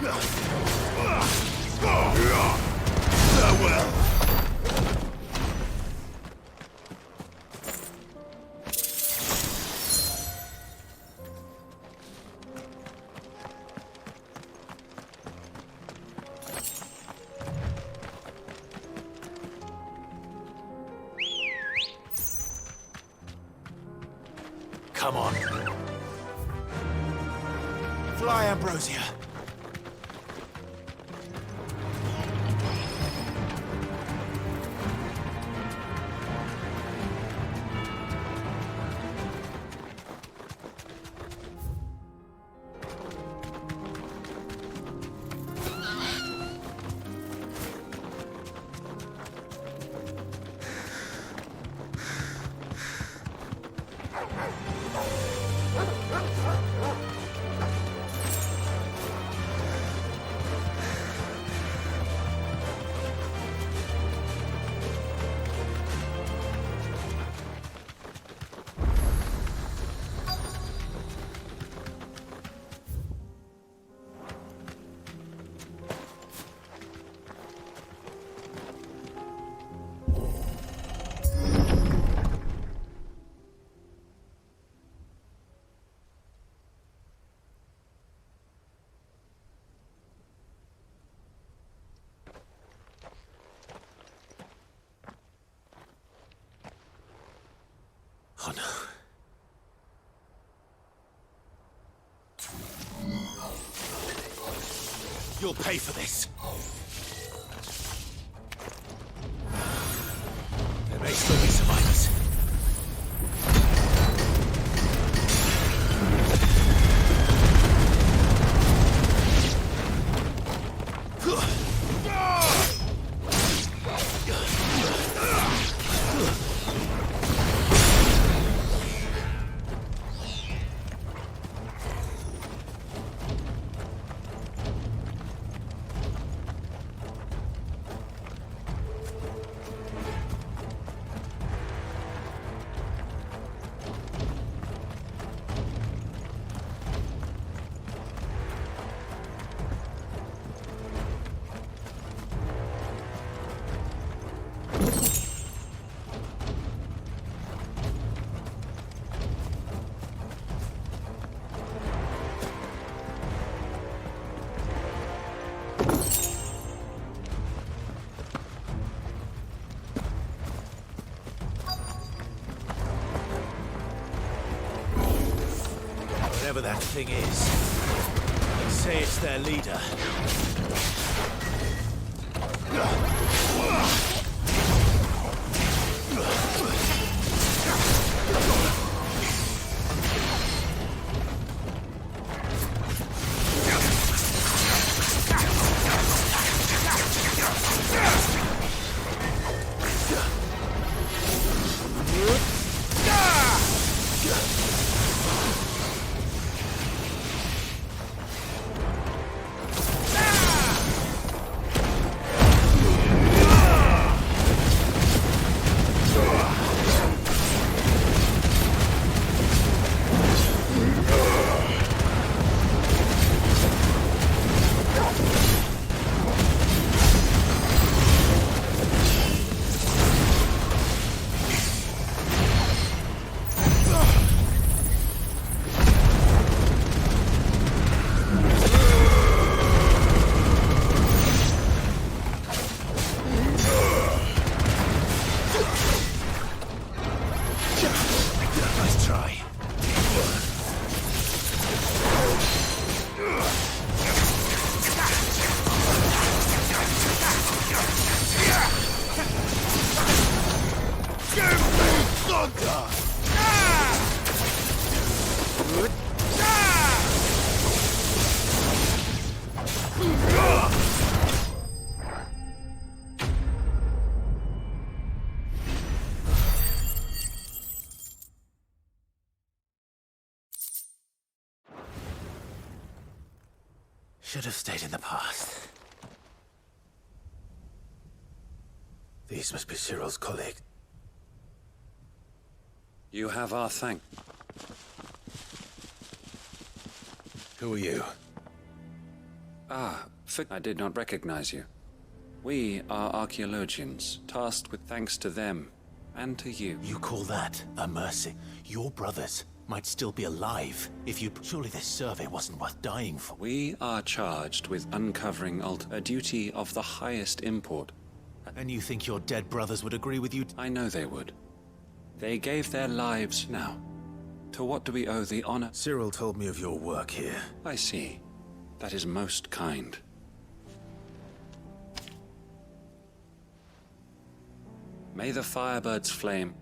Farewell. Come on. Fly, Ambrosia. Oh no. You'll pay for this. There may still be survivors. Whatever that thing is, let's say it's their leader. Should have stayed in the past. These must be Cyril's colleagues. You have our thanks. Who are you? I did not recognize you. We are archaeologians, tasked with thanks to them, and to you. You call that a mercy? Your brothers might still be alive if you... Surely this survey wasn't worth dying for. We are charged with uncovering a duty of the highest import. And you think your dead brothers would agree with you? I know they would. They gave their lives now. To what do we owe the honor? Cyril told me of your work here. I see. That is most kind. May the firebirds flame.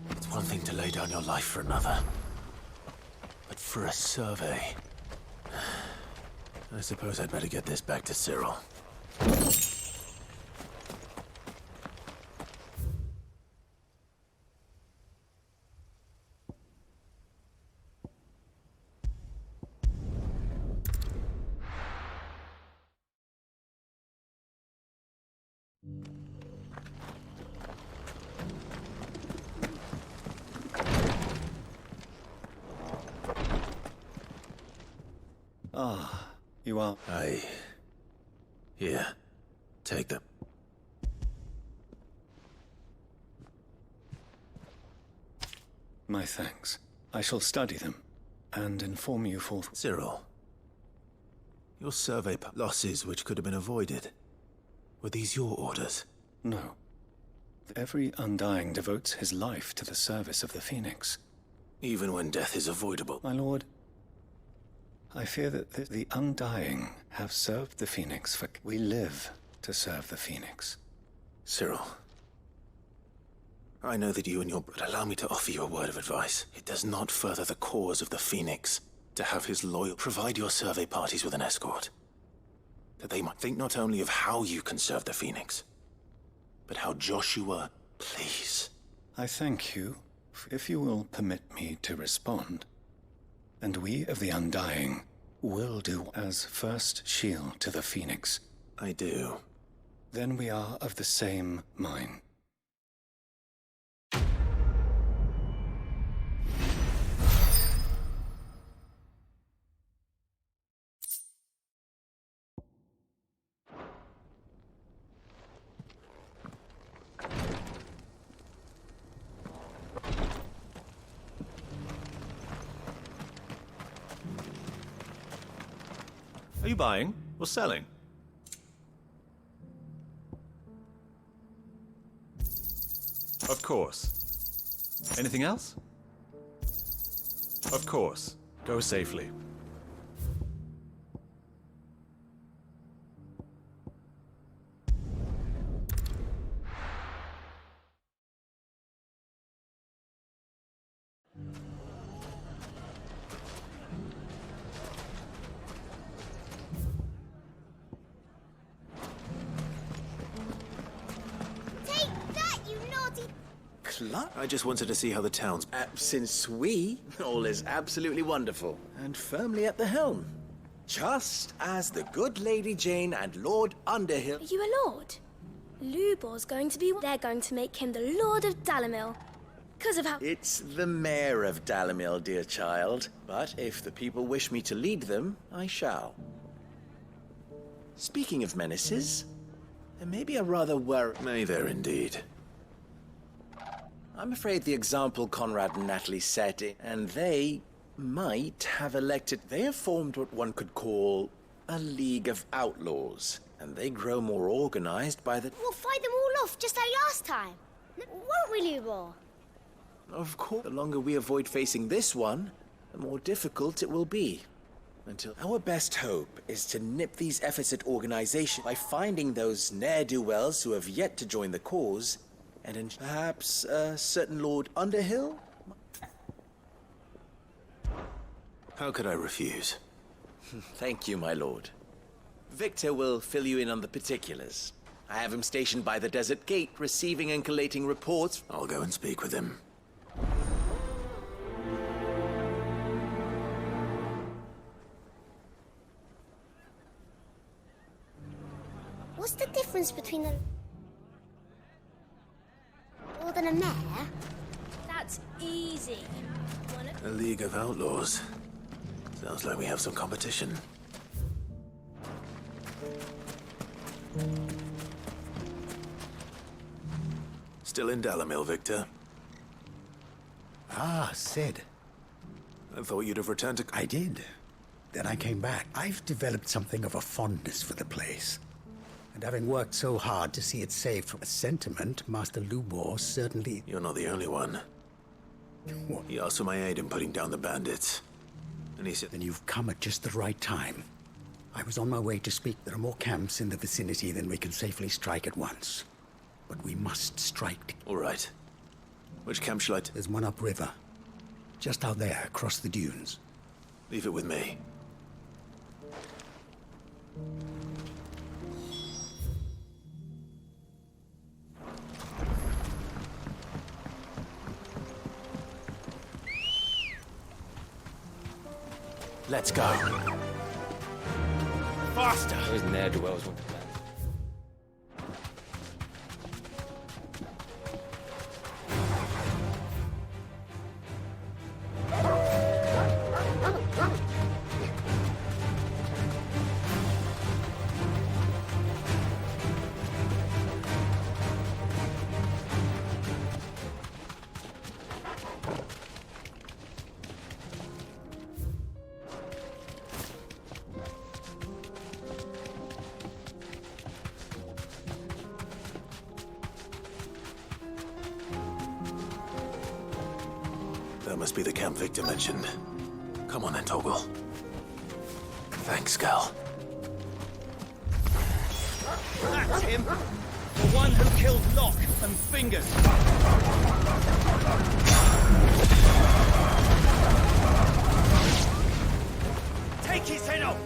It's one thing to lay down your life for another. But for a survey... I suppose I'd better get this back to Cyril. Ah, you are... Here, take them. My thanks. I shall study them, and inform you forthwith. Cyril, your survey losses which could have been avoided, were these your orders? No. Every Undying devotes his life to the service of the Phoenix. Even when death is avoidable? My lord, I fear that the Undying have served the Phoenix for... We live to serve the Phoenix. Cyril, I know that you and your... But allow me to offer you a word of advice. It does not further the cause of the Phoenix to have his loyal... Provide your survey parties with an escort. That they might think not only of how you can serve the Phoenix, but how Joshua... Please. I thank you, if you will permit me to respond. And we of the Undying will do as first shield to the Phoenix. I do. Then we are of the same mind. Are you buying or selling? Of course. Anything else? Of course. Go safely. I just wanted to see how the town's... Since we, all is absolutely wonderful, and firmly at the helm. Just as the good Lady Jane and Lord Underhill... Are you a lord? Lubor's going to be... They're going to make him the Lord of Dalamil. Because of how... It's the mayor of Dalamil, dear child. But if the people wish me to lead them, I shall. Speaking of menaces, there may be a rather May there indeed. I'm afraid the example Conrad and Natalie set, and they might have elected... They have formed what one could call a League of Outlaws, and they grow more organized by the... We'll fight them all off just like last time. Won't we, Lubor? Of course, the longer we avoid facing this one, the more difficult it will be. Until our best hope is to nip these efforts at organization by finding those ne'er-do-wells who have yet to join the cause, and perhaps a certain Lord Underhill? How could I refuse? Thank you, my lord. Victor will fill you in on the particulars. I have him stationed by the Desert Gate, receiving and collating reports. I'll go and speak with him. What's the difference between a lord and a mayor? That's Easy. A League of Outlaws. Sounds like we have some competition. Still in Dalamil, Victor? Ah, Sid. I thought you'd have returned to... I did. Then I came back. I've developed something of a fondness for the place. And having worked so hard to see it saved from a sentiment, Master Lubor certainly... You're not the only one. What? He asked for my aid in putting down the bandits. And he said... Then you've come at just the right time. I was on my way to speak. There are more camps in the vicinity than we can safely strike at once. But we must strike. All right. Which camp shall I... There's one upriver. Just out there, across the dunes. Leave it with me. Let's go. Faster! Those ne'er-do-wells want to plan. That must be the camp Victor mentioned. Come on then, Toggle. Thanks, Gal. That's him! The one who killed Locke and Fingers! Take his head off!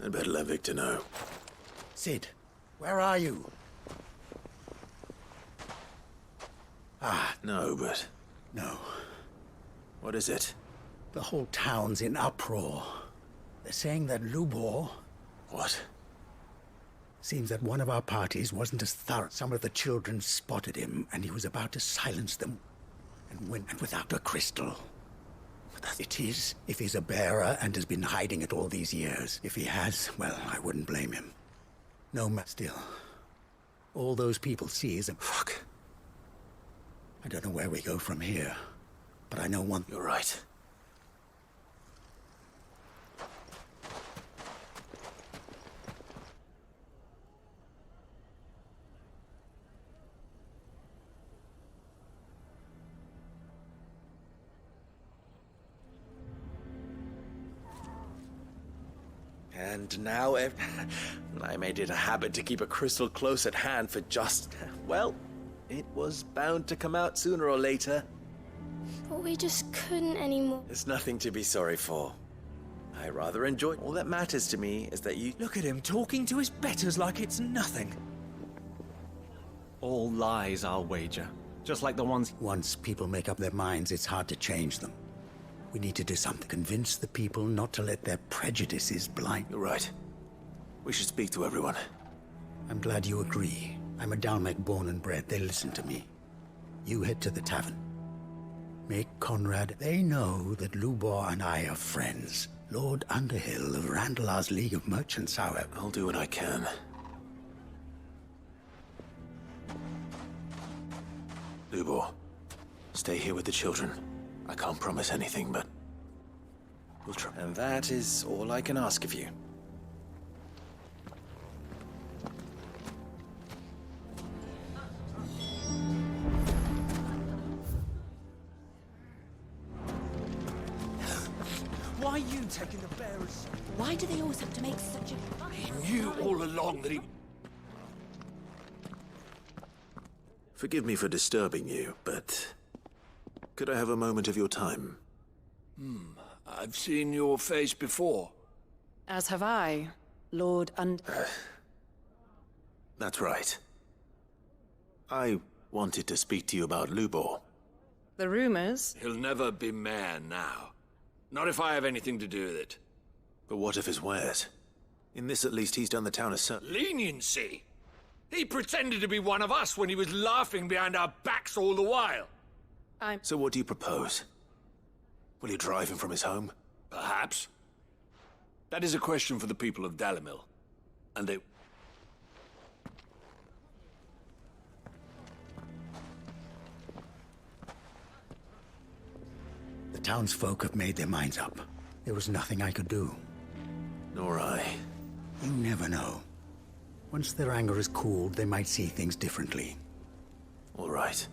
I'd better let Victor know. Sid, where are you? No, but... No. What is it? The whole town's in uproar. They're saying that Lubor... What? Seems that one of our parties wasn't as thorough. Some of the children spotted him, and he was about to silence them. And went without a crystal. It is, if he's a bearer and has been hiding it all these years. If he has, well, I wouldn't blame him. No, still. All those people see is a... Fuck. I don't know where we go from here, but I know one... You're right. And now, I made it a habit to keep a crystal close at hand for just... Well, it was bound to come out sooner or later. But we just couldn't anymore. There's nothing to be sorry for. I rather enjoy... All that matters to me is that you... Look at him talking to his betters like it's nothing. All lies, I'll wager. Just like the ones... Once people make up their minds, it's hard to change them. We need to do something. Convince the people not to let their prejudices blind. You're right. We should speak to everyone. I'm glad you agree. I'm a Dalmec born and bred. They listen to me. You head to the tavern. Make Conrad... They know that Lubor and I are friends. Lord Underhill of Randalar's League of Merchants, however. I'll do what I can. Lubor, stay here with the children. I can't promise anything, but we'll try. And that is all I can ask of you. Why are you taking the bearers? Why do they always have to make such a fuss? Knew all along that he... Forgive me for disturbing you, but could I have a moment of your time? I've seen your face before. As have I, Lord That's right. I wanted to speak to you about Lubor. The rumors? He'll never be mayor now. Not if I have anything to do with it. But what of his wares? In this, at least, he's done the town a Leniency? He pretended to be one of us when he was laughing behind our backs all the while. So what do you propose? Will you drive him from his home? Perhaps. That is a question for the people of Dalimil. And they... The townsfolk have made their minds up. There was nothing I could do. Nor I. You never know. Once their anger is cooled, they might see things differently. All right.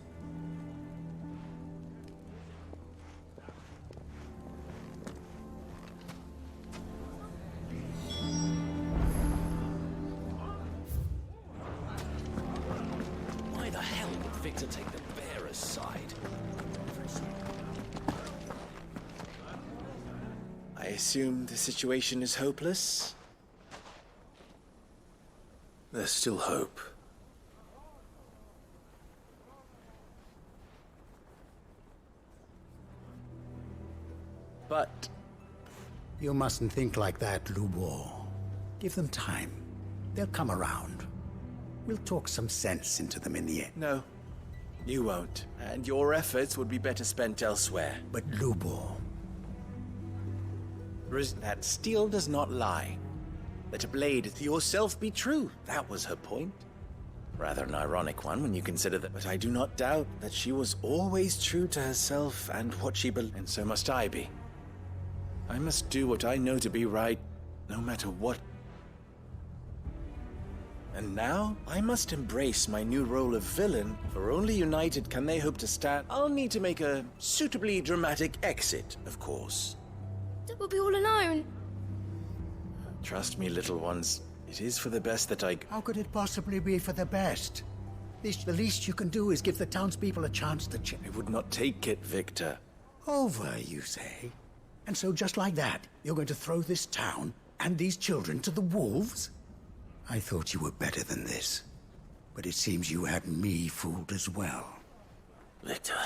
Why the hell would Victor take the bearer's side? I assume the situation is hopeless? There's still hope. But You mustn't think like that, Lubor. Give them time. They'll come around. We'll talk some sense into them in the end. no, you won't. And your efforts would be better spent elsewhere. But Lubor, That steel does not lie. Let a blade yourself be true. That was her point. Rather an ironic one when you consider that. But I do not doubt that she was always true to herself and what she believed. And so must I be. I must do what I know to be right, no matter what. And now, I must embrace my new role of villain, for only united can they hope to stand. I'll need to make a suitably dramatic exit, of course. We'll be all alone. Trust me, little ones, it is for the best that I... how could it possibly be for the best? The least you can do is give the townspeople a chance to I would not take it, Victor. Over, you say? And so just like that, you're going to throw this town and these children to the wolves? I thought you were better than this. But it seems you had me fooled as well. Victor.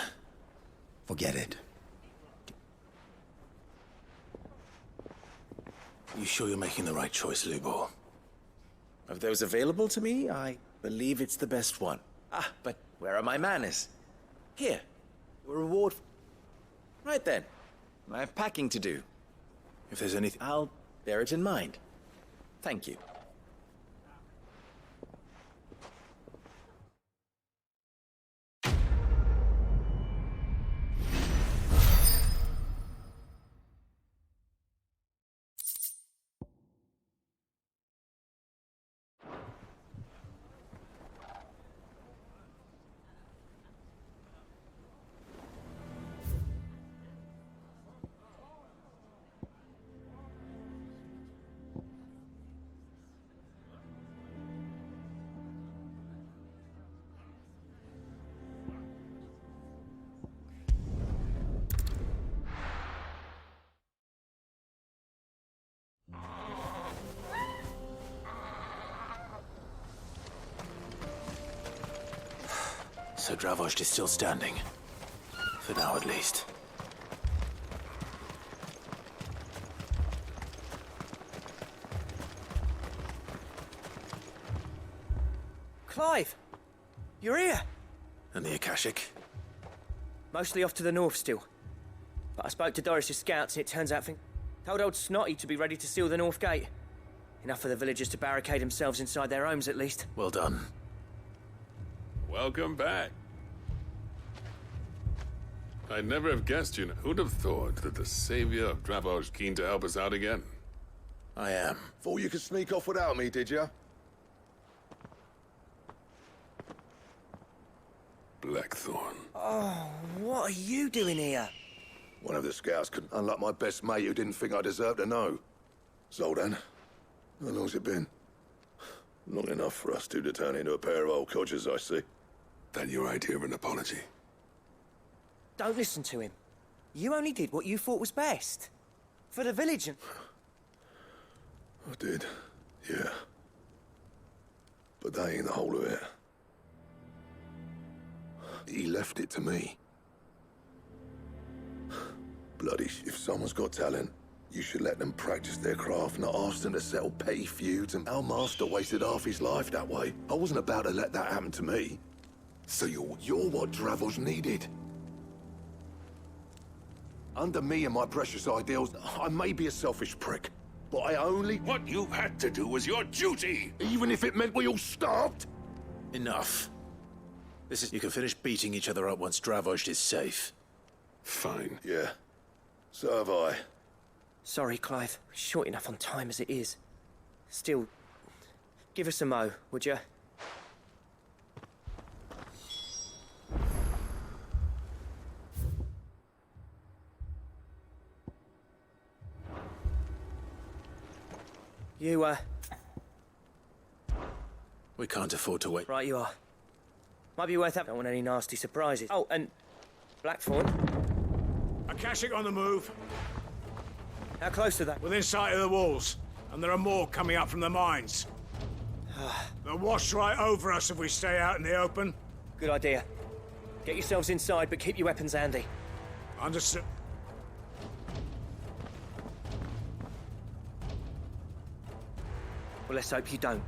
Forget it. You sure you're making the right choice, Lubor? Of those available to me, I believe it's the best one. Ah, but where are my manners? Here, your reward. Right then, I have packing to do. If there's anything... I'll bear it in mind. Thank you. So Dravost is still standing. For now, at least. Clive! You're here! And the Akashic? Mostly off to the north still. But I spoke to Doris's scouts and it turns out told old Snotty to be ready to seal the north gate. Enough for the villagers to barricade themselves inside their homes at least. Well done. Welcome back. I'd never have guessed, you know. Who'd have thought that the savior of Dravos keen to help us out again? I am. Thought you could sneak off without me, did you? Blackthorn. Oh, what are you doing here? One of the scouts couldn't unlock my best mate who didn't think I deserved to know. Zoldan, how long's it been? Long enough for us two to turn into a pair of old codgers, I see. That your idea of an apology? Don't listen to him. You only did what you thought was best. For the village and... I did, yeah. But that ain't the whole of it. He left it to me. Bloody, if someone's got talent, you should let them practice their craft, not ask them to settle petty feuds, and our master wasted half his life that way. I wasn't about to let that happen to me. So you're what Dravos needed. Under me and my precious ideals, I may be a selfish prick, but I only... What you had to do was your duty! Even if it meant we all starved? Enough. You can finish beating each other up once Dravos is safe. Fine. Yeah. So have I. Sorry, Clive. We're short enough on time as it is. Still, give us a mo, would you? You, We can't afford to wait. Right you are. Might be worth having. Don't want any nasty surprises. Oh, and Blackthorn. Akashic on the move. How close to that? Within sight of the walls. And there are more coming up from the mines. They'll wash right over us if we stay out in the open. Good idea. Get yourselves inside, but keep your weapons handy. Understood. Well, let's hope you don't.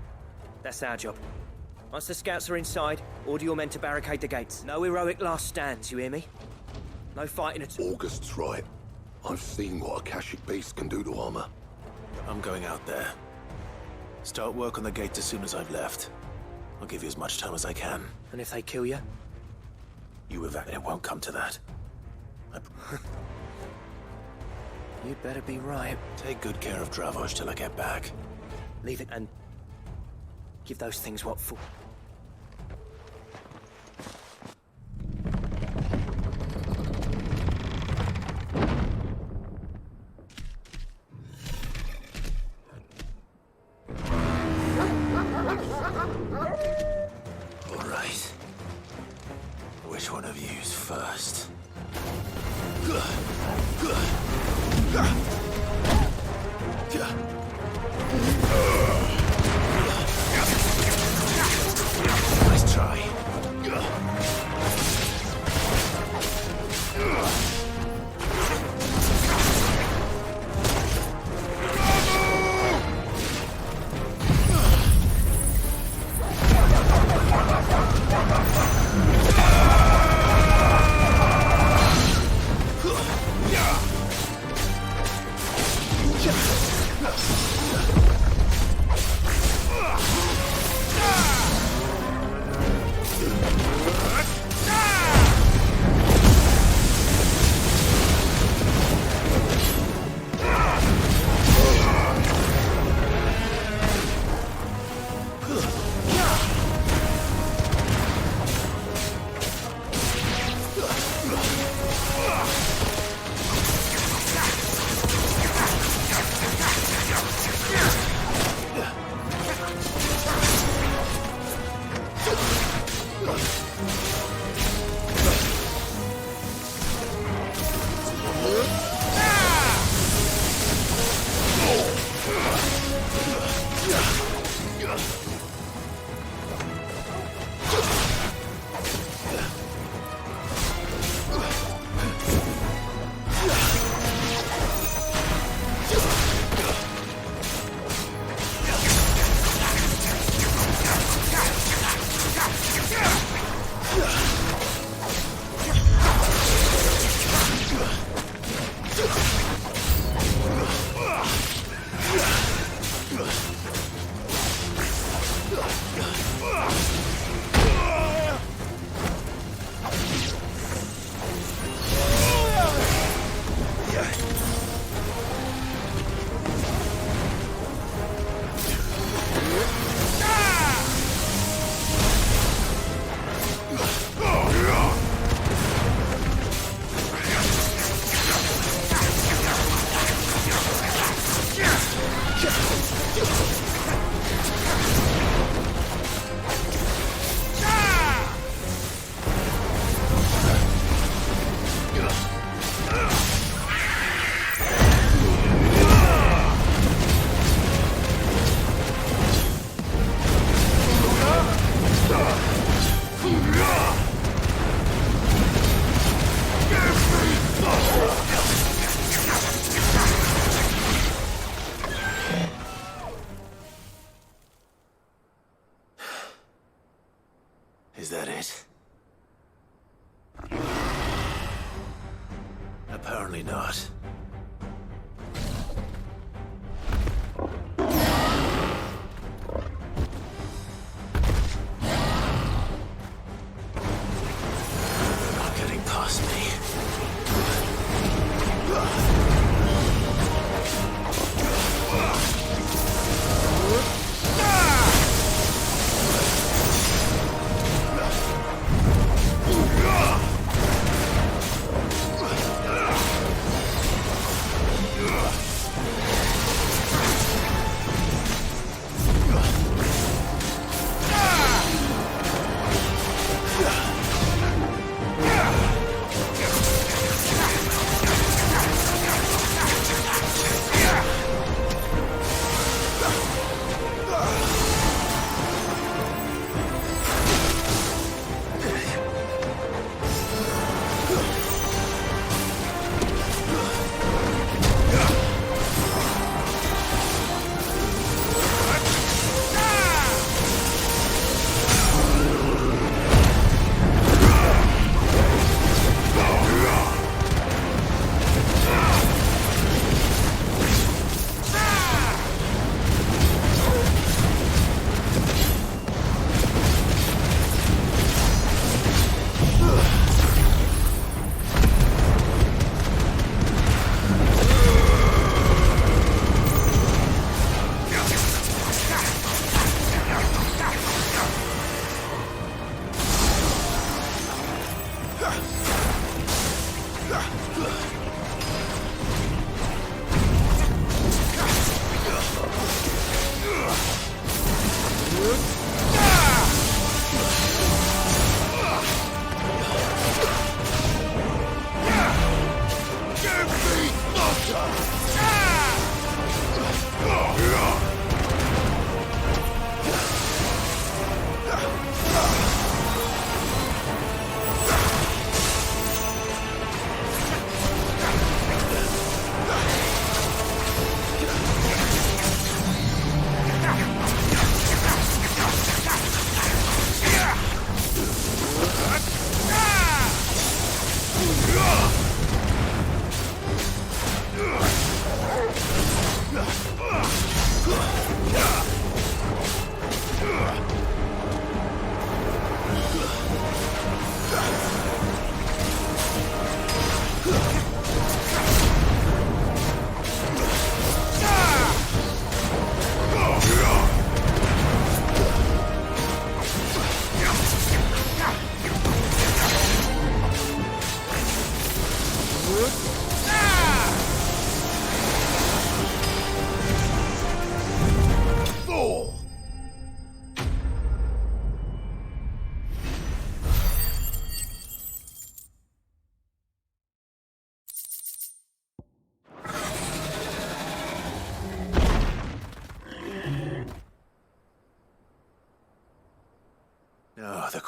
That's our job. Once the scouts are inside, order your men to barricade the gates. No heroic last stands, you hear me? No fighting at all. August's right. I've seen what Akashic beasts can do to armor. I'm going out there. Start work on the gate as soon as I've left. I'll give you as much time as I can. And if they kill you? It won't come to that. You'd better be right. Take good care of Dravos till I get back. Leave it and give those things what for. All right. Which one of you's first? Nice try.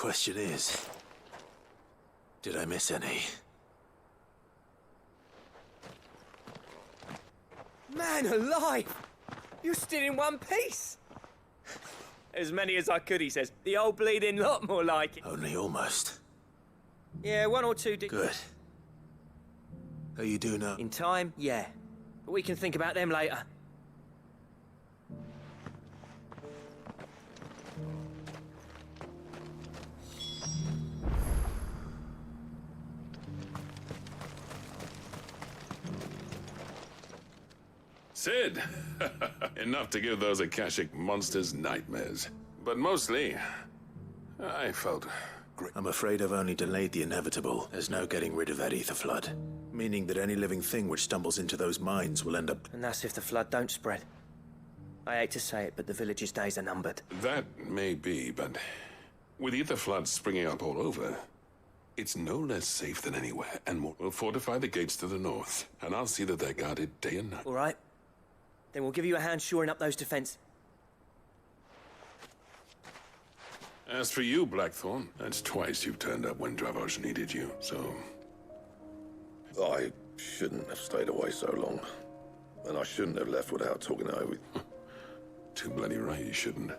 question is, did I miss any? Man alive! You're still in one piece! As many as I could, he says. The old bleeding lot, more like it. Only almost. Yeah, one or two Good. Are you do now? In time, yeah. But we can think about them later. Sid! Enough to give those Akashic monsters nightmares. But mostly, I felt great. I'm afraid I've only delayed the inevitable. There's no getting rid of that ether flood. Meaning that any living thing which stumbles into those mines will end up... And that's if the flood don't spread. I hate to say it, but the village's days are numbered. That may be, but with ether floods springing up all over, it's no less safe than anywhere, and we'll fortify the gates to the north, and I'll see that they're guarded day and night. All right. Then we'll give you a hand shoring up those defenses. As for you, Blackthorn, that's twice you've turned up when Dravosh needed you, so... I shouldn't have stayed away so long. And I shouldn't have left without talking it over. Too bloody right you shouldn't.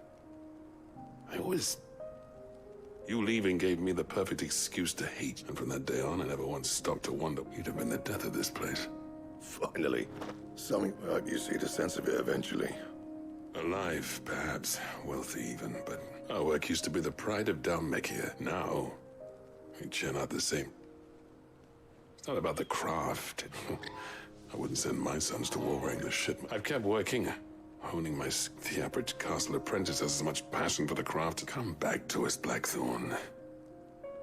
You leaving gave me the perfect excuse to hate, and from that day on I never once stopped to wonder you'd have been the death of this place. Finally. Something, I hope you see the sense of it eventually. Alive, perhaps. Wealthy even, but our work used to be the pride of Dalmekia. Now, we churn out the same. It's not about the craft. I wouldn't send my sons to war wearing this shit. I've kept working, honing the average castle apprentice has as much passion for the craft to come back to us, Blackthorn.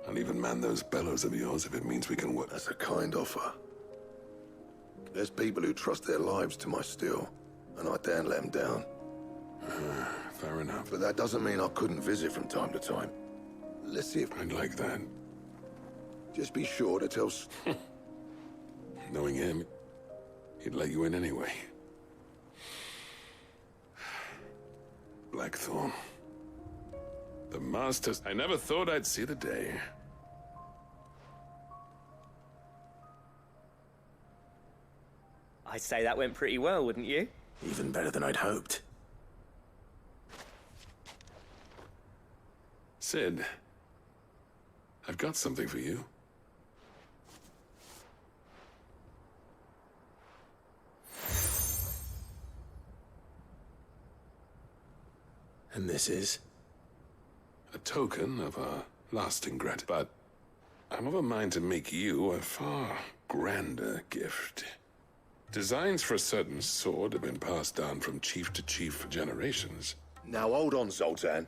I'll even man those bellows of yours if it means we can work. That's a kind offer. There's people who trust their lives to my steel, and I daren't let them down. Fair enough. But that doesn't mean I couldn't visit from time to time. Let's see if... I'd like that. Just be sure to tell... Knowing him, he'd let you in anyway. Blackthorn. The Masters... I never thought I'd see the day. I'd say that went pretty well, wouldn't you? Even better than I'd hoped. Sid, I've got something for you. And this is? A token of our lasting gratitude. But I'm of a mind to make you a far grander gift. Designs for a certain sword have been passed down from chief to chief for generations. Now hold on, Zoltan.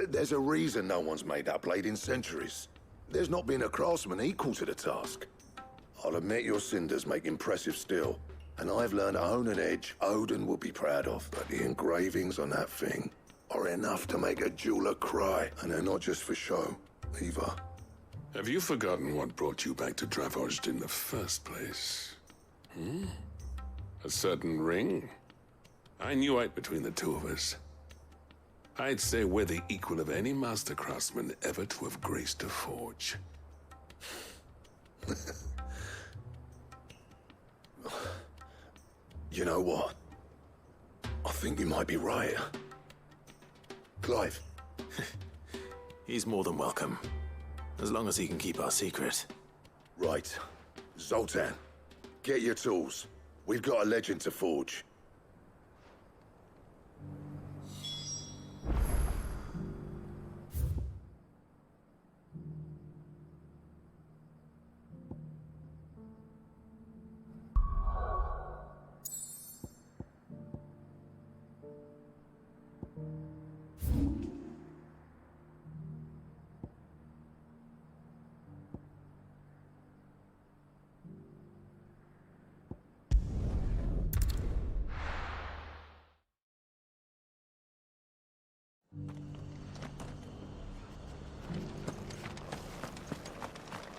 There's a reason no one's made that blade in centuries. There's not been a craftsman equal to the task. I'll admit your cinders make impressive steel, and I've learned to hone an edge Odin will be proud of. But the engravings on that thing are enough to make a jeweler cry, and they're not just for show, either. Have you forgotten what brought you back to Dravojd in the first place? A certain ring? I knew it between the two of us. I'd say we're the equal of any master craftsman ever to have graced a forge. You know what? I think you might be right. Clive. He's more than welcome. As long as he can keep our secret. Right. Zoltan, get your tools. We've got a legend to forge.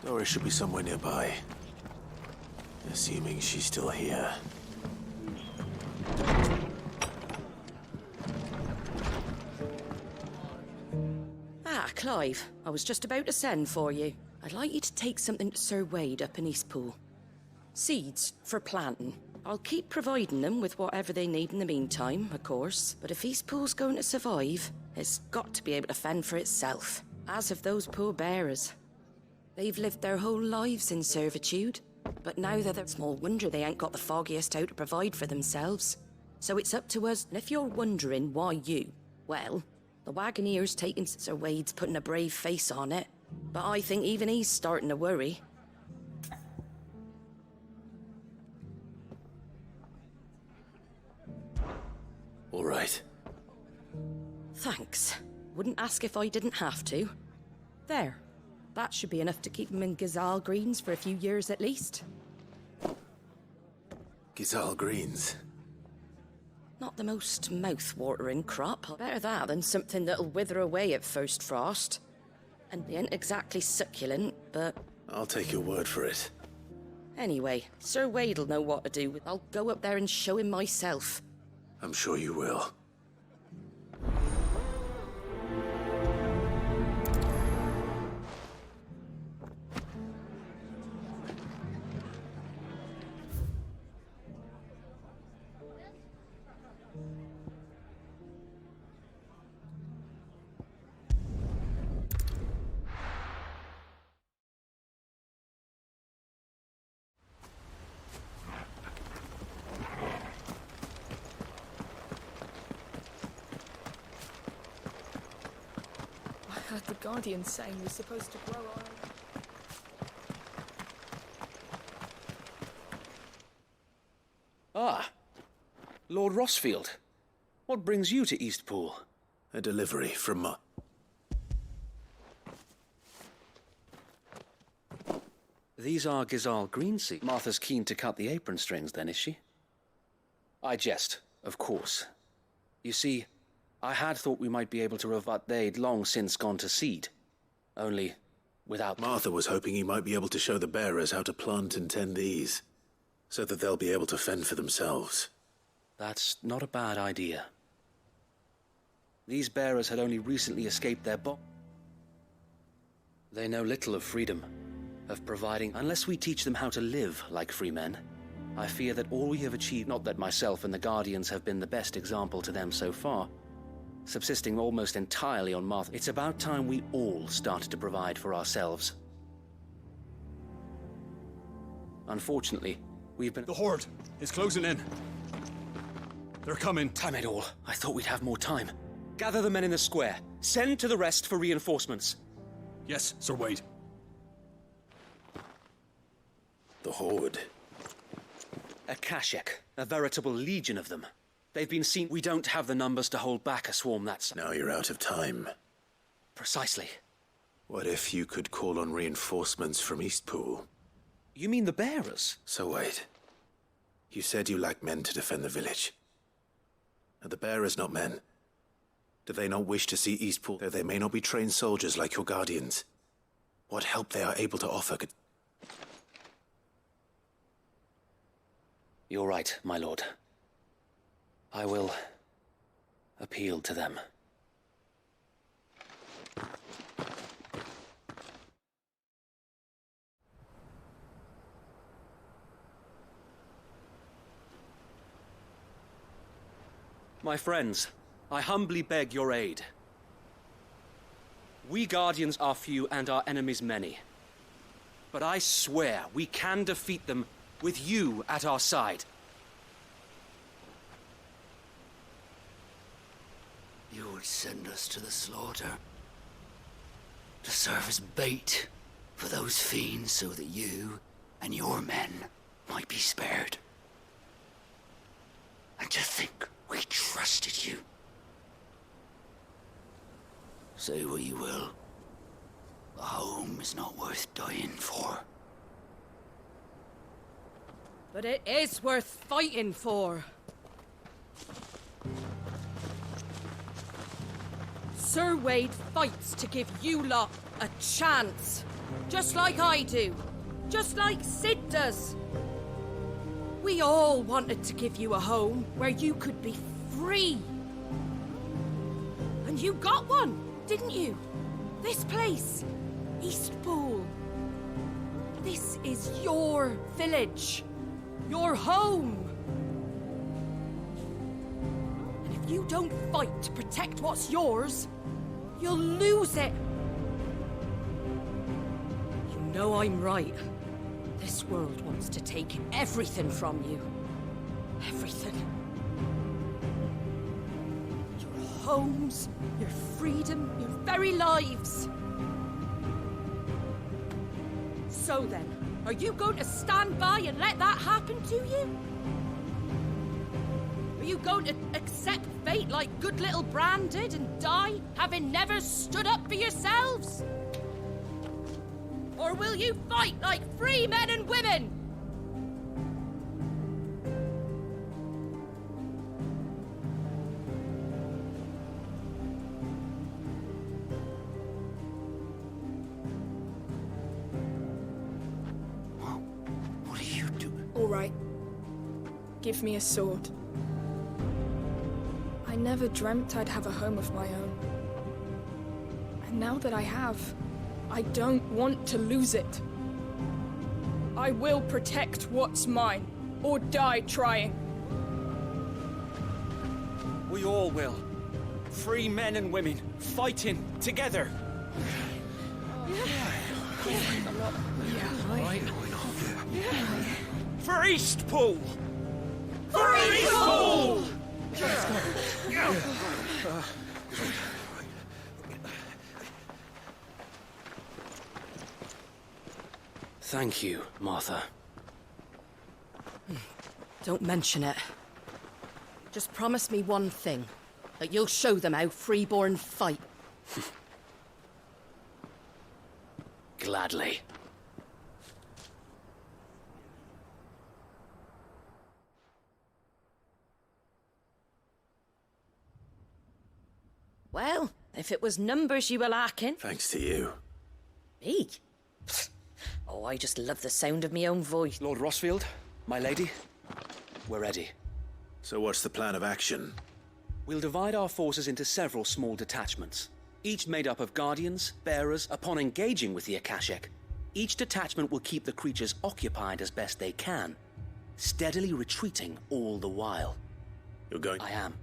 Doris should be somewhere nearby. Assuming she's still here. Ah, Clive, I was just about to send for you. I'd like you to take something to Sir Wade up in Eastpool. Seeds for planting. I'll keep providing them with whatever they need in the meantime, of course. But if Eastpool's going to survive, it's got to be able to fend for itself. As have those poor bearers. They've lived their whole lives in servitude. But now they're small wonder they ain't got the foggiest how to provide for themselves. So it's up to us, and if you're wondering why you, well, the Wagoneer's taking Sir Wade's putting a brave face on it. But I think even he's starting to worry. All right. Thanks. Wouldn't ask if I didn't have to. There. That should be enough to keep him in Gazal Greens for a few years at least. Gazal Greens? Not the most mouth-watering crop. Better that than something that'll wither away at first frost. And they ain't exactly succulent, but... I'll take your word for it. Anyway, Sir Wade'll know what to do. I'll go up there and show him myself. I'm sure you will. I heard the Guardian saying we're supposed to grow our... Ah, Lord Rossfield. What brings you to Eastpool? A delivery from These are Gazal green seeds. Martha's keen to cut the apron strings then, is she? I jest, of course. You see, I had thought we might be able to revive. They'd long since gone to seed. Only, without... Martha was hoping he might be able to show the bearers how to plant and tend these, so that they'll be able to fend for themselves. That's not a bad idea. These bearers had only recently escaped their They know little of freedom, of providing... Unless we teach them how to live like free men, I fear that all we have achieved... Not that myself and the Guardians have been the best example to them so far, subsisting almost entirely on Martha. It's about time we all started to provide for ourselves. Unfortunately, we've been... The Horde is closing in. They're coming. Damn it all. I thought we'd have more time. Gather the men in the square. Send to the rest for reinforcements. Yes, Sir Wade. The Horde. A Kashek. A veritable legion of them. They've been seen. We don't have the numbers to hold back a swarm that's... Now you're out of time. Precisely. What if you could call on reinforcements from Eastpool? You mean the bearers? So wait. You said you lack men to defend the village. Are the bearers not men? Do they not wish to see Eastpool, though they may not be trained soldiers like your Guardians? What help they are able to offer could... You're right, my lord. I will appeal to them. My friends, I humbly beg your aid. We Guardians are few and our enemies many. But I swear we can defeat them with you at our side. You would send us to the slaughter, to serve as bait for those fiends so that you and your men might be spared. And to think we trusted you. Say what you will, a home is not worth dying for. But it is worth fighting for. Sir Wade fights to give you lot a chance. Just like I do. Just like Sid does. We all wanted to give you a home where you could be free. And you got one, didn't you? This place, Eastpool. This is your village, your home. And if you don't fight to protect what's yours, you'll lose it. You know I'm right. This world wants to take everything from you. Everything. Your homes, your freedom, your very lives. So then, are you going to stand by and let that happen to you? Are you going to accept fate like good little Bran did and die, having never stood up for yourselves? Or will you fight like free men and women? What are you doing? All right. Give me a sword. I never dreamt I'd have a home of my own. And now that I have, I don't want to lose it. I will protect what's mine, or die trying. We all will. Free men and women, fighting together. For Eastpool! For Eastpool! Thank you, Martha. Don't mention it. Just promise me one thing. That you'll show them how freeborn fight. Gladly. Well, if it was numbers you were lacking... Thanks to you. Me? Oh, I just love the sound of my own voice. Lord Rossfield, my lady, we're ready. So what's the plan of action? We'll divide our forces into several small detachments, each made up of guardians, bearers. Upon engaging with the Akashic, each detachment will keep the creatures occupied as best they can, steadily retreating all the while. You're going... I am.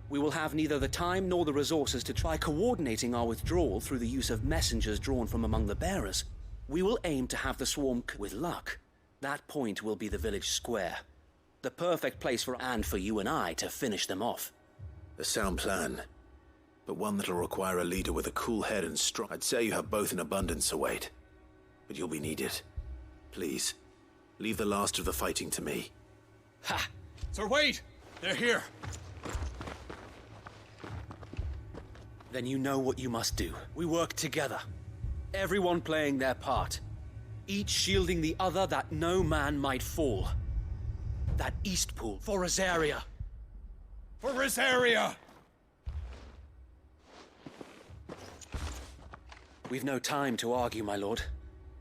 We will have neither the time nor the resources to try coordinating our withdrawal through the use of messengers drawn from among the bearers. We will aim to have the swarm with luck. That point will be the village square. The perfect place for you and I to finish them off. A sound plan, but one that'll require a leader with a cool head and strong... I'd say you have both in abundance, Await, but you'll be needed. Please, leave the last of the fighting to me. Ha! Sir Wade! They're here! Then you know what you must do. We work together. Everyone playing their part. Each shielding the other that no man might fall. That Eastpool for Rosaria. For Rosaria! We've no time to argue, my lord.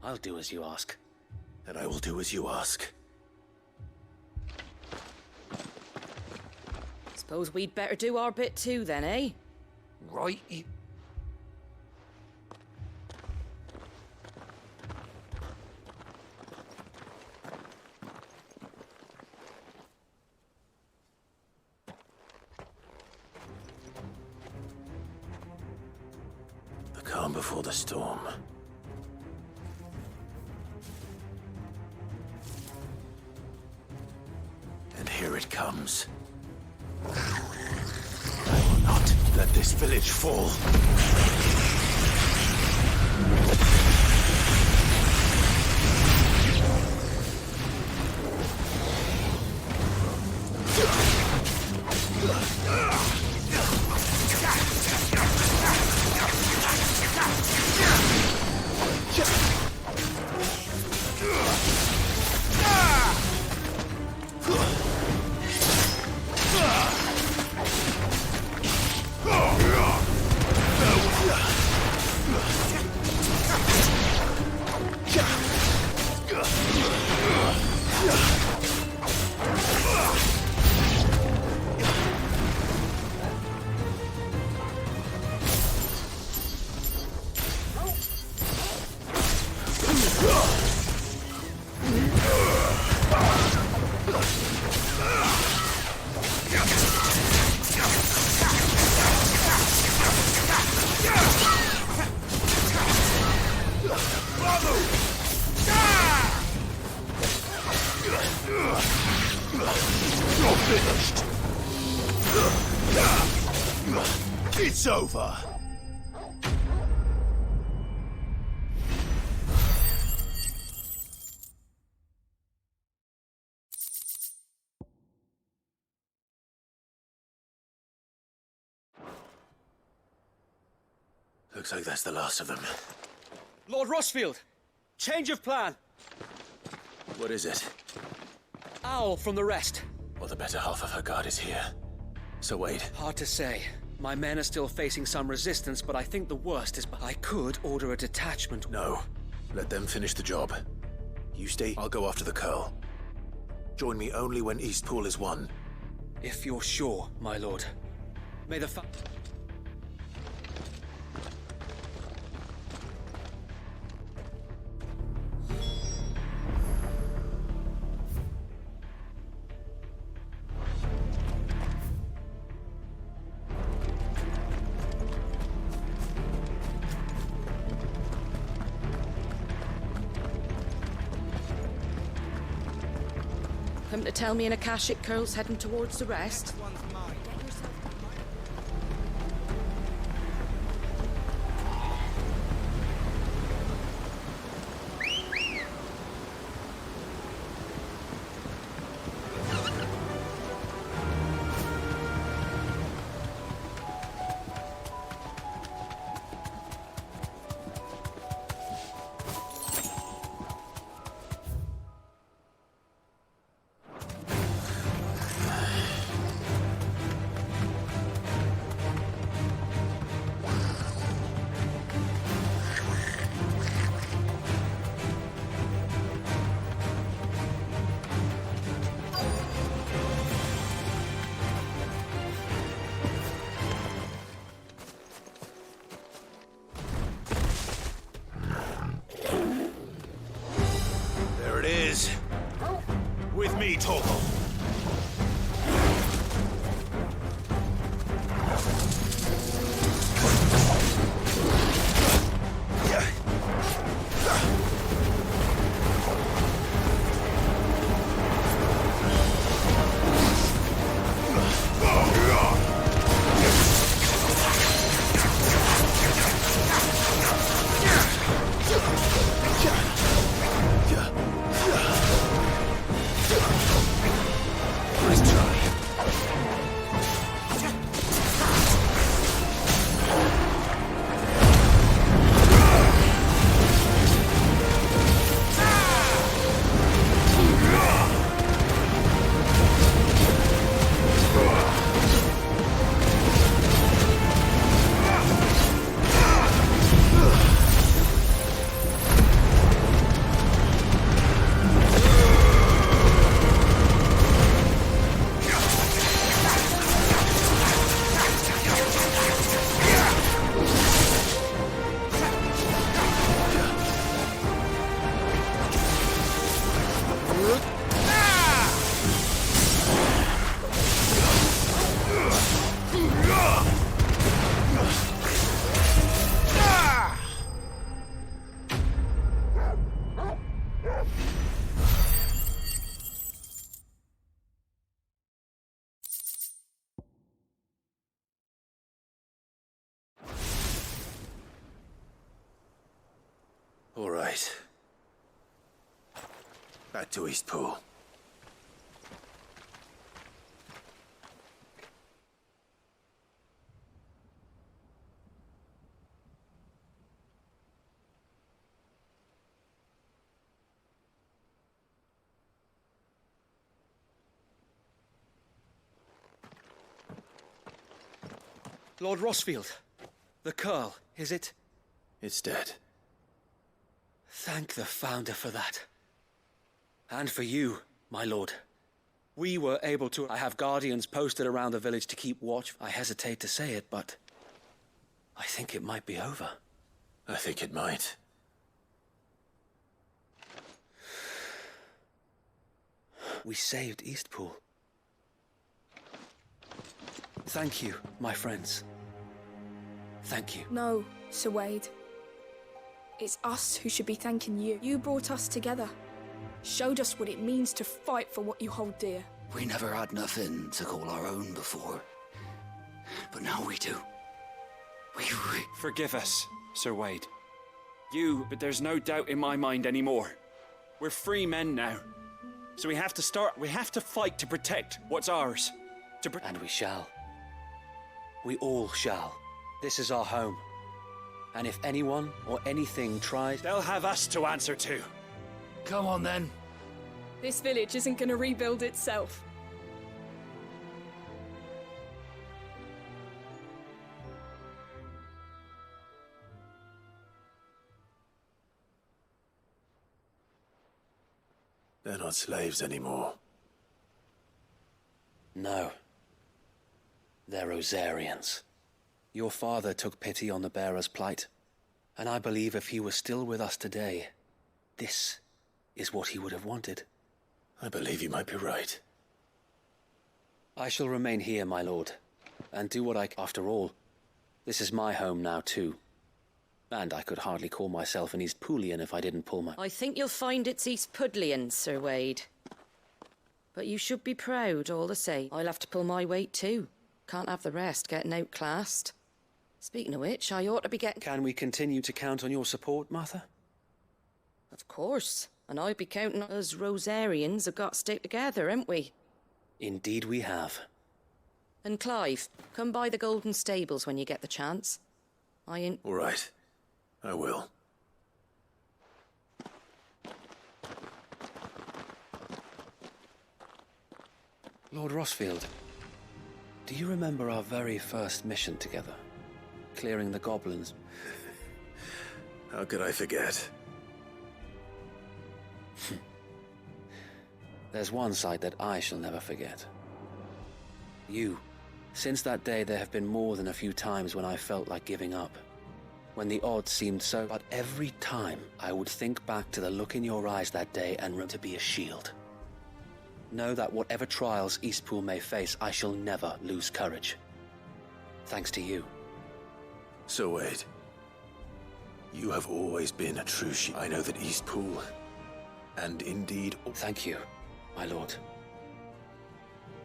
I'll do as you ask. And I will do as you ask. Suppose we'd better do our bit too then, eh? Right. The calm before the storm. And here it comes. I will not let this village fall. finished. It's over. Looks like that's the last of them. Lord Rossfield! Change of plan! What is it? Owl from the rest. Well, the better half of her guard is here. So wait. Hard to say. My men are still facing some resistance, but I think the worst is... I could order a detachment. No. Let them finish the job. You stay, I'll go after the Curl. Join me only when Eastpool is won. If you're sure, my lord. May the Come to tell me an Akashic Curl's heading towards the rest? There it is. With me, Torgal. All right. Back to Eastpool. Lord Rossfield, the Curl, is it? It's dead. Thank the Founder for that. And for you, my lord. We were able to... I have guardians posted around the village to keep watch. I hesitate to say it, but... I think it might be over. I think it might. We saved Eastpool. Thank you, my friends. Thank you. No, Sir Wade. It's us who should be thanking you. You brought us together. Showed us what it means to fight for what you hold dear. We never had nothing to call our own before. But now we do. We Forgive us, Sir Wade. But there's no doubt in my mind anymore. We're free men now. So we have to fight to protect what's ours. And we shall. We all shall. This is our home. And if anyone or anything tries... They'll have us to answer to. Come on then. This village isn't gonna rebuild itself. They're not slaves anymore. No. They're Rosarians. Your father took pity on the bearer's plight, and I believe if he was still with us today, this is what he would have wanted. I believe you might be right. I shall remain here, my lord, and do what I... After all, this is my home now too. And I could hardly call myself an East Poolian if I didn't pull my... I think you'll find it's East Pudlian, Sir Wade. But you should be proud, all the same. I'll have to pull my weight too. Can't have the rest getting outclassed. Speaking of which, I ought to be getting... Can we continue to count on your support, Martha? Of course. And I'd be counting on us Rosarians have got to stick together, haven't we? Indeed we have. And Clive, come by the Golden Stables when you get the chance. All right. I will. Lord Rossfield, do you remember our very first mission together? Clearing the goblins? How could I forget? There's one sight that I shall never forget. You. Since that day, there have been more than a few times when I felt like giving up. When the odds seemed so... But every time, I would think back to the look in your eyes that day and remember to be a shield. Know that whatever trials Eastpool may face, I shall never lose courage. Thanks to you. So Wade, you have always been a true shield. I know that Eastpool, and indeed... Thank you, my lord.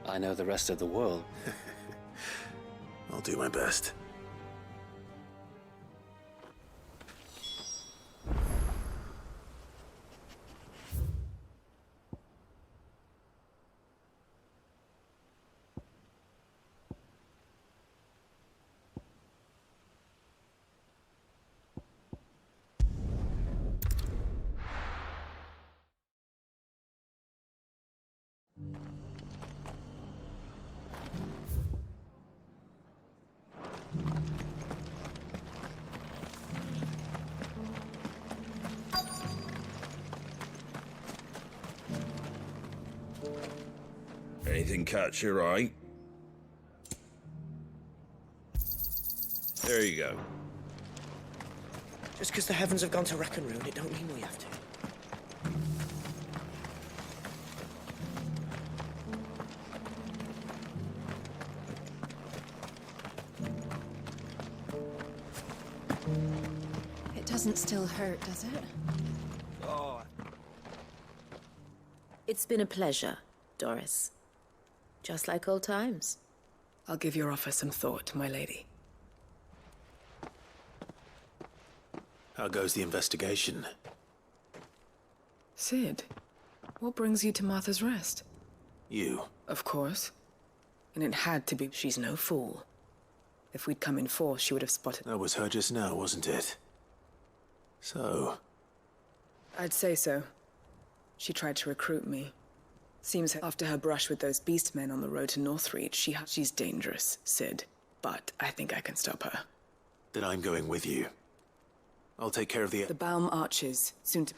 I know the rest of the world. I'll do my best. Anything catch your eye? There you go. Just because the heavens have gone to wreck and ruin, it don't mean we have to. It doesn't still hurt, does it? Oh. It's been a pleasure, Doris. Just like old times. I'll give your offer some thought, my lady. How goes the investigation? Sid, what brings you to Martha's Rest? You. Of course. And it had to be. She's no fool. If we'd come in force, she would have spotted... That was her just now, wasn't it? So... I'd say so. She tried to recruit me. Seems after her brush with those beast men on the road to Northreach, she's dangerous, Sid. But I think I can stop her. Then I'm going with you. I'll take care of the... The Baum Archers, soon to...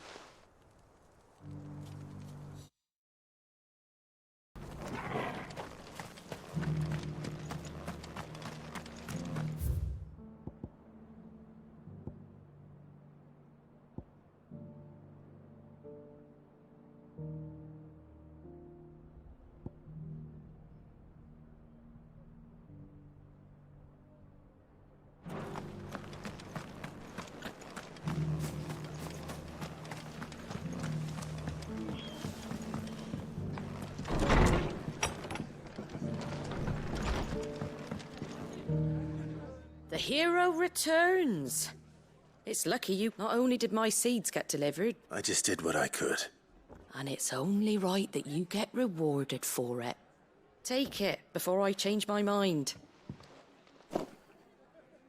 The hero returns. It's lucky you. Not only did my seeds get delivered, I just did what I could. and it's only right that you get rewarded for it. Take it before I change my mind.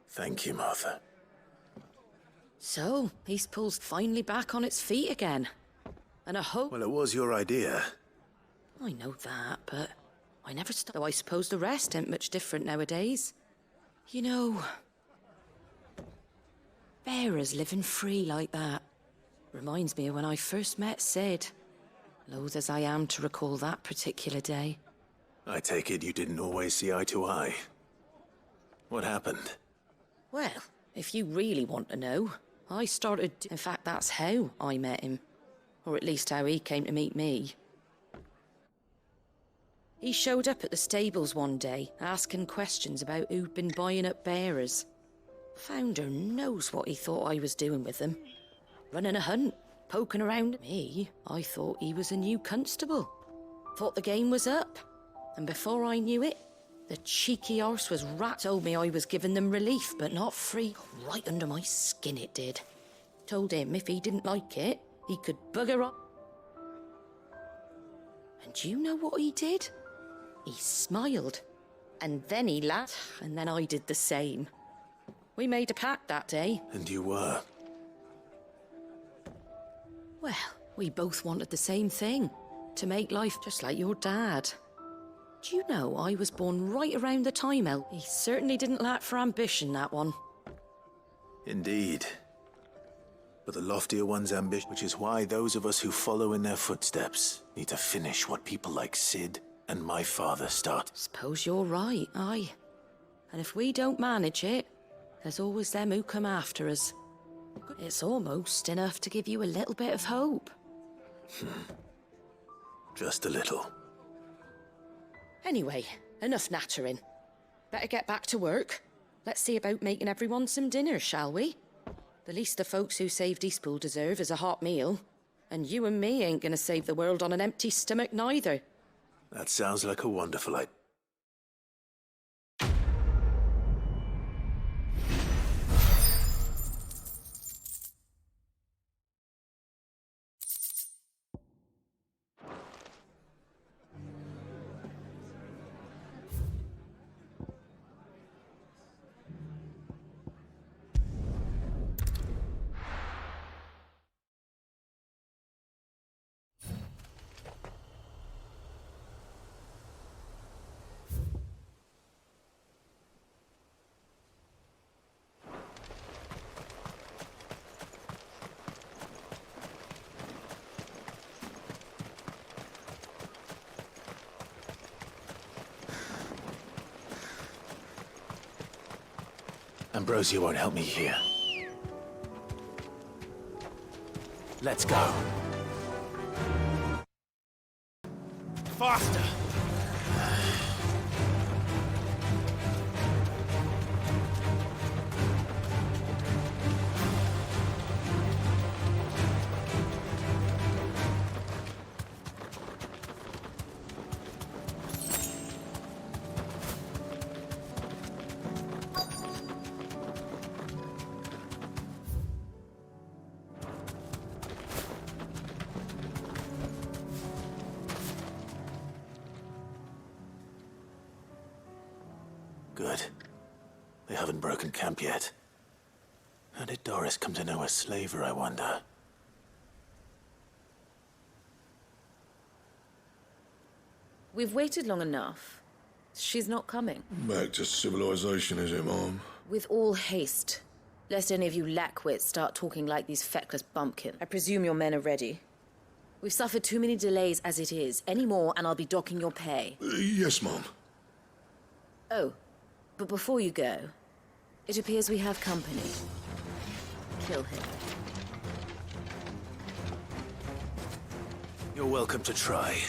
Thank you, Martha. So, Eastpool's finally back on its feet again. And I hope... Well, it was your idea. I know that, but I never stopped. Though I suppose the rest ain't much different nowadays. You know, bearers living free like that reminds me of when I first met Sid. Loath as I am to recall that particular day. I take it you didn't always see eye to eye. What happened? Well, if you really want to know, I started... In fact, that's how I met him. Or at least how he came to meet me. He showed up at the stables one day, asking questions about who'd been buying up bearers. Founder knows what he thought I was doing with them. Running a hunt, poking around. Me, I thought he was a new constable. Thought the game was up. And before I knew it, the cheeky arse was told me I was giving them relief, but not free. Right under my skin it did. Told him if he didn't like it, he could bugger off. And do you know what he did? He smiled. And then he laughed, and then I did the same. We made a pact that day. And you were? Well, we both wanted the same thing. To make life just like your dad. Do you know I was born right around the time He certainly didn't lack for ambition, that one. Indeed. But the loftier one's ambition, which is why those of us who follow in their footsteps need to finish what people like Sid and my father start. Suppose you're right, aye. And if we don't manage it, there's always them who come after us. It's almost enough to give you a little bit of hope. Just a little. Anyway, enough nattering. Better get back to work. Let's see about making everyone some dinner, shall we? The least the folks who saved Eastpool deserve is a hot meal. And you and me ain't gonna save the world on an empty stomach neither. That sounds like a wonderful idea. Ambrosia won't help me here. Let's go. Faster! Good. They haven't broken camp yet. How did Doris come to know a slaver, I wonder? We've waited long enough. She's not coming. Back to civilization, is it, Mom? With all haste. Lest any of you lackwits start talking like these feckless bumpkins. I presume your men are ready. We've suffered too many delays as it is. Any more and I'll be docking your pay. Yes, Mom. Oh, but before you go, it appears we have company. Kill him. You're welcome to try.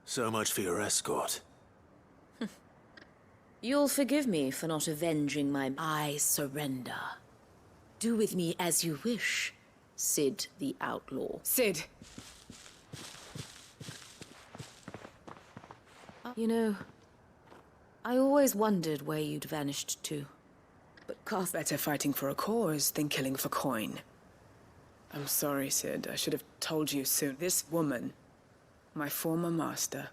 So much for your escort. You'll forgive me for not avenging my... I surrender. Do with me as you wish, Sid the Outlaw. Sid! You know, I always wondered where you'd vanished to. But Carth better fighting for a cause than killing for coin. I'm sorry, Sid. I should have told you soon. This woman, my former master,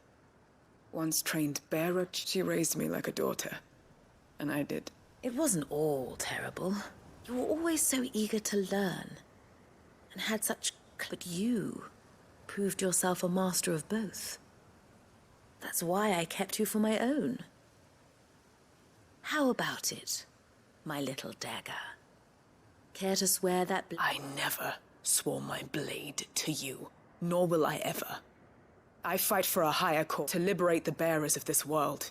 once trained bearer. She raised me like a daughter. And I did. It wasn't all terrible. You were always so eager to learn. And had such... But you proved yourself a master of both. That's why I kept you for my own. How about it, my little dagger? Care to swear that... I never swore my blade to you, nor will I ever. I fight for a higher cause, to liberate the bearers of this world.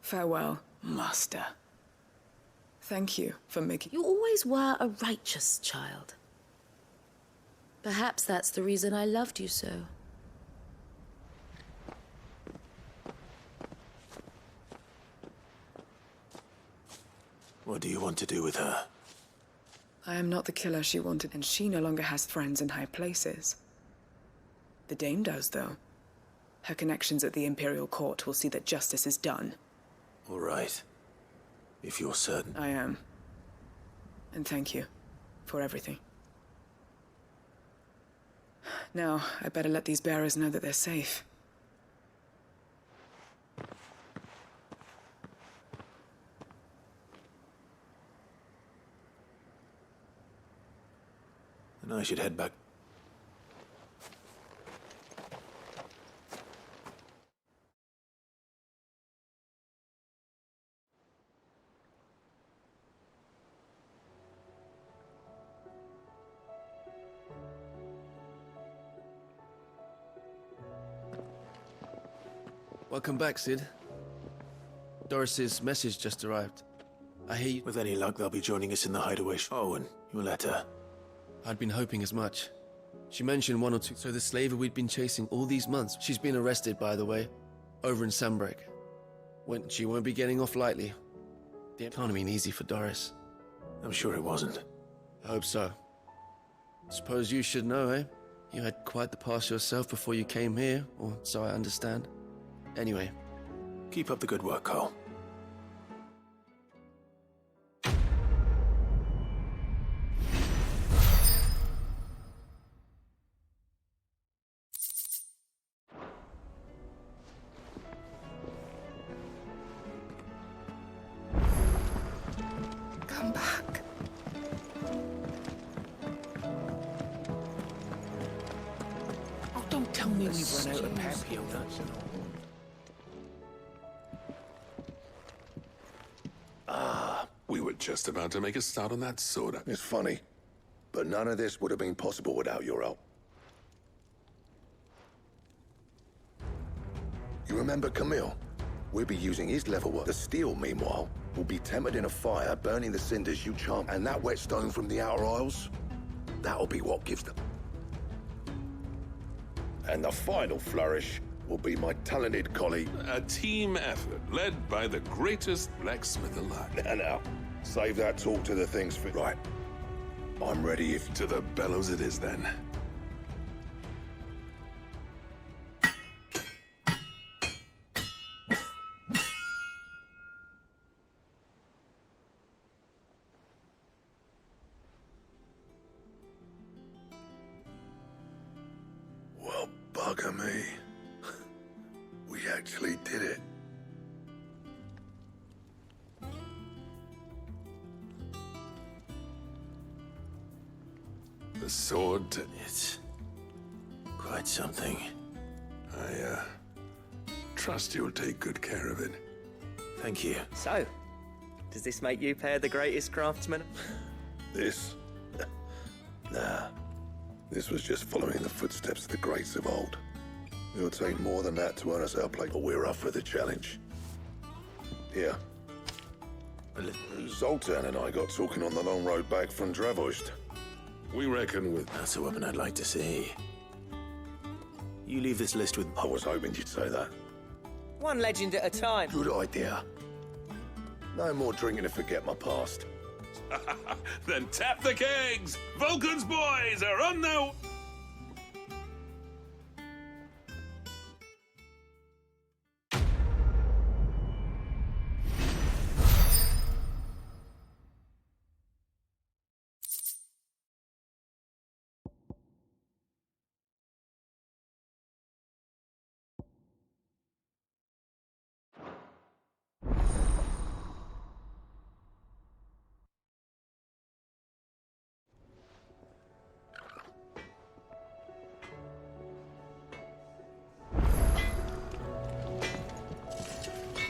Farewell, Master. Thank you for making... You always were a righteous child. Perhaps that's the reason I loved you so. What do you want to do with her? I am not the killer she wanted, and she no longer has friends in high places. The Dame does, though. Her connections at the Imperial Court will see that justice is done. All right. If you're certain. I am. And thank you for everything. Now, I better let these bearers know that they're safe. And I should head back. Welcome back, Sid. Doris's message just arrived. I hear you... With any luck, they'll be joining us in the hideaway. Oh, and your letter. I'd been hoping as much. She mentioned one or two. So the slaver we'd been chasing all these months, she's been arrested, by the way, over in Sambrek. She won't be getting off lightly. It can't have been easy for Doris. I'm sure it wasn't. I hope so. Suppose you should know, eh? You had quite the past yourself before you came here, or so I understand. Anyway. Keep up the good work, Cole. Come back. Oh, don't tell me we've run out of papillon nuts and all. We were just about to make a start on that soda. It's funny, but none of this would have been possible without your help. You remember Camille? We'll be using his level work. The steel, meanwhile, will be tempered in a fire, burning the cinders you charm. And that whetstone from the Outer Isles, that'll be what gives them. And the final flourish will be my talented colleague. A team effort led by the greatest blacksmith alive. Now, save that talk to the things fit. Right. I'm ready if... To the bellows it is then. Well, bugger me. We actually did it. The sword... It's quite something. I, trust you'll take good care of it. Thank you. So, does this make you pair the greatest craftsman? This? Nah. This was just following the footsteps of the greats of old. It'll take more than that to earn us our place, but we're up for the challenge. Here. Zoltan and I got talking on the long road back from Dravost. We reckon with... That's a weapon I'd like to see. You leave this list with... I was hoping you'd say that. One legend at a time. Good idea. No more drinking to forget my past. Then tap the kegs! Vulcan's boys are on their...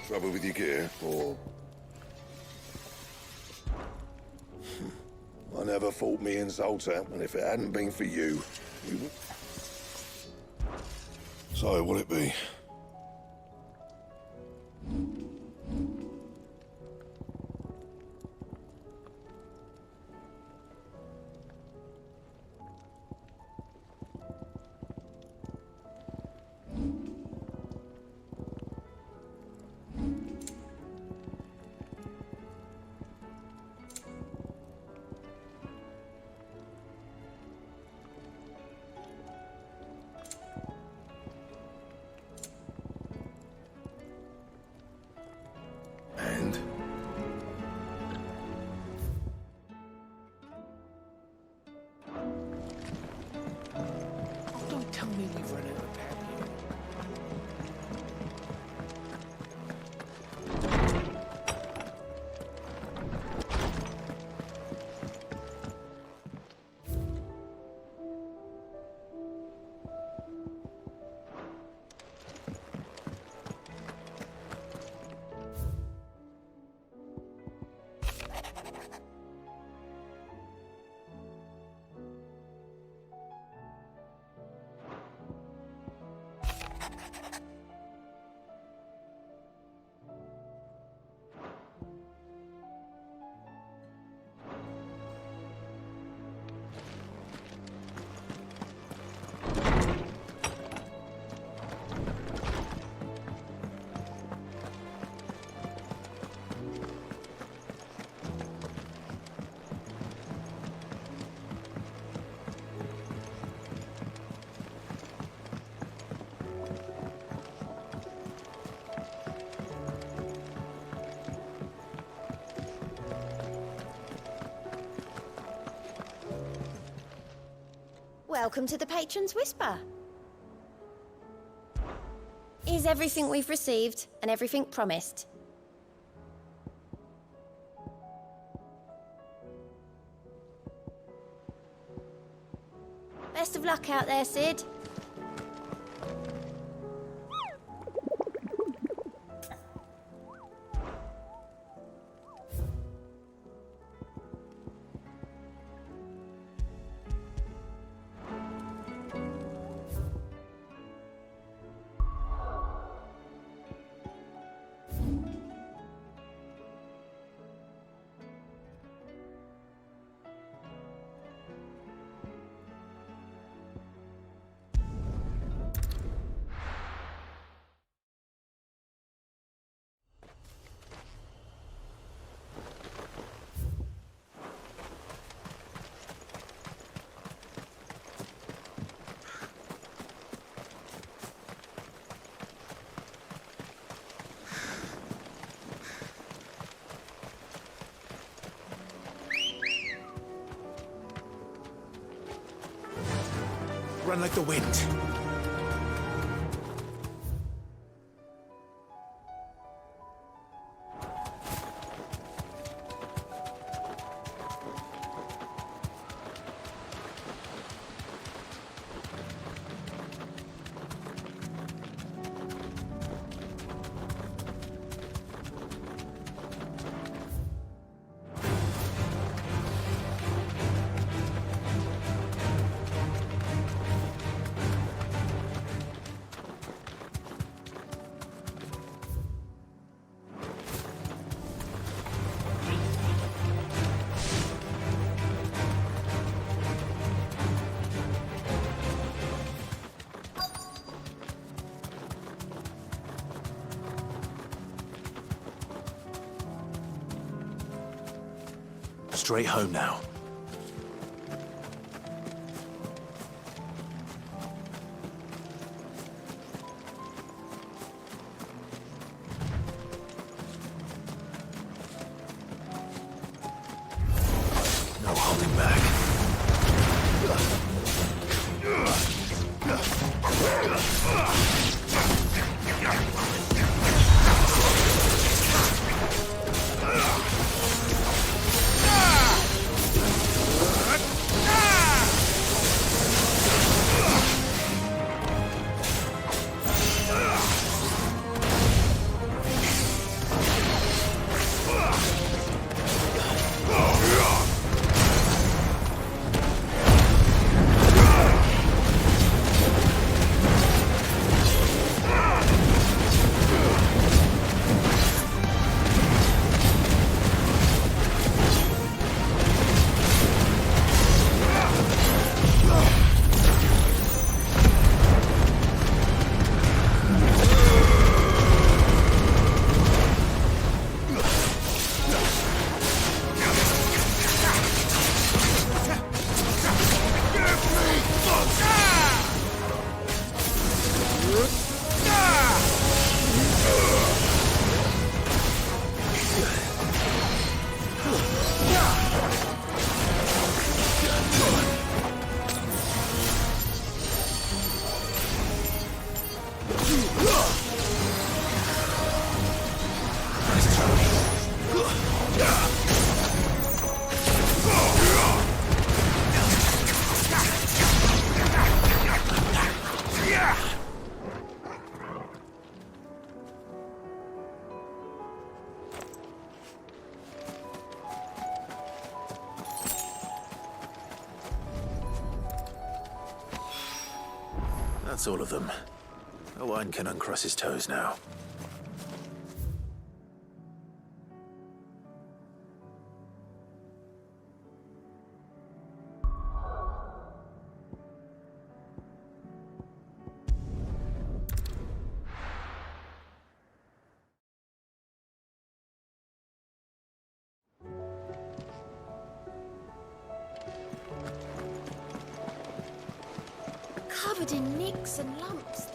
Trouble with your gear, or... I never thought me and Zoltar, and if it hadn't been for you, we would... So, what'll it be? And? Don't tell me we've run out of pep here. Welcome to the Patron's Whisper. Is everything we've received and everything promised? Best of luck out there, Sid. Run like the wind. straight home now. No holding back. That's all of them. Odin can uncross his toes now. Covered in nicks and lumps.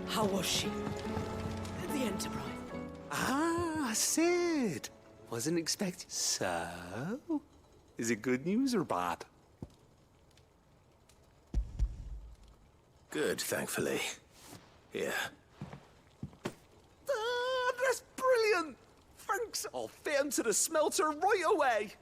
How was she? The Enterprise. Ah, Sid. Wasn't expecting. So, is it good news or bad? Good, thankfully. Here. Ah, that's brilliant. Thanks. I'll fit him to the smelter right away.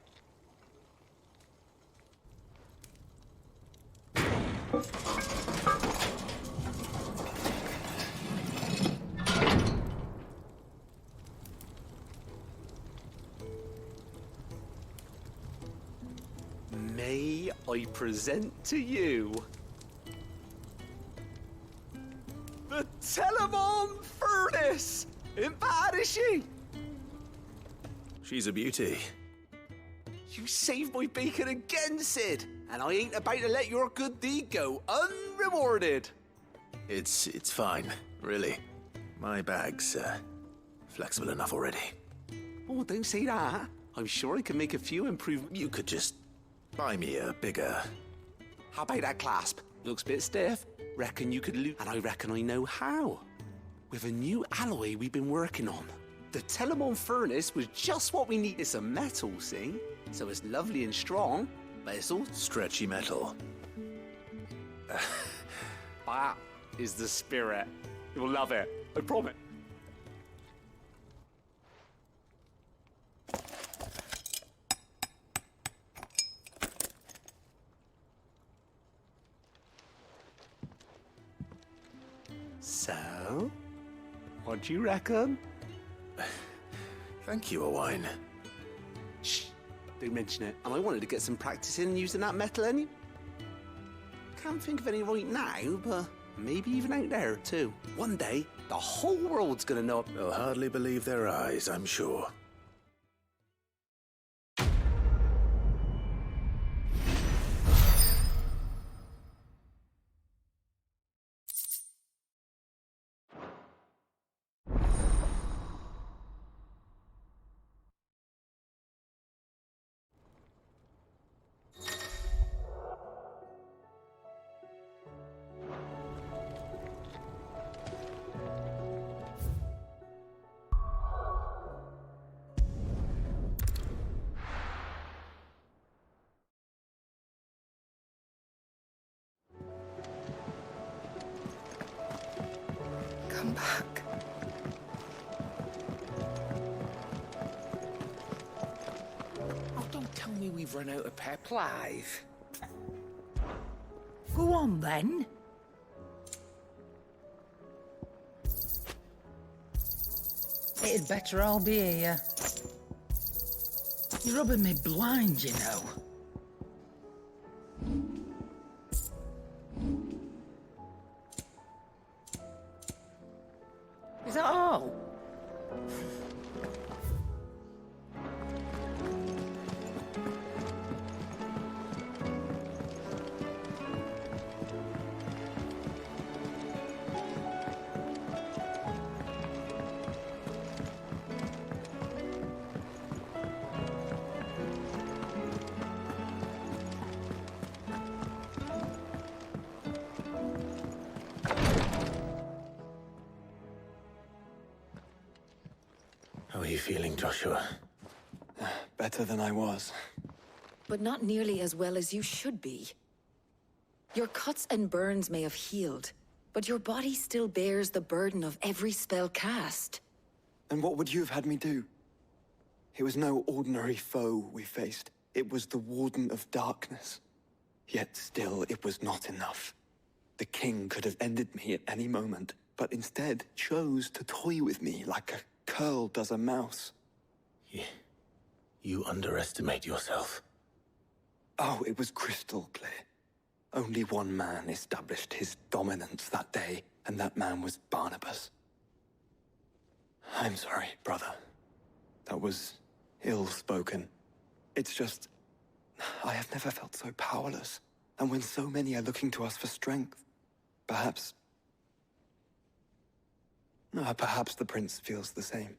May I present to you the Telemon Furnace? Ain't bad, is she? She's a beauty. You saved my bacon again, Sid, and I ain't about to let your good deed go unrewarded. It's fine, really. My bag's flexible enough already. Oh, don't say that. I'm sure I can make a few improvements. You could just buy me a bigger... How about that clasp? Looks a bit stiff. Reckon you could and I reckon I know how. With a new alloy we've been working on. The Telemon Furnace was just what we need. It's a metal, see? So it's lovely and strong, but it's all stretchy metal. That is the spirit. You'll love it. I promise. So, what do you reckon? Thank you, Owain. Shh, do mention it. And I wanted to get some practice in using that metal any. Can't think of any right now, but maybe even out there too. One day, the whole world's gonna know. They'll hardly believe their eyes, I'm sure. Come back. Oh, don't tell me we've run out of pep. Clive. Go on, then. It'd better all be here. You're rubbing me blind, you know. Is that all? How are you feeling, Joshua? Better than I was. But not nearly as well as you should be. Your cuts and burns may have healed, but your body still bears the burden of every spell cast. And what would you have had me do? It was no ordinary foe we faced. It was the Warden of Darkness. Yet still, it was not enough. The king could have ended me at any moment, but instead chose to toy with me like a curl does a mouse. You underestimate yourself. Oh, it was crystal clear. Only one man established his dominance that day, and that man was Barnabas. I'm sorry, brother. That was ill-spoken. It's just, I have never felt so powerless. And when so many are looking to us for strength, perhaps the prince feels the same.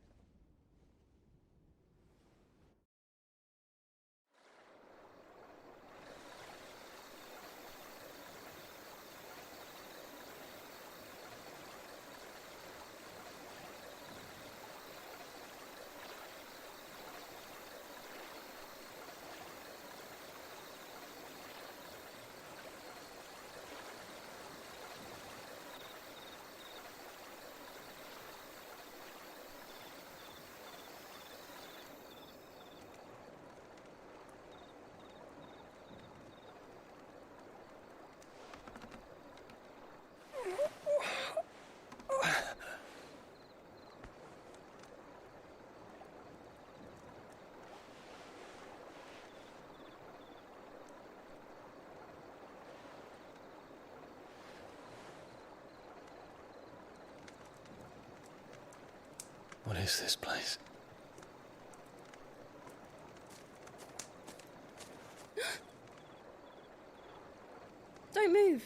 What is this place? Don't move.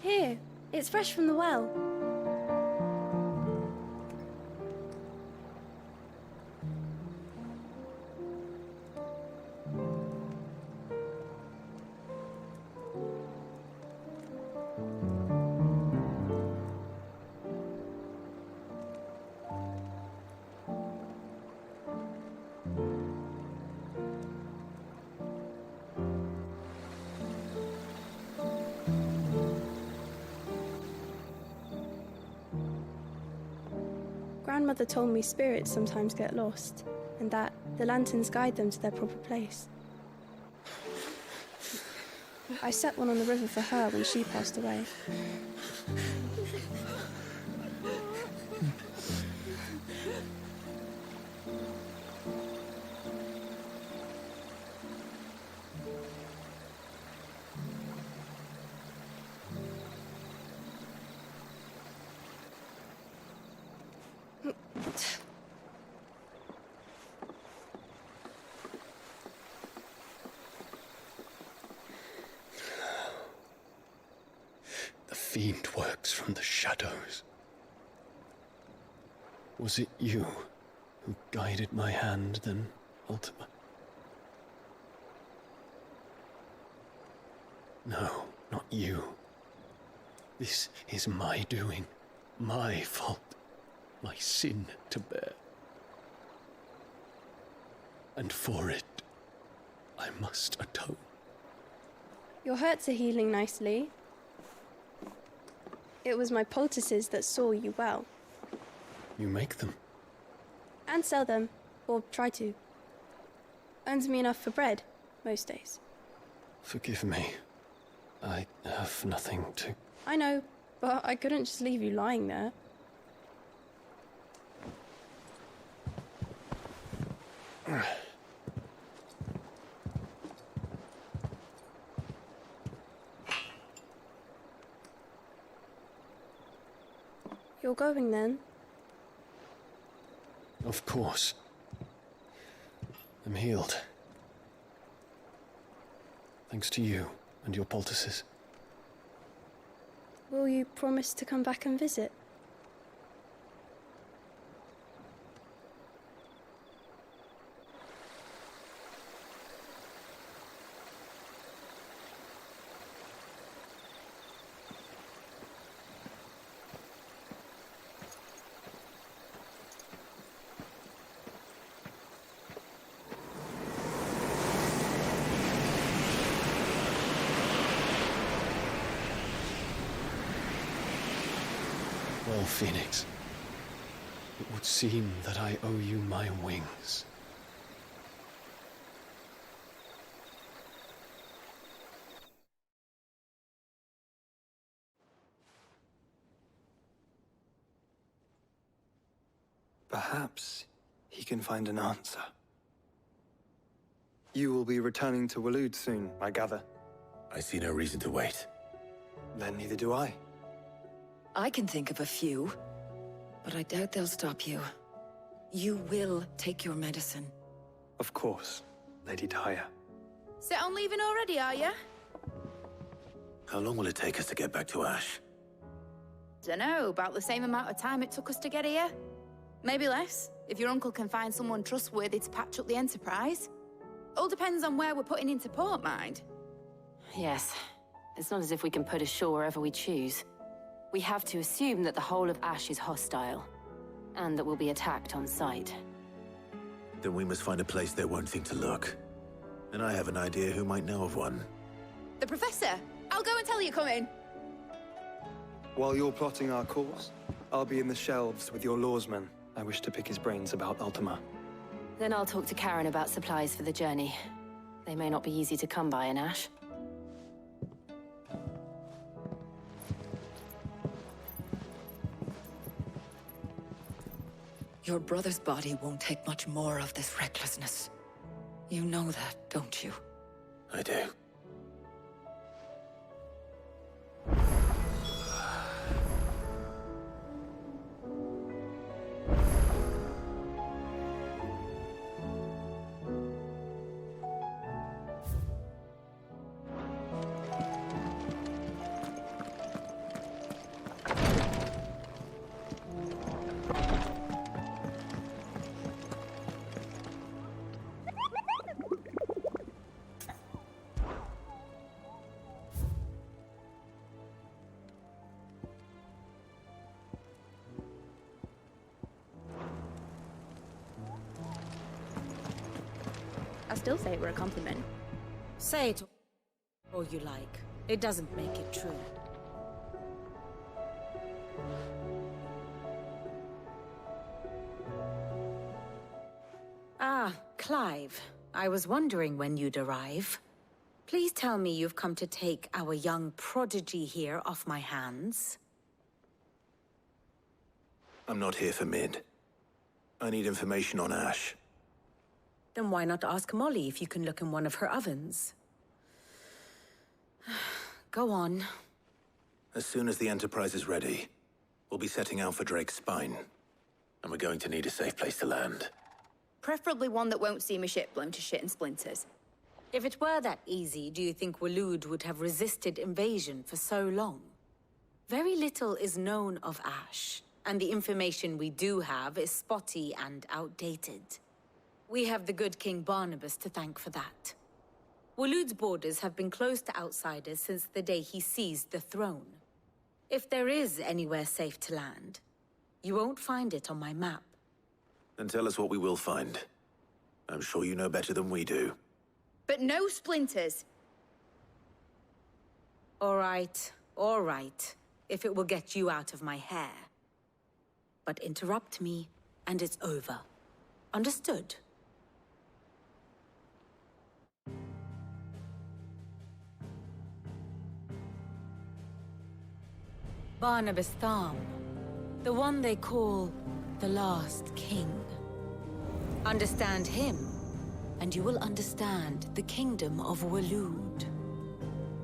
Here, it's fresh from the well. Grandmother told me spirits sometimes get lost, and that the lanterns guide them to their proper place. I set one on the river for her when she passed away. The fiend works from the shadows. Was it you who guided my hand then, Ultima? No, not you. This is my doing, my fault, my sin to bear. And for it, I must atone. Your hurts are healing nicely. It was my poultices that saw you well. You make them? And sell them, or try to. Earns me enough for bread, most days. Forgive me. I have nothing to... I know, but I couldn't just leave you lying there. You're going then? Of course. I'm healed. Thanks to you and your poultices. Will you promise to come back and visit? Well, Phoenix, it would seem that I owe you my wings. Perhaps he can find an answer. You will be returning to Waloed soon, I gather. I see no reason to wait. Then neither do I. I can think of a few, but I doubt they'll stop you. You will take your medicine. Of course, Lady Daya. Set on leaving already, are you? How long will it take us to get back to Ash? Dunno, about the same amount of time it took us to get here. Maybe less, if your uncle can find someone trustworthy to patch up the Enterprise. All depends on where we're putting into port, mind. Yes. It's not as if we can put ashore wherever we choose. We have to assume that the whole of Ash is hostile, and that we'll be attacked on sight. Then we must find a place they won't think to look. And I have an idea who might know of one. The Professor! I'll go and tell you coming! While you're plotting our course, I'll be in the shelves with your lawsman. I wish to pick his brains about Ultima. Then I'll talk to Karen about supplies for the journey. They may not be easy to come by in Ash. Your brother's body won't take much more of this recklessness. You know that, don't you? I do. I still say it were a compliment. Say it all you like. It doesn't make it true. Clive, I was wondering when you'd arrive. Please tell me you've come to take our young prodigy here off my hands. I'm not here for Mid. I need information on Ash. Then why not ask Molly if you can look in one of her ovens? Go on. As soon as the Enterprise is ready, we'll be setting out for Drake's Spine. And we're going to need a safe place to land. Preferably one that won't see my ship blown to shit and splinters. If it were that easy, do you think Waloed would have resisted invasion for so long? Very little is known of Ash, and the information we do have is spotty and outdated. We have the good King Barnabas to thank for that. Waloed's borders have been closed to outsiders since the day he seized the throne. If there is anywhere safe to land, you won't find it on my map. Then tell us what we will find. I'm sure you know better than we do. But no splinters. All right, if it will get you out of my hair. But interrupt me, and it's over. Understood? Barnabas Tham, the one they call the Last King. Understand him, and you will understand the kingdom of Waloed.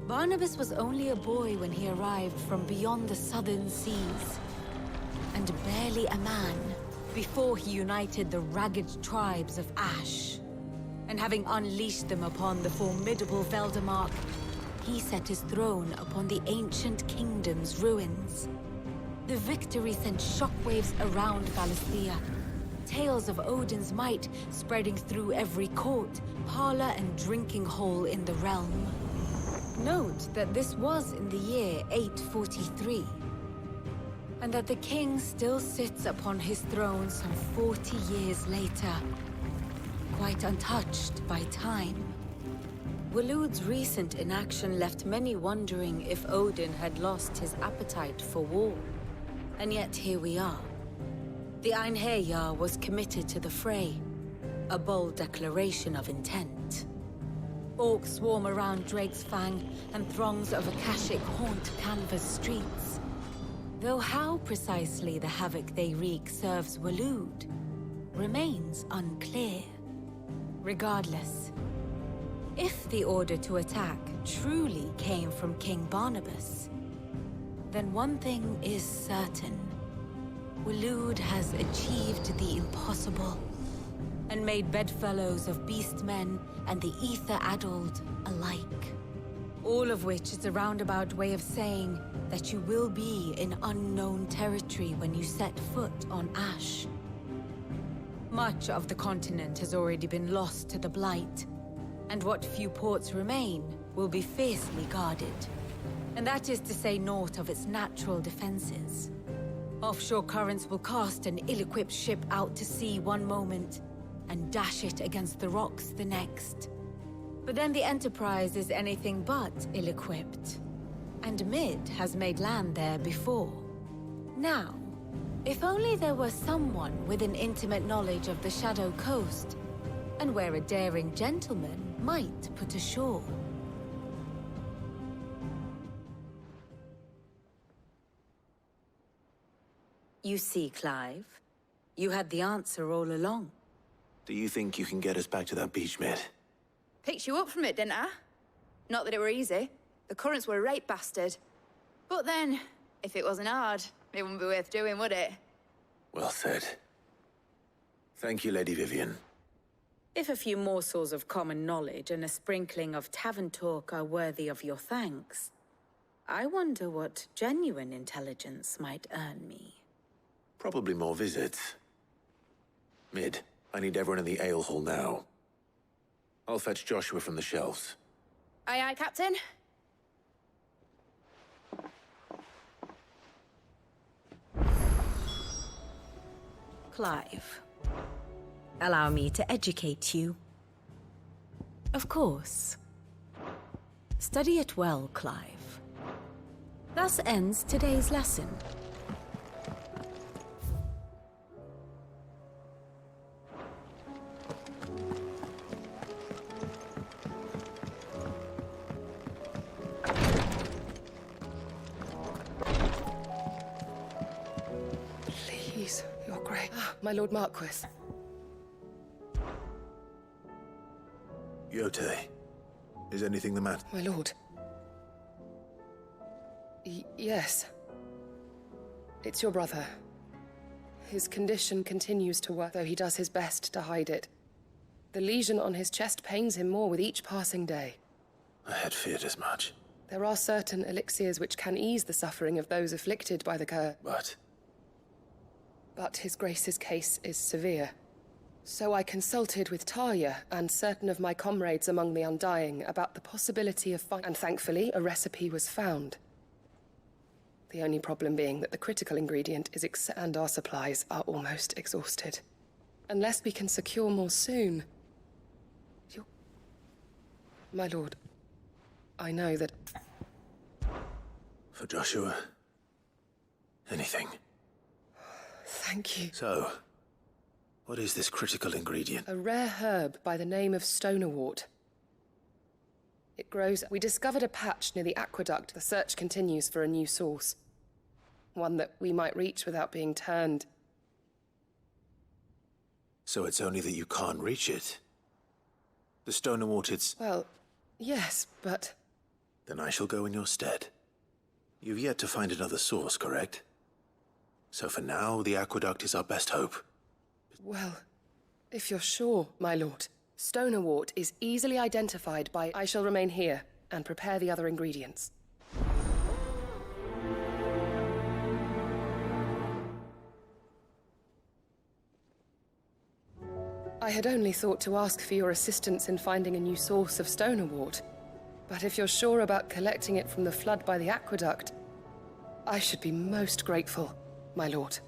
Barnabas was only a boy when he arrived from beyond the southern seas, and barely a man before he united the ragged tribes of Ash. And having unleashed them upon the formidable Veldamark, he set his throne upon the ancient kingdom's ruins. The victory sent shockwaves around Valisthea, tales of Odin's might spreading through every court, parlor, and drinking hole in the realm. Note that this was in the year 843, and that the king still sits upon his throne some 40 years later, quite untouched by time. Waloed's recent inaction left many wondering if Odin had lost his appetite for war. And yet here we are. The Einherjar was committed to the fray, a bold declaration of intent. Orcs swarm around Drake's Fang, and throngs of Akashic haunt Canva's streets. Though how precisely the havoc they wreak serves Waloed remains unclear. Regardless, if the order to attack truly came from King Barnabas, then one thing is certain. Waloed has achieved the impossible, and made bedfellows of beastmen and the ether-addled alike. All of which is a roundabout way of saying that you will be in unknown territory when you set foot on Ash. Much of the continent has already been lost to the Blight, and what few ports remain will be fiercely guarded. And that is to say naught of its natural defenses. Offshore currents will cast an ill-equipped ship out to sea one moment, and dash it against the rocks the next. But then the Enterprise is anything but ill-equipped, and Mid has made land there before. Now, if only there were someone with an intimate knowledge of the Shadow Coast, and where a daring gentleman might put ashore. You see, Clive, you had the answer all along. Do you think you can get us back to that beach, Mid? Picked you up from it, didn't I? Not that it were easy. The currents were a right bastard. But then, if it wasn't hard, it wouldn't be worth doing, would it? Well said. Thank you, Lady Vivian. If a few morsels of common knowledge and a sprinkling of tavern talk are worthy of your thanks, I wonder what genuine intelligence might earn me. Probably more visits. Mid, I need everyone in the ale hall now. I'll fetch Joshua from the shelves. Aye, aye, Captain. Clive, allow me to educate you. Of course. Study it well, Clive. Thus ends today's lesson. My Lord Marquis. Yote, is anything the matter? My lord. Yes. It's your brother. His condition continues to work, though he does his best to hide it. The lesion on his chest pains him more with each passing day. I had feared as much. There are certain elixirs which can ease the suffering of those afflicted by the curse. But His Grace's case is severe. So I consulted with Talia and certain of my comrades among the Undying about the possibility of and thankfully a recipe was found. The only problem being that the critical ingredient is and our supplies are almost exhausted. Unless we can secure more soon. My lord, I know that... For Joshua, anything. Thank you. So, what is this critical ingredient? A rare herb by the name of stonerwort. It grows... We discovered a patch near the aqueduct. The search continues for a new source. One that we might reach without being turned. So it's only that you can't reach it? The stonerwort, it's... Well, yes, but... Then I shall go in your stead. You've yet to find another source, correct? So for now, the aqueduct is our best hope. Well, if you're sure, my lord. Stonerwort is easily identified by... I shall remain here and prepare the other ingredients. I had only thought to ask for your assistance in finding a new source of stonerwort. But if you're sure about collecting it from the flood by the aqueduct, I should be most grateful, my lord.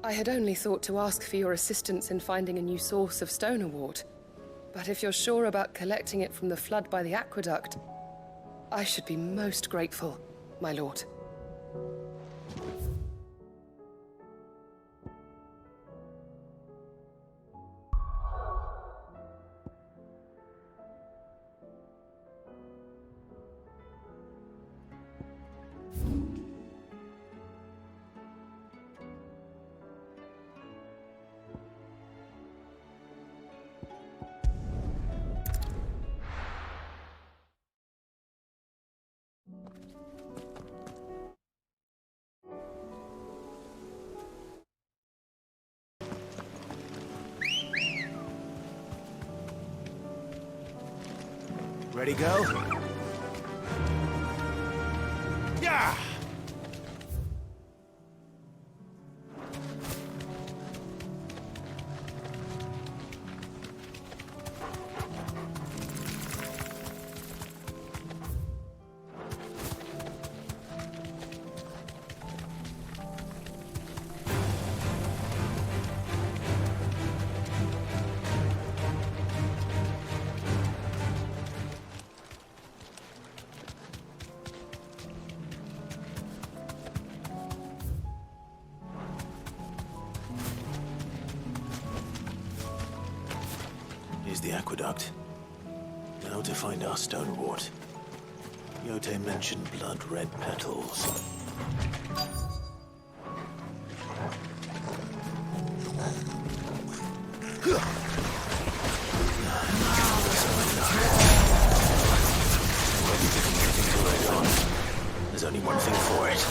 I had only thought to ask for your assistance in finding a new source of stonerwort. But if you're sure about collecting it from the flood by the aqueduct, I should be most grateful, my lord. Ready, go? Yeah! The aqueduct. Now to find our stonerwort. Yote mentioned blood-red petals. There's only one thing for it.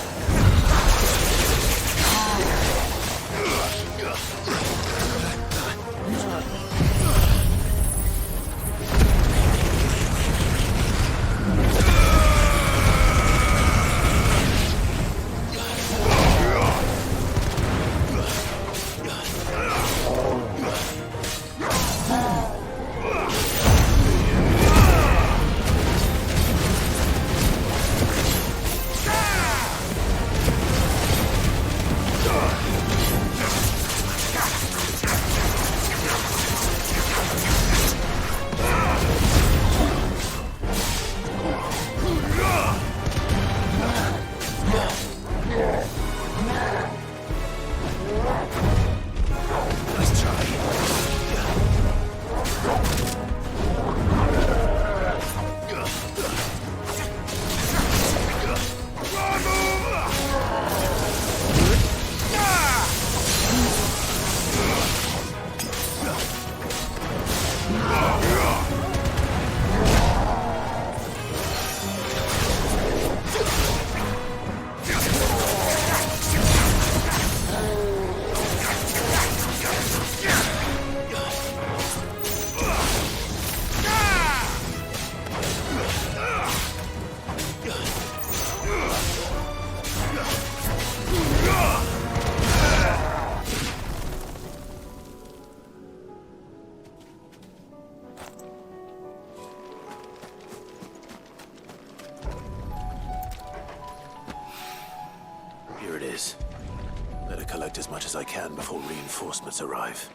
collect as much as I can before reinforcements arrive.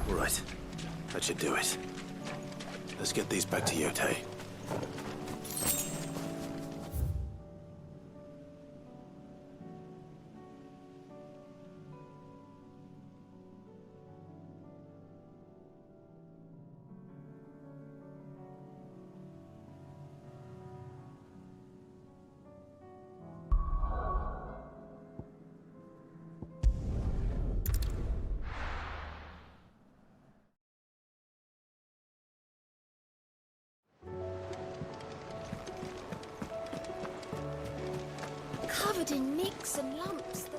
All right, that should do it. Let's get these back to Yotei. Covered in nicks and lumps.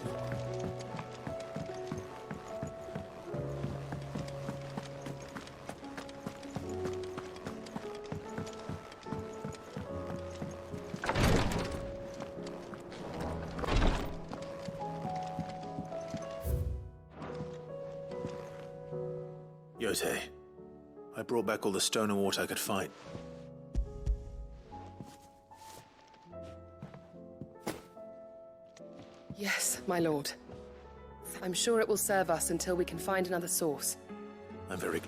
Yotei, I brought back all the stone and water I could find. Yes, my lord. I'm sure it will serve us until we can find another source. I'm very...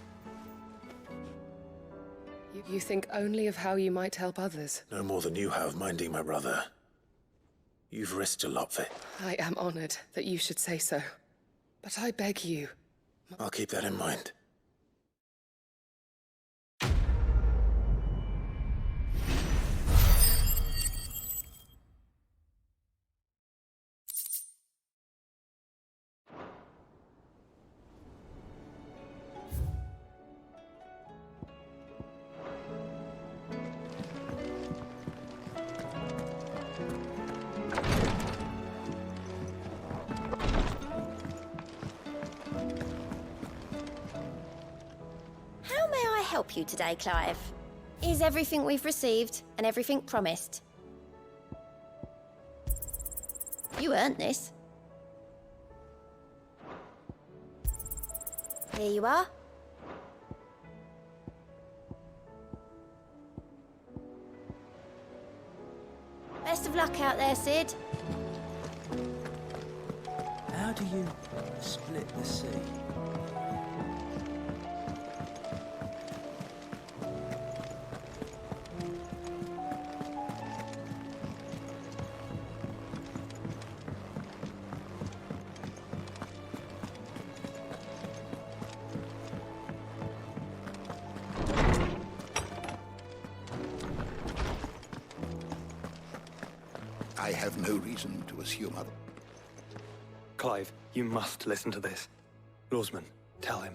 You think only of how you might help others. No more than you have minding my brother. You've risked a lot for it. I am honored that you should say so. But I beg you... I'll keep that in mind. How may I help you today, Clive? Is everything we've received and everything promised? You earned this. Here you are. Best of luck out there, Sid. How do you split the sea? I have no reason to assume other. Clive, you must listen to this. Lawsman, tell him.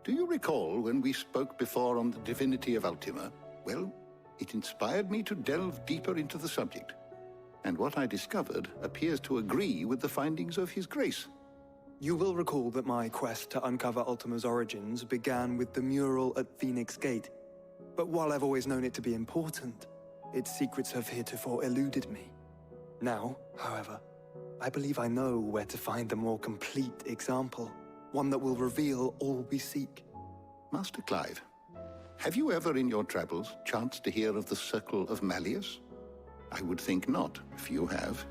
Do you recall when we spoke before on the divinity of Ultima? Well, it inspired me to delve deeper into the subject. And what I discovered appears to agree with the findings of His Grace. You will recall that my quest to uncover Ultima's origins began with the mural at Phoenix Gate. But while I've always known it to be important, its secrets have heretofore eluded me. Now, however, I believe I know where to find the more complete example, one that will reveal all we seek. Master Clive, have you ever in your travels chanced to hear of the Circle of Malleus? I would think not, if you have.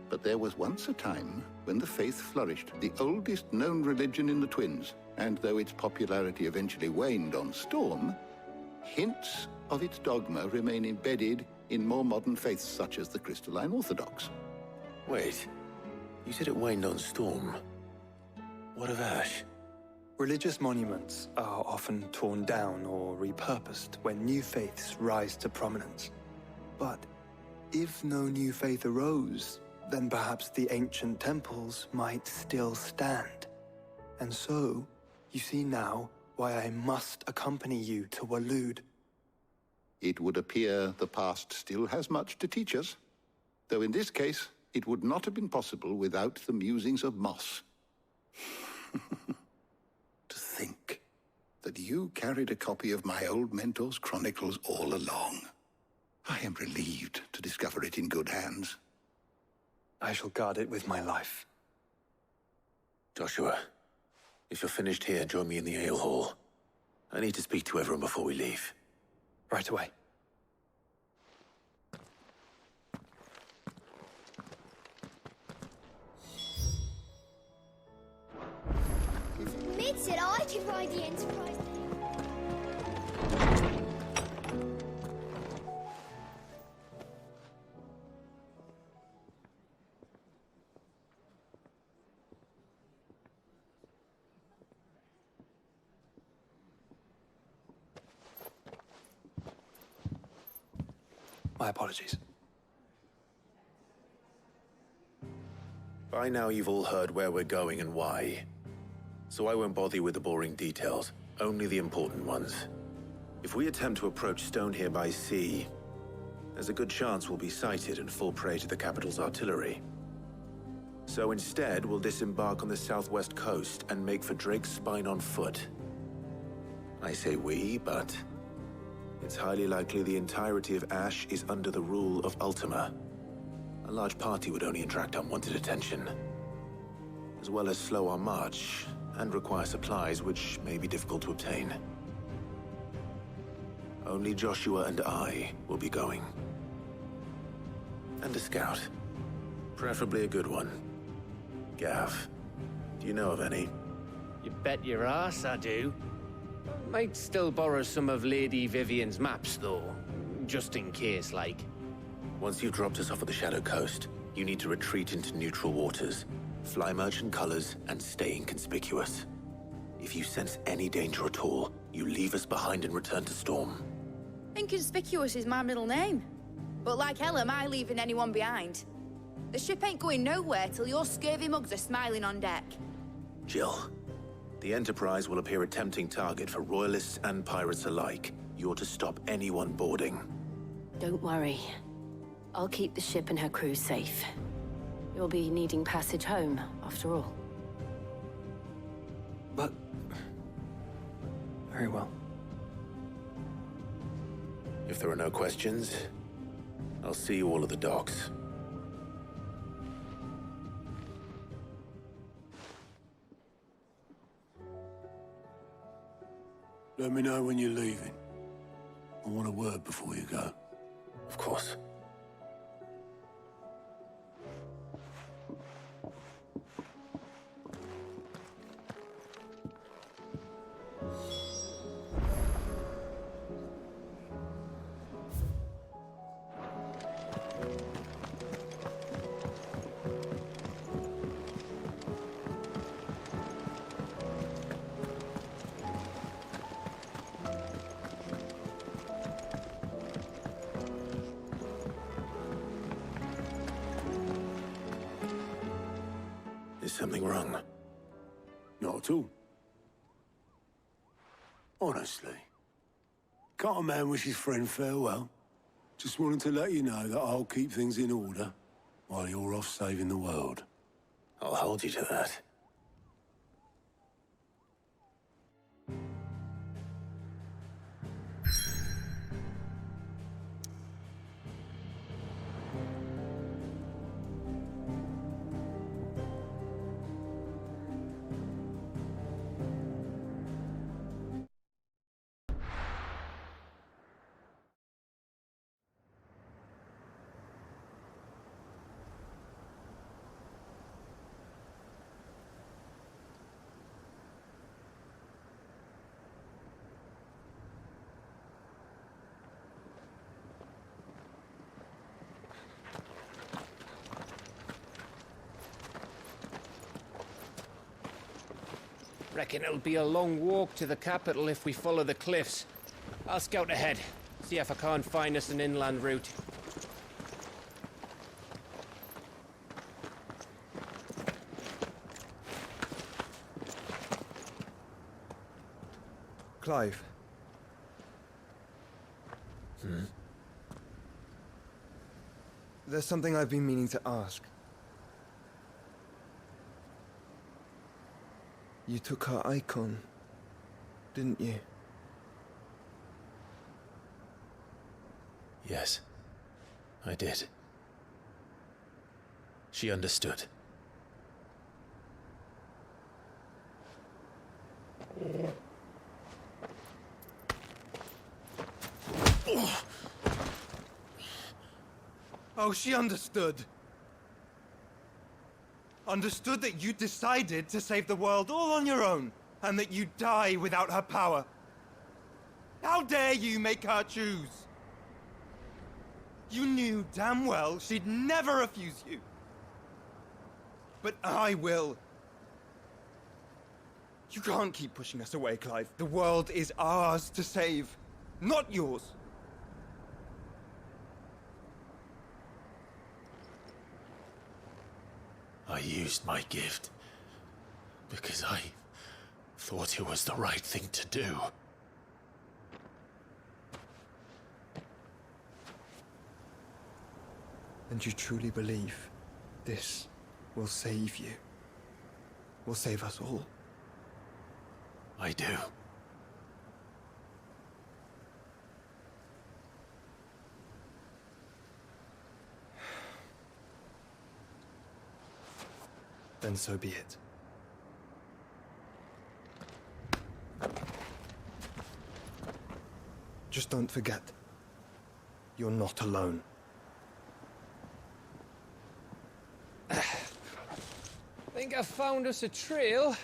But there was once a time when the faith flourished, the oldest known religion in the Twins, and though its popularity eventually waned on Storm, hints of its dogma remain embedded in more modern faiths such as the Crystalline Orthodox. Wait, you said it waned on Storm. What of Ash? Religious monuments are often torn down or repurposed when new faiths rise to prominence. But if no new faith arose, then perhaps the ancient temples might still stand. And so, you see now why I must accompany you to Waloed. It would appear the past still has much to teach us, though in this case, it would not have been possible without the musings of Moss. To think that you carried a copy of my old mentor's chronicles all along. I am relieved to discover it in good hands. I shall guard it with my life. Joshua, if you're finished here, join me in the ale hall. I need to speak to everyone before we leave. Right away. It said I could ride the Enterprise. My apologies. By now you've all heard where we're going and why. So I won't bother you with the boring details, only the important ones. If we attempt to approach Stone here by sea, there's a good chance we'll be sighted and fall prey to the capital's artillery. So instead, we'll disembark on the southwest coast and make for Drake's Spine on foot. I say we, but it's highly likely the entirety of Ash is under the rule of Ultima. A large party would only attract unwanted attention, as well as slow our march and require supplies which may be difficult to obtain. Only Joshua and I will be going. And a scout. Preferably a good one. Gav, do you know of any? You bet your ass I do. Might still borrow some of Lady Vivian's maps, though. Just in case, like. Once you've dropped us off at the Shadow Coast, you need to retreat into neutral waters, fly merchant colors, and stay inconspicuous. If you sense any danger at all, you leave us behind and return to Storm. Inconspicuous is my middle name. But like hell am I leaving anyone behind. The ship ain't going nowhere till your scurvy mugs are smiling on deck. Jill, the Enterprise will appear a tempting target for royalists and pirates alike. You're to stop anyone boarding. Don't worry. I'll keep the ship and her crew safe. You'll be needing passage home, after all. But... very well. If there are no questions, I'll see you all at the docks. Let me know when you're leaving. I want a word before you go. Of course. Is something wrong? Not at all. Honestly. Can't a man wish his friend farewell? Just wanted to let you know that I'll keep things in order while you're off saving the world. I'll hold you to that. Reckon it'll be a long walk to the capital if we follow the cliffs. I'll scout ahead, see if I can't find us an inland route. Clive. There's something I've been meaning to ask. You took her icon, didn't you? Yes, I did. She understood. Oh, she understood. Understood that you decided to save the world all on your own. and that you die without her power. How dare you make her choose? You knew damn well she'd never refuse you. But I will. You can't keep pushing us away, Clive. The world is ours to save, not yours. I used my gift because I thought it was the right thing to do. And you truly believe this will save you? Will save us all? I do. Then so be it. Just don't forget, you're not alone. Think I found us a trail.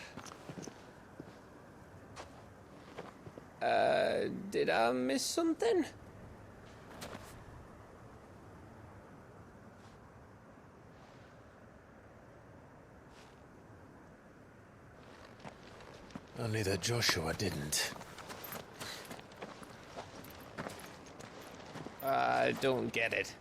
Did I miss something? Only that Joshua didn't. I don't get it.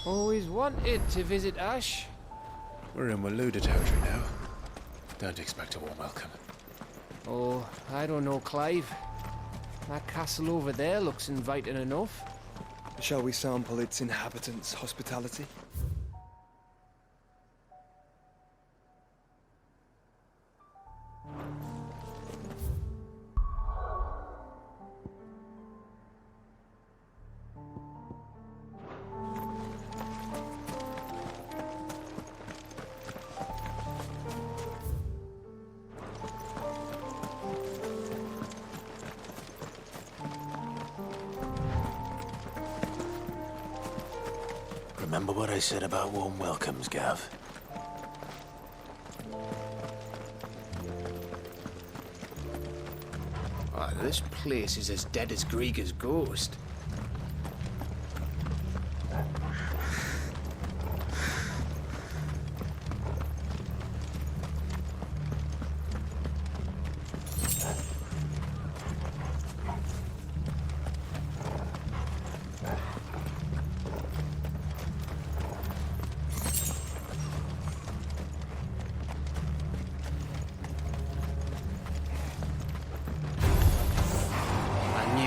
Always wanted to visit Ash. We're in Waluda territory now. Don't expect a warm welcome. Oh, I don't know, Clive. That castle over there looks inviting enough. Shall we sample its inhabitants' hospitality? Remember what I said about warm welcomes, Gav? Ah, this place is as dead as Grieger's ghost.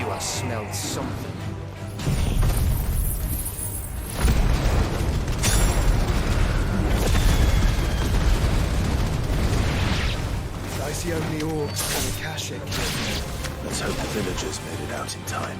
I smelled something. I see only orcs and Akashic. Let's hope the villagers made it out in time.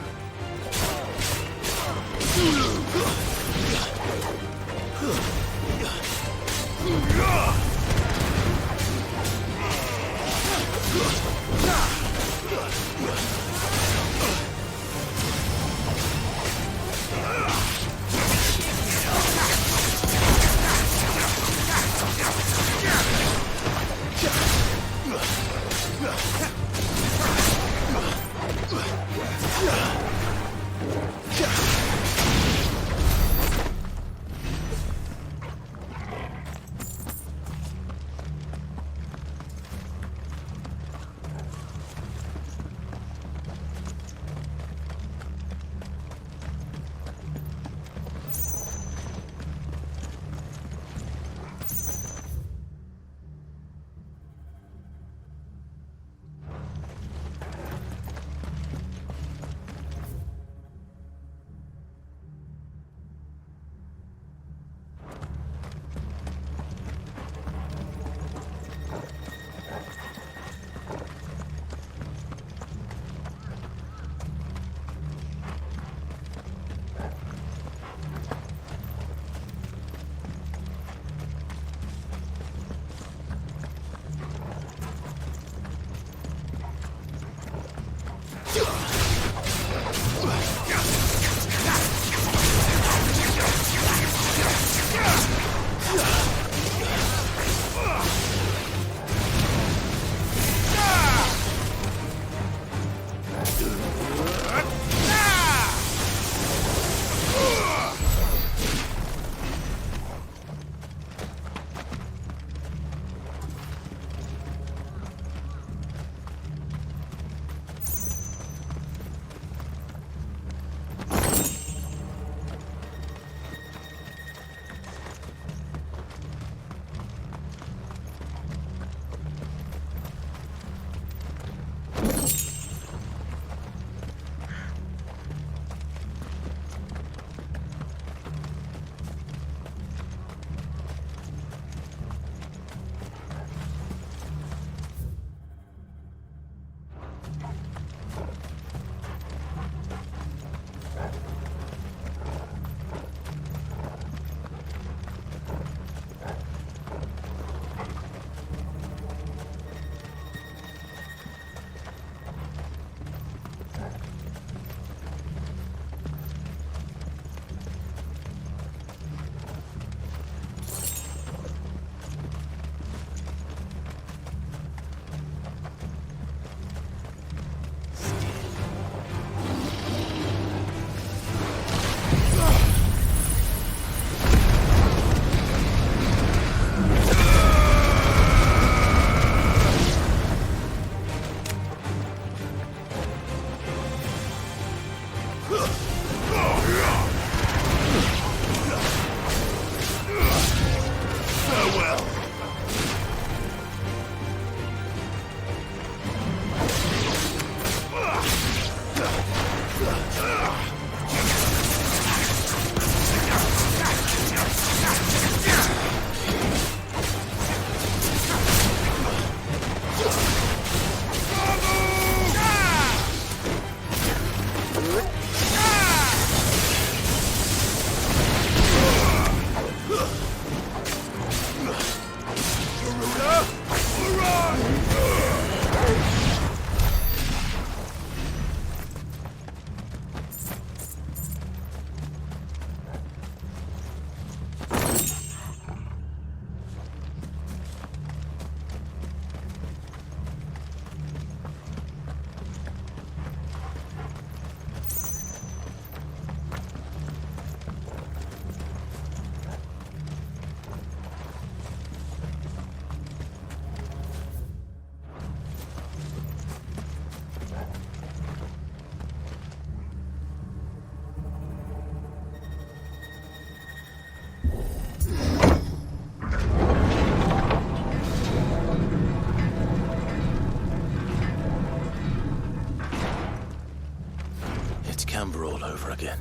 remember all over again.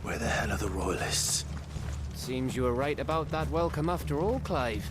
Where the hell are the royalists? Seems you were right about that welcome after all, Clive.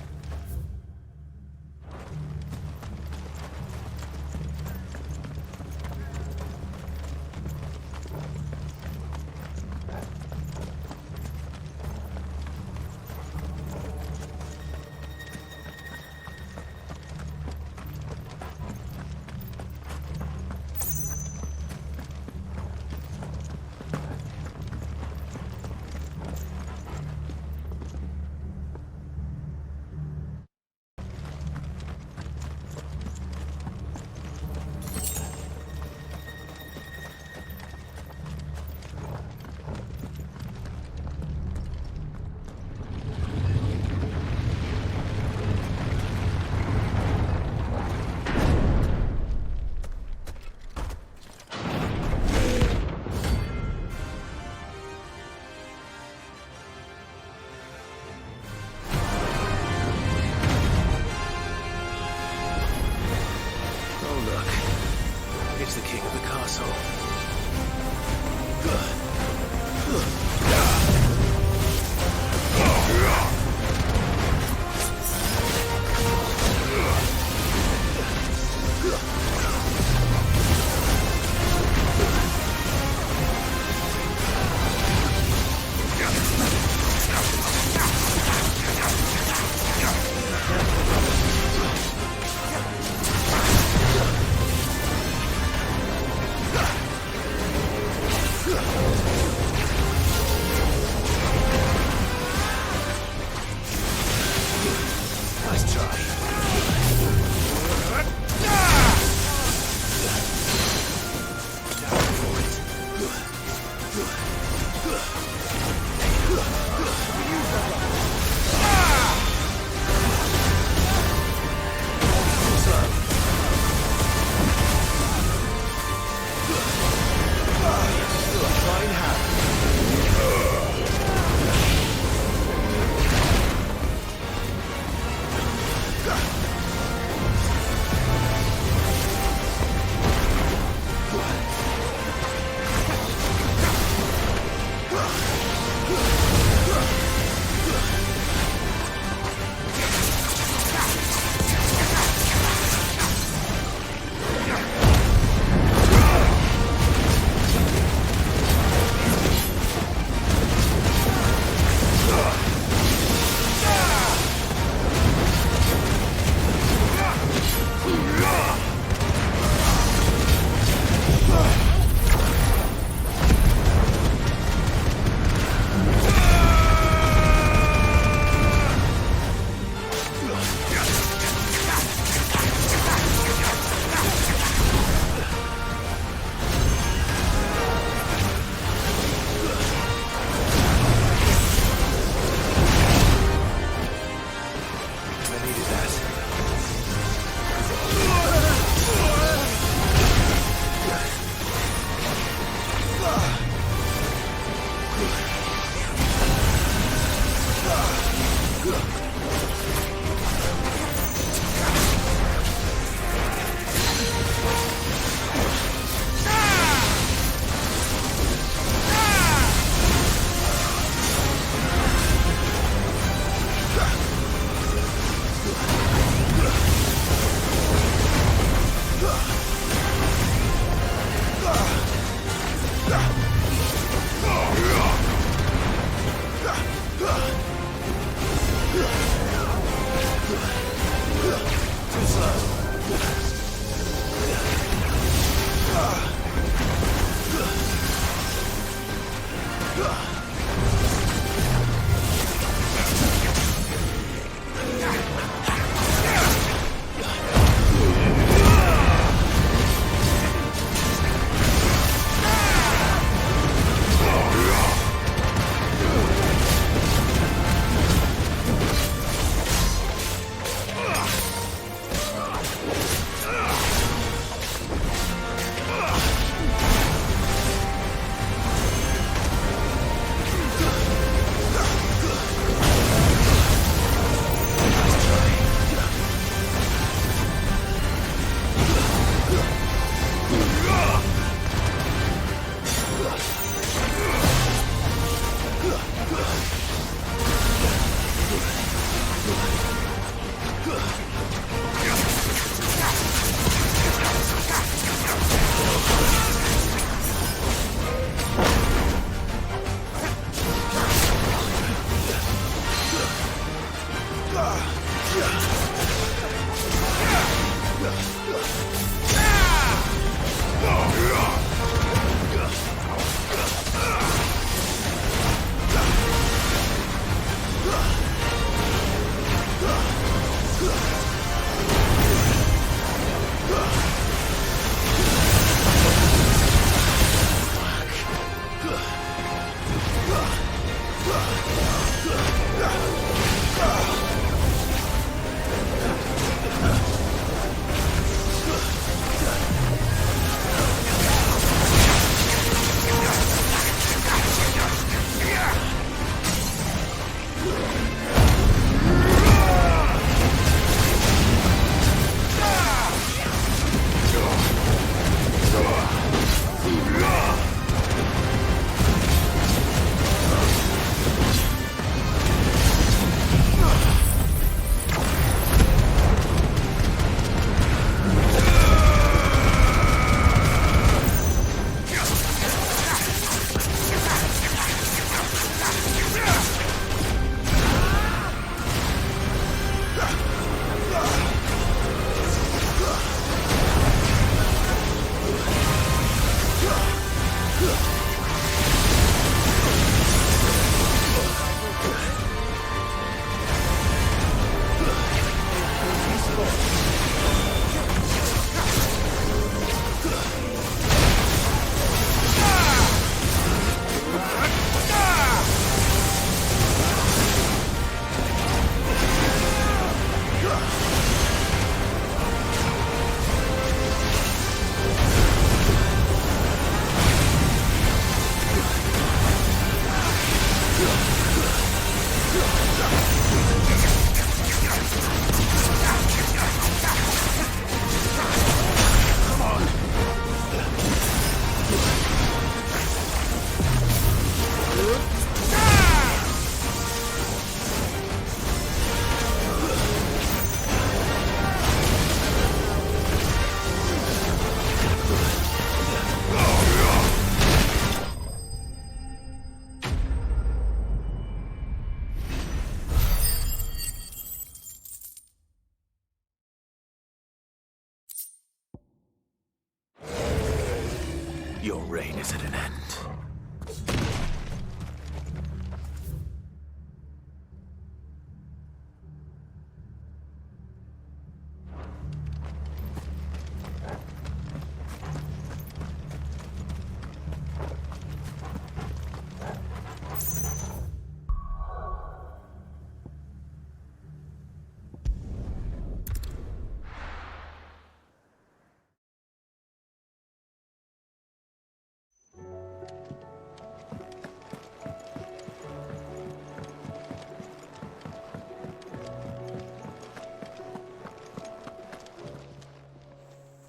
Your reign is at an end.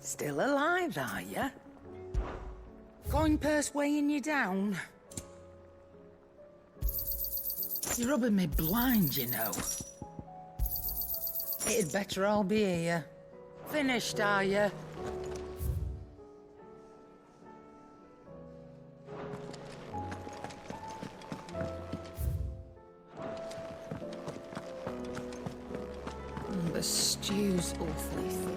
Still alive, are you? Coin purse weighing you down? You're rubbing me blind, you know. It'd better all be here. Finished, are you? The stew's awfully thick.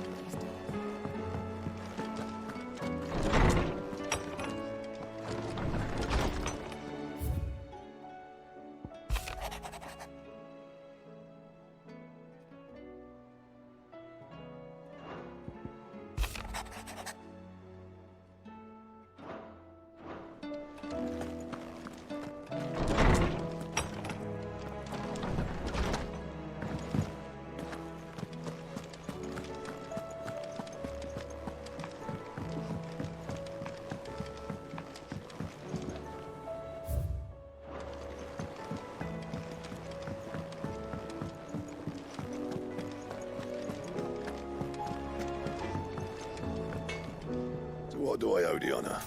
What do I owe the honor?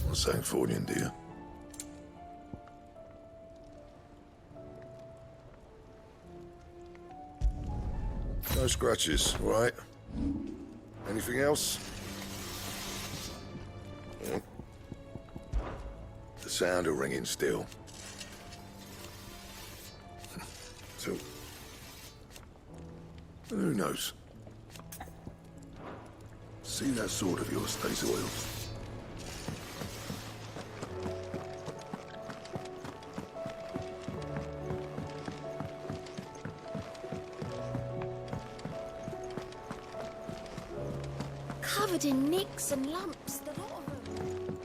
What's saying for you, dear? No scratches, right? Anything else? The sound of ringing still. So, who knows? See that sword of yours stays oiled. Covered in nicks and lumps, the lot of them.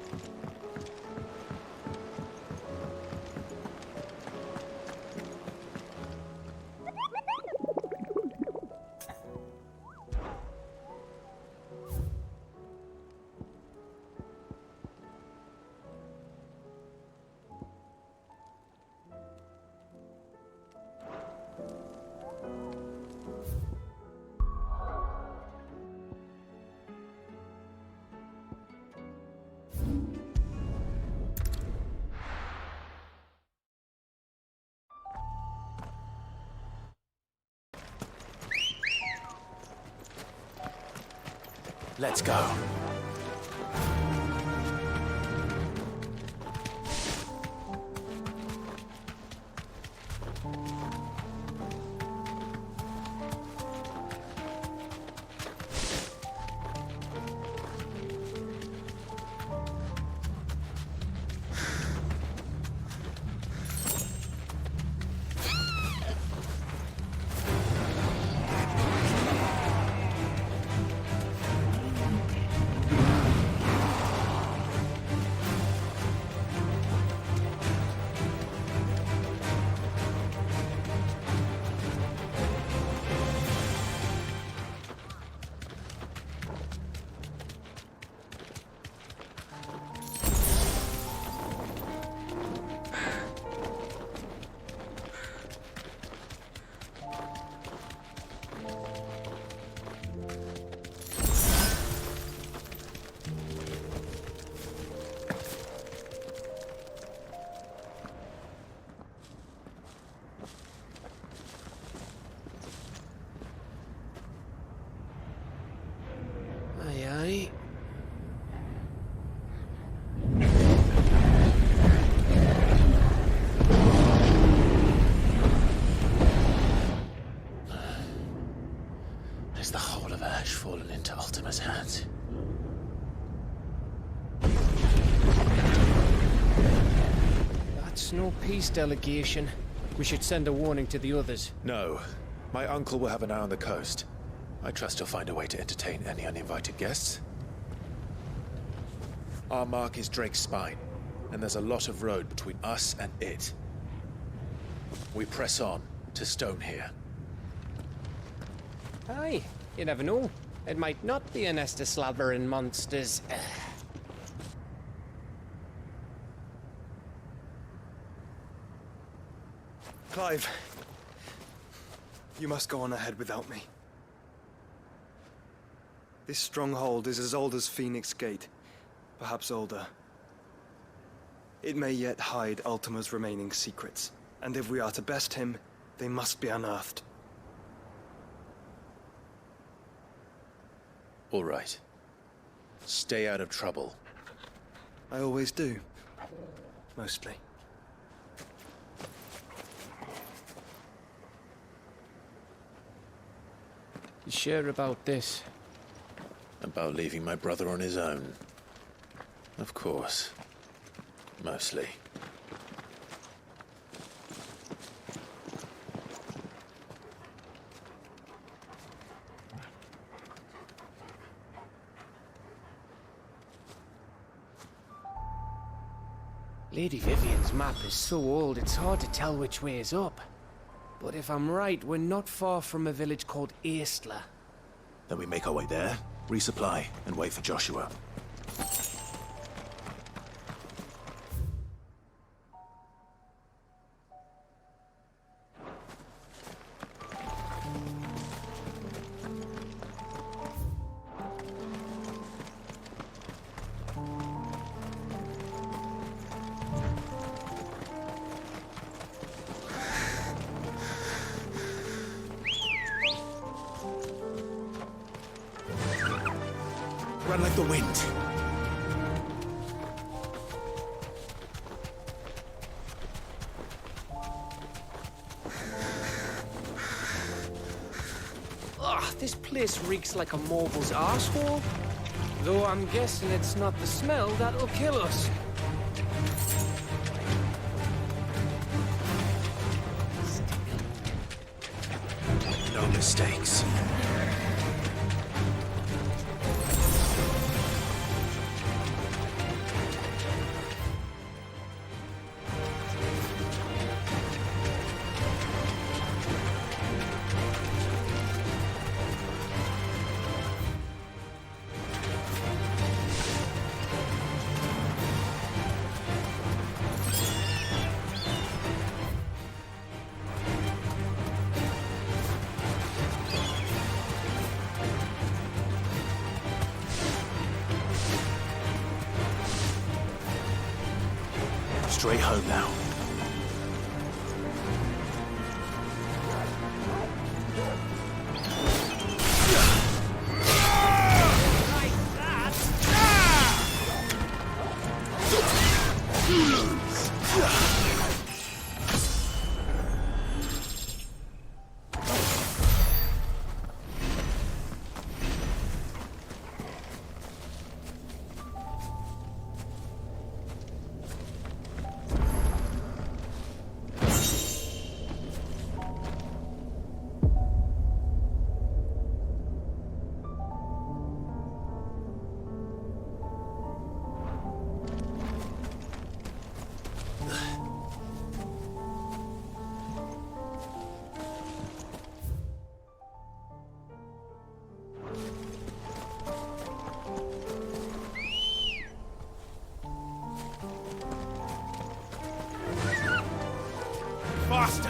Let's go. Has the whole of Ash fallen into Ultima's hands? no peace delegation. We should send a warning to the others. No. My uncle will have an eye on the coast. I trust he'll find a way to entertain any uninvited guests. Our mark is Drake's Spine, and there's a lot of road between us and it. We press on to Stone here. Aye, you never know. It might not be a nest of slathering monsters. Clive, you must go on ahead without me. This stronghold is as old as Phoenix Gate, perhaps older. It may yet hide Ultima's remaining secrets, and if we are to best him, they must be unearthed. All right. Stay out of trouble. I always do. Mostly. You sure about this? About leaving my brother on his own. Of course. Mostly. Lady Vivian's map is so old it's hard to tell which way is up. But if I'm right, we're not far from a village called Eastla. Then we make our way there, resupply, and wait for Joshua. Run like the wind. Ugh, this place reeks like a mobile's arsehole. Though I'm guessing it's not the smell that'll kill us. No mistakes. Straight home now. Faster!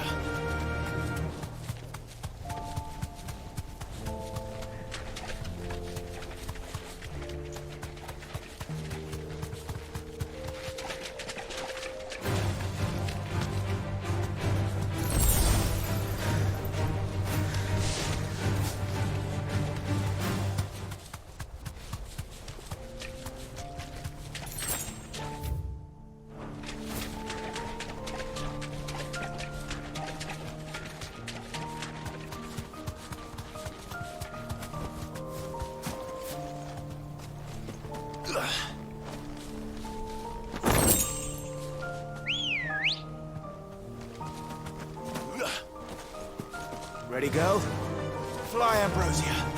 Ready, go? Fly, Ambrosia.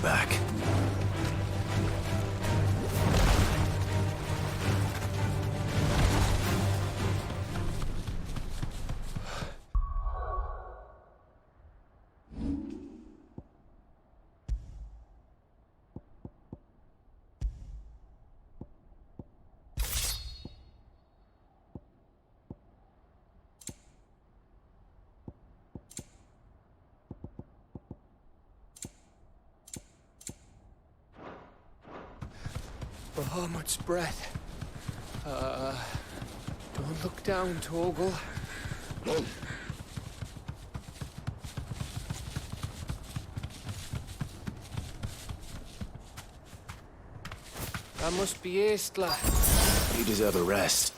Back. Bahamut's breath. Don't look down, Torgal. That must be Aistla. You deserve a rest.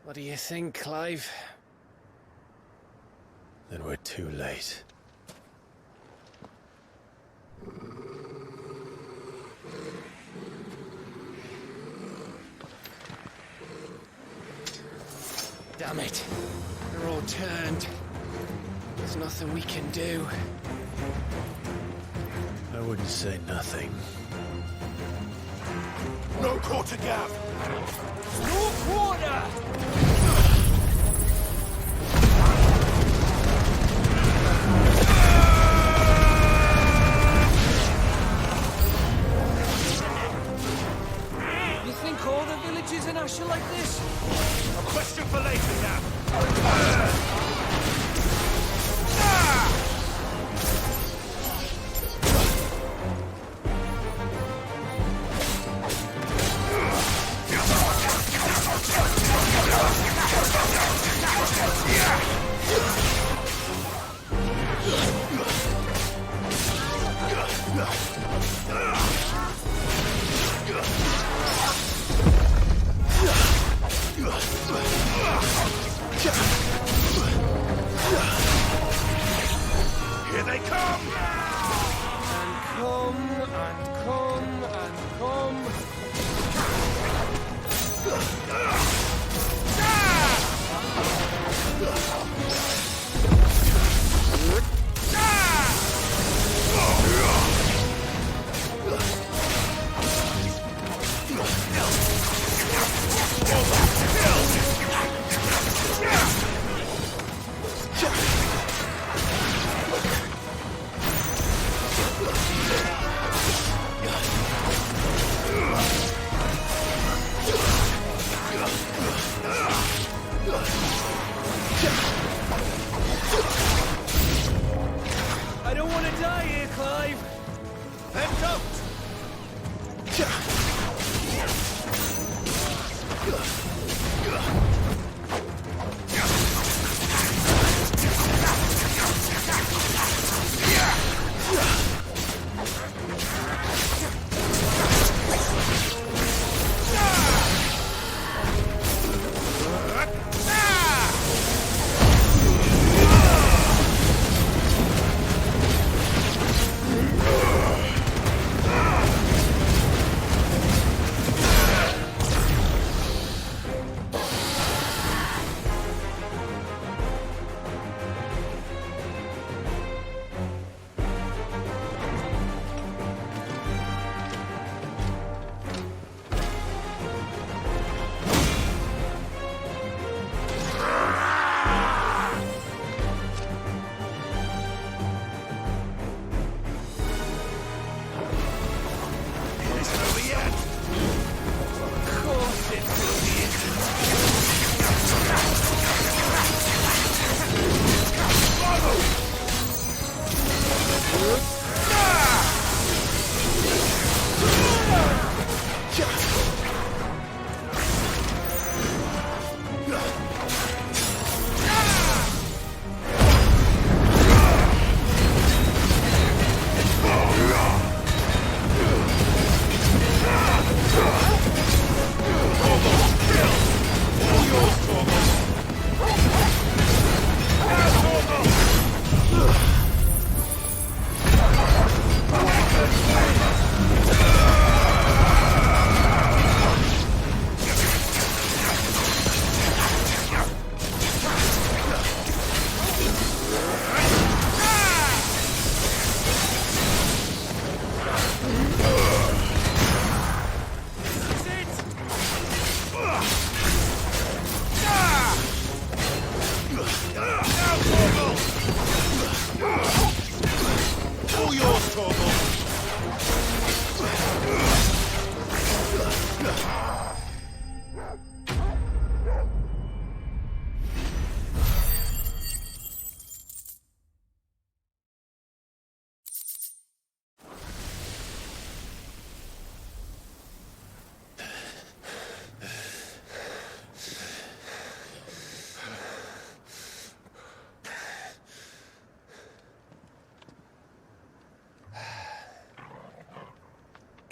What do you think, Clive? Then we're too late. Damn it. They're all turned. There's nothing we can do. I wouldn't say nothing. No quarter gap! No quarter! You think all the villages in Ash are like this? A question for later, now.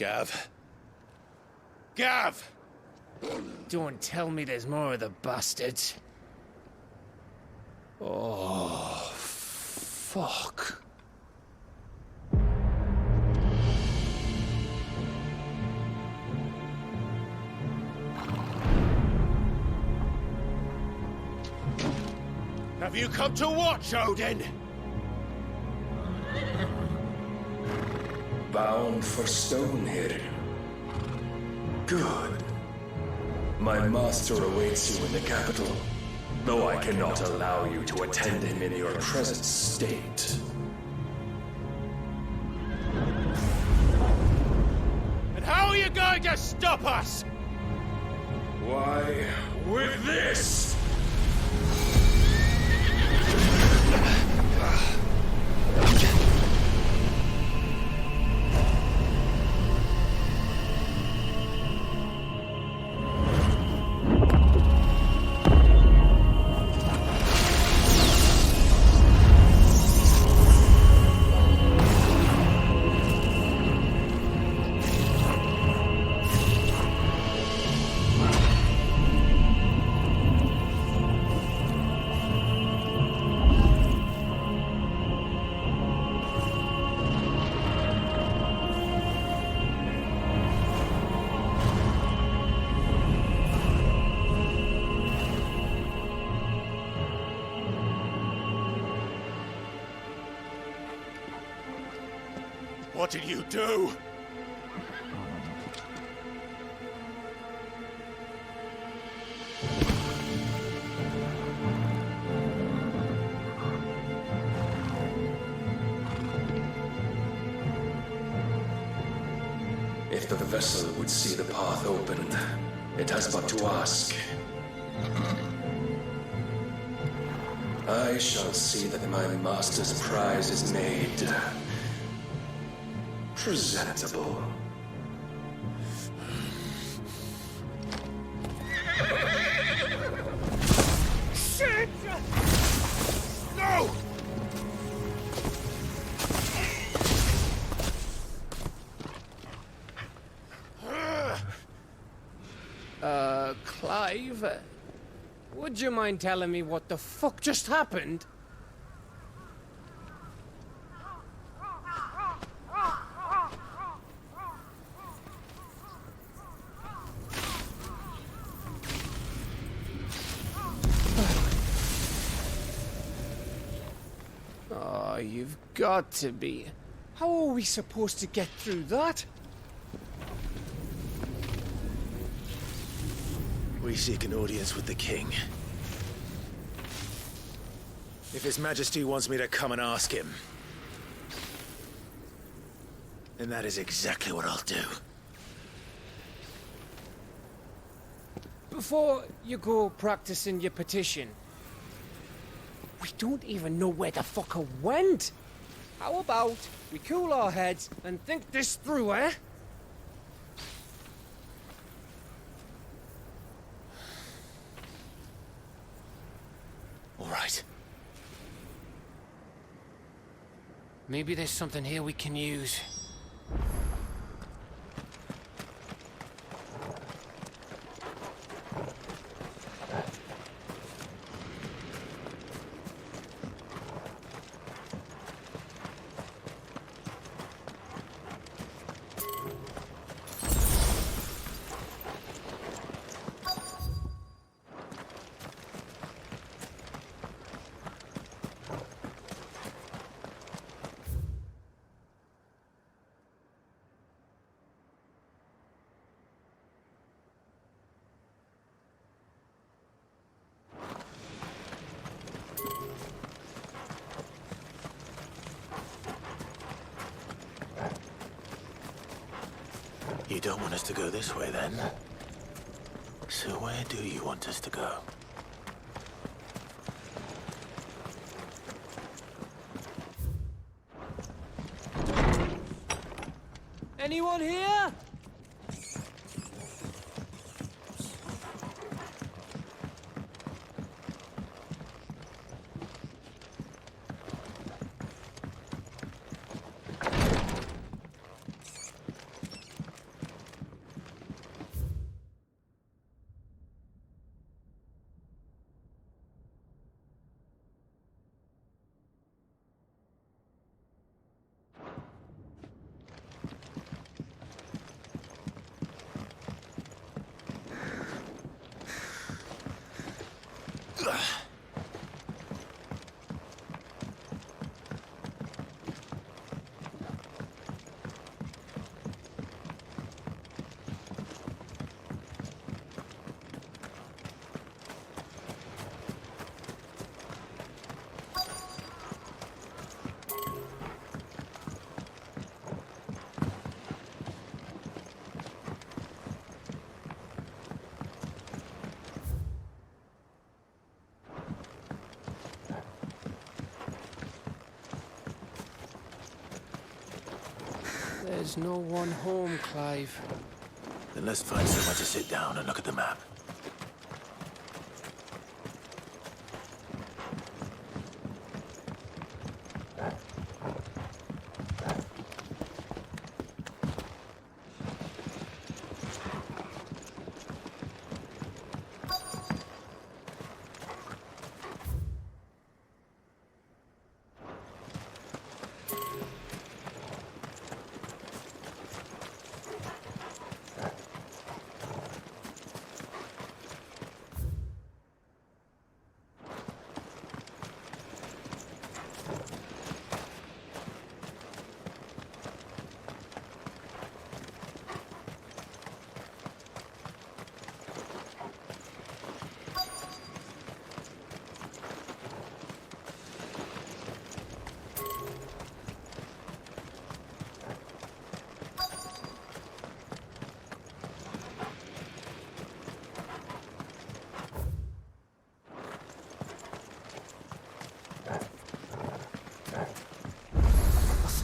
Gav. Gav! Don't tell me there's more of the bastards. Oh, fuck. Have you come to watch, Odin? Bound for Stonehill. Good. My master awaits you in the capital, though I cannot allow you to attend him in your present state. And how are you going to stop us? Why, with this! What did you do? If the vessel would see the path opened, it has but to ask. I shall see that my master's prize is made presentable. Shit! No! Clive, would you mind telling me what the fuck just happened? Oh, you've got to be. How are we supposed to get through that? We seek an audience with the king. If His Majesty wants me to come and ask him, then that is exactly what I'll do. Before you go practicing your petition, we don't even know where the fucker went. How about we cool our heads and think this through, eh? All right. Maybe there's something here we can use. You don't want us to go this way, then? So where do you want us to go? Anyone here? There's no one home, Clive. Then let's find somewhere to sit down and look at the map.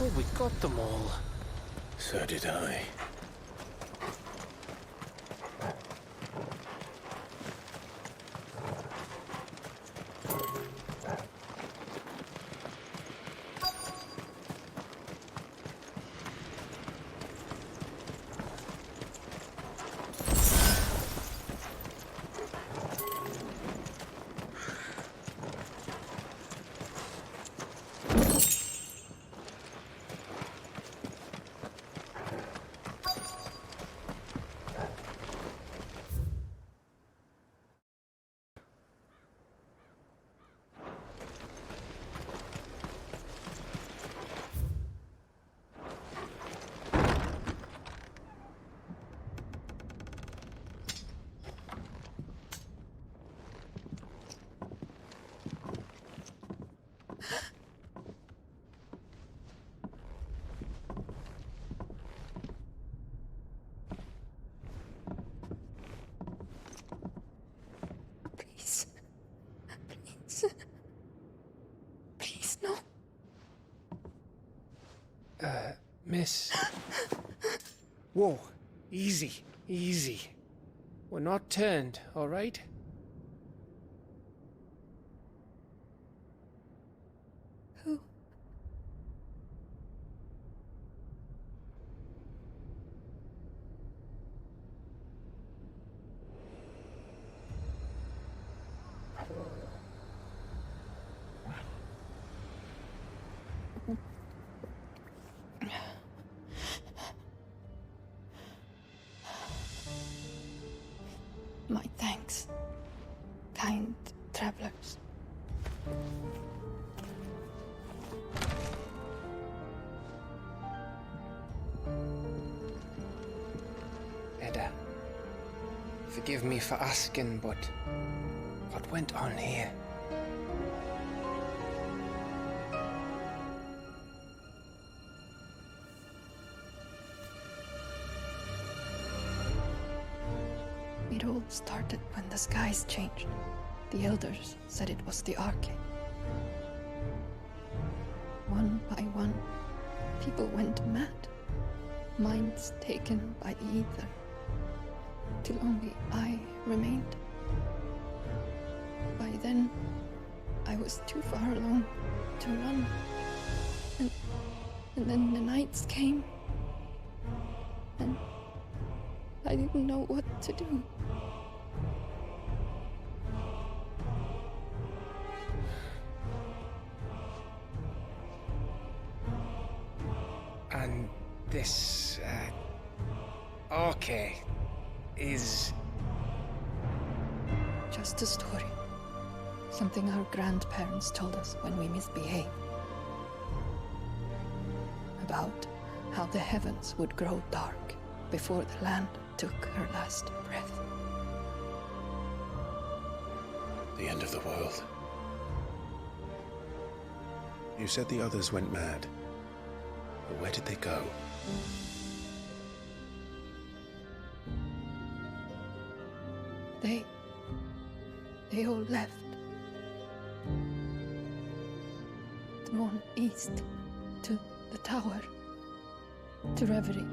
I thought we got them all. So did I. Please, no. Miss. Whoa. Easy. Easy. We're not turned, all right? Who? My thanks, kind travelers. Edda, forgive me for asking, but what went on here? It all started when the skies changed. The elders said it was the Arcade. One by one, people went mad. Minds taken by the ether. Till only I remained. By then, I was too far alone to run. And then the nights came. And I didn't know what to do. And this, Arcade is... Just a story. Something our grandparents told us when we misbehaved. About how the heavens would grow dark before the land took her last breath. The end of the world. You said the others went mad. But where did they go? They all left. Gone east to the tower. the reverie,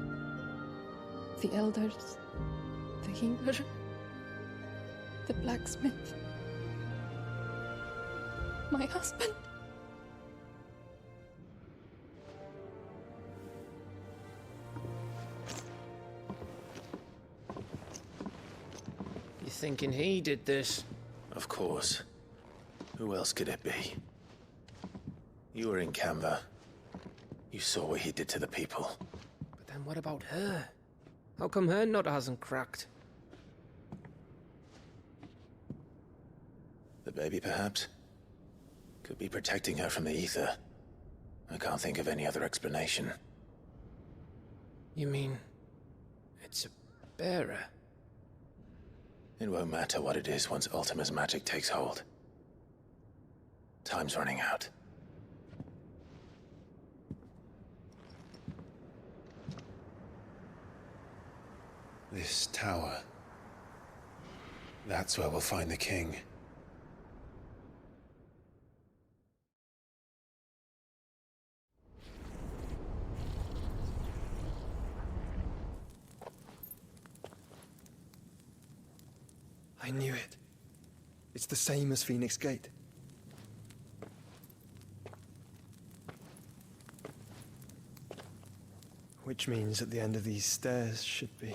the elders, the healer, the blacksmith, my husband. You thinking he did this? Of course. Who else could it be? You were in Canva. You saw what he did to the people. But then what about her? How come her nut hasn't cracked? The baby, perhaps? Could be protecting her from the ether. I can't think of any other explanation. You mean... it's a bearer? It won't matter what it is once Ultima's magic takes hold. Time's running out. This tower. That's where we'll find the king. I knew it. It's the same as Phoenix Gate. Which means at the end of these stairs should be...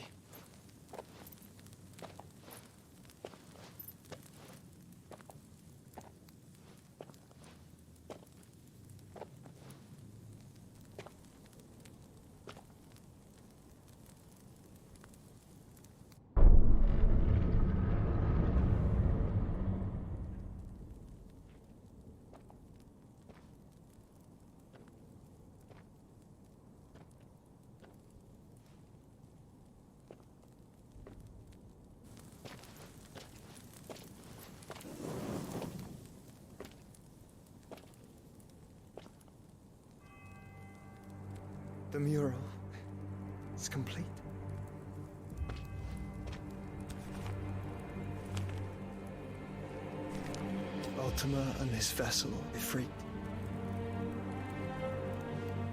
The mural is complete. Ultima and his vessel, Ifrit.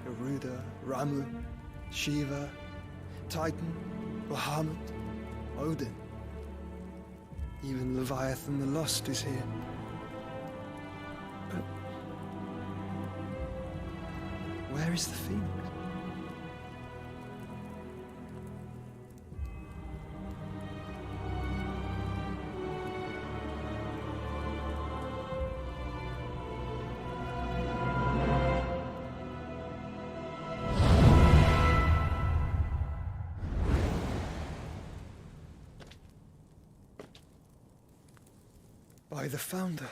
Garuda, Ramu, Shiva, Titan, Bahamut, Odin. Even Leviathan the Lost is here. But where is the Phoenix? By the Founder.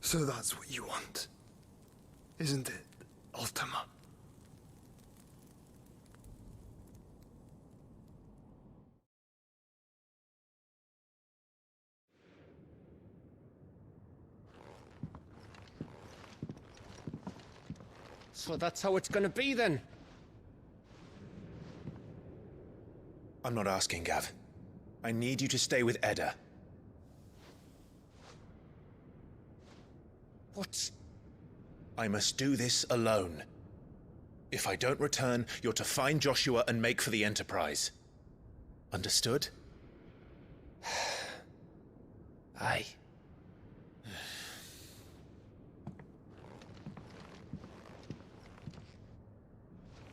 So that's what you want, isn't it, Ultima? So that's how it's gonna be then? I'm not asking, Gav. I need you to stay with Edda. What? I must do this alone. If I don't return, you're to find Joshua and make for the Enterprise. Understood? Aye.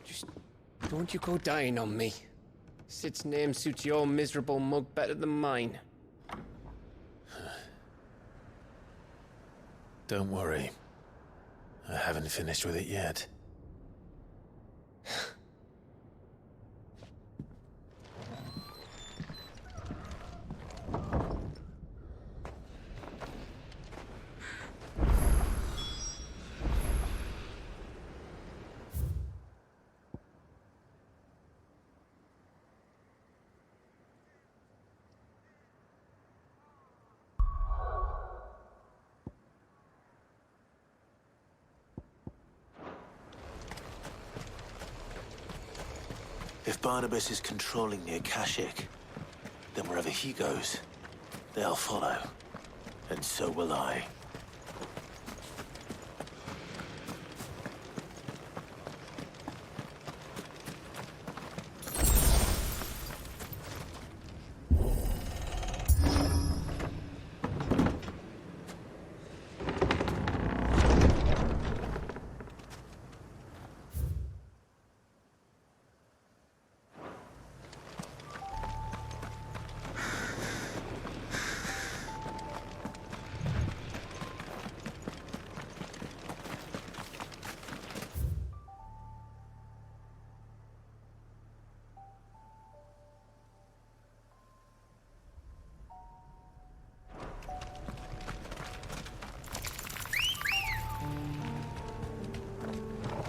Just don't you go dying on me. Sid's name suits your miserable mug better than mine. Don't worry. I haven't finished with it yet. If Barnabas is controlling the Akashic, then wherever he goes, they'll follow. And so will I.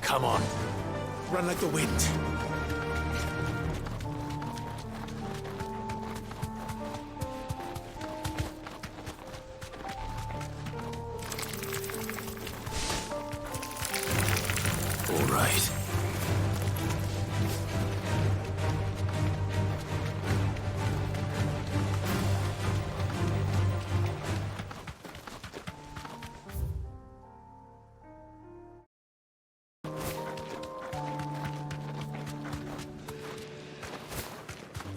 Come on. Run like the wind. All right.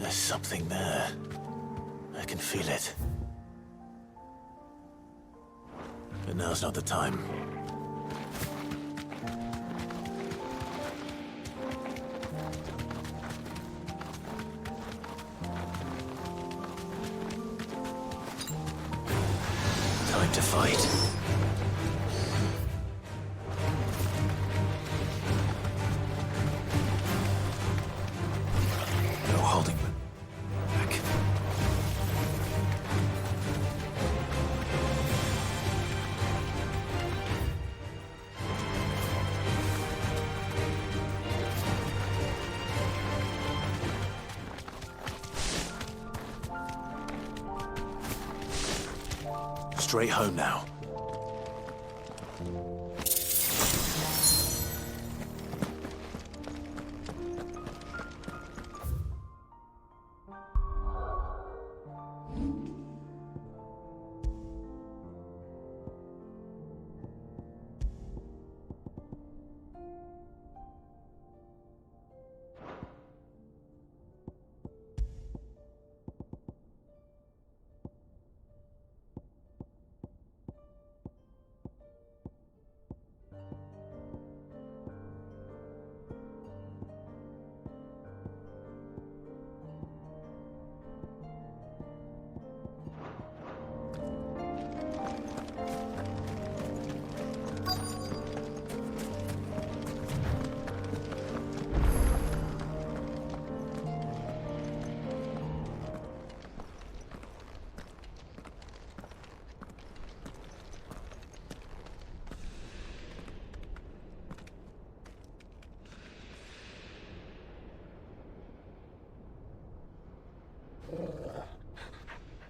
There's something there. I can feel it. But now's not the time. Time to fight. No holding back. Straight home now.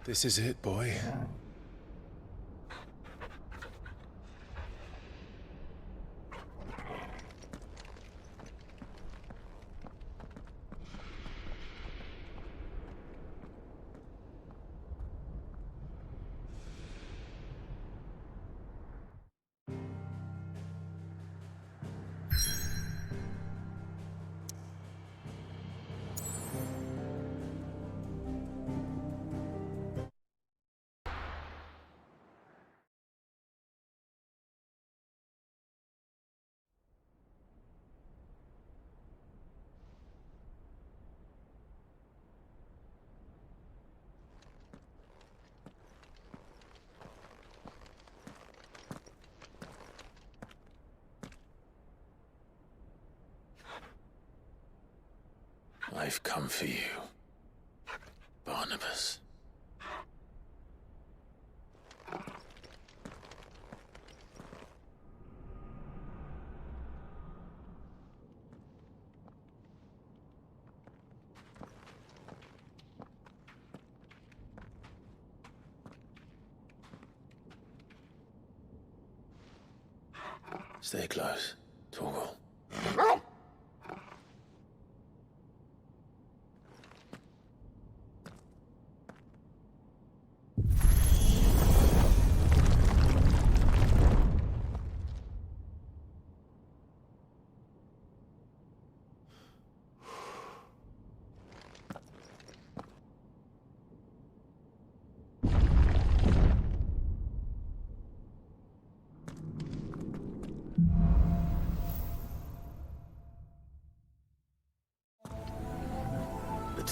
This is it, boy. I've come for you, Barnabas. Stay close, Torgal.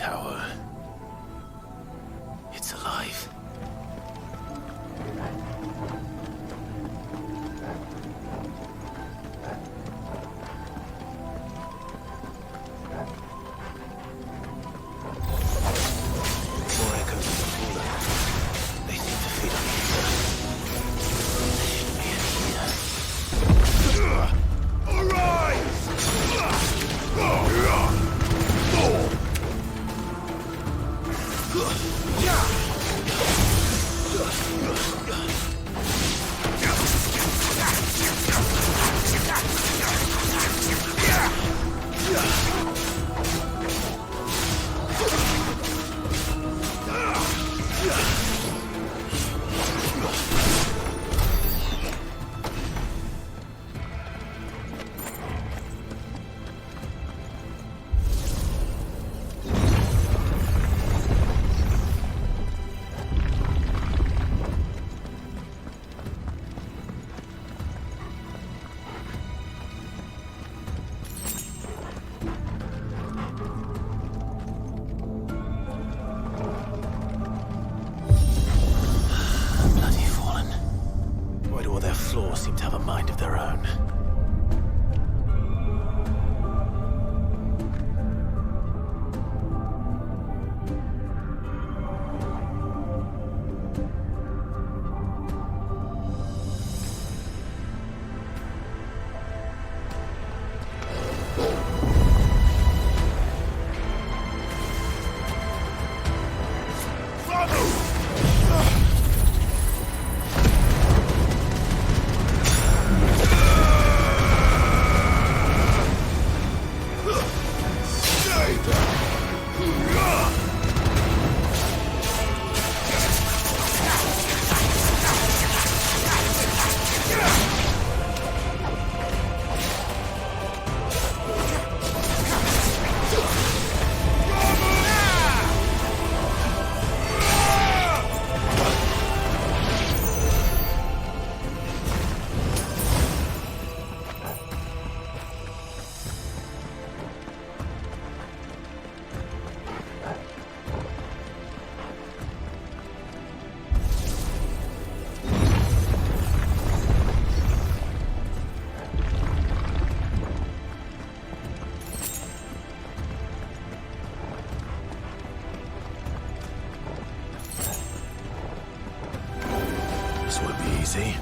tower. It's alive. More echoes of the fallen. They seem to feed on each other. There should be any here. Arise! Floors seem to have a mind of their own. See?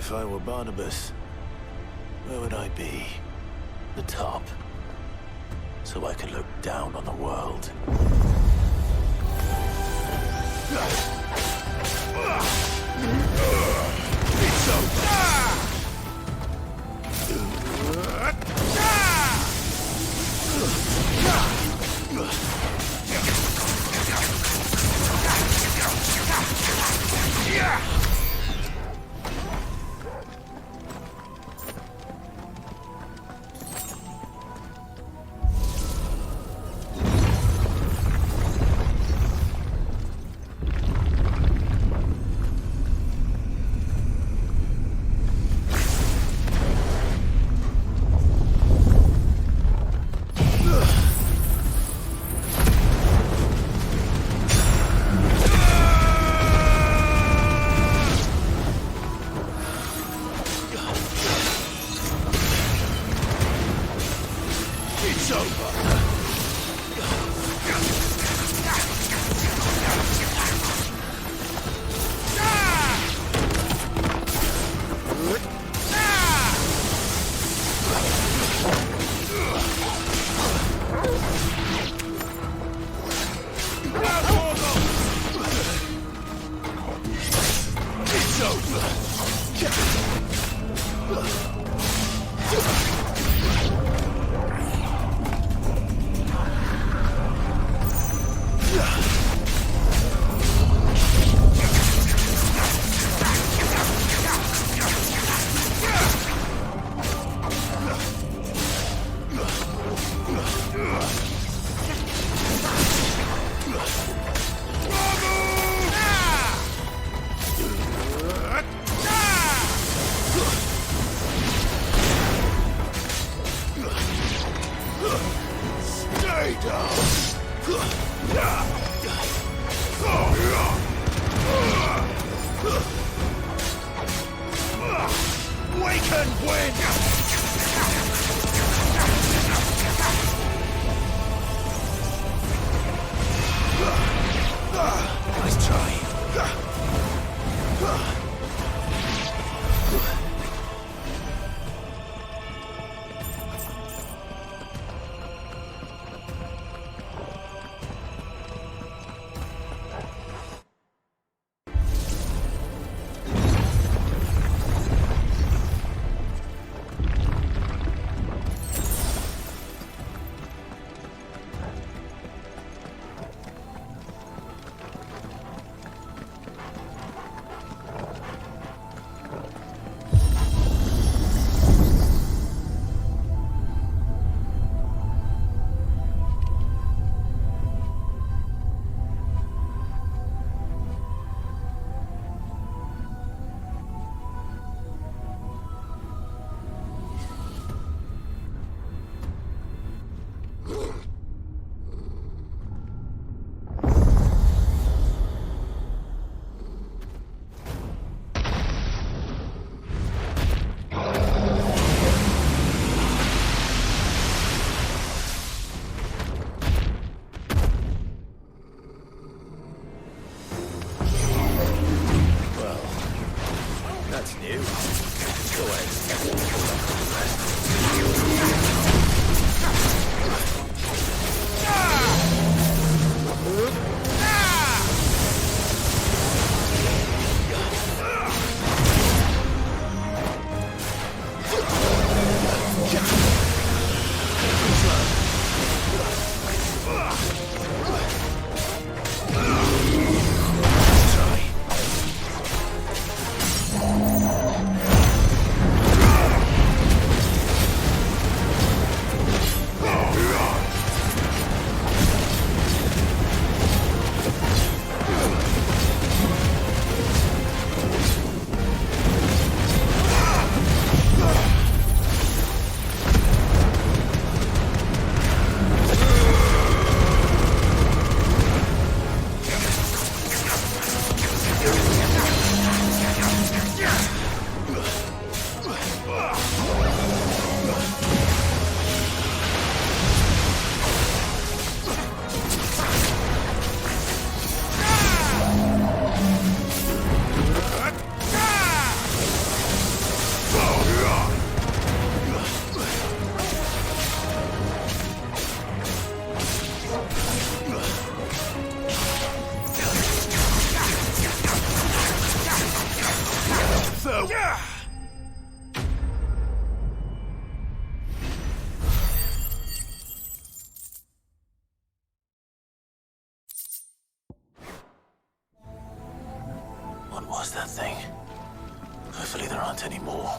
If I were Barnabas, where would I be? The top. So I could look down on the world. It's over! What was that thing? Hopefully there aren't any more.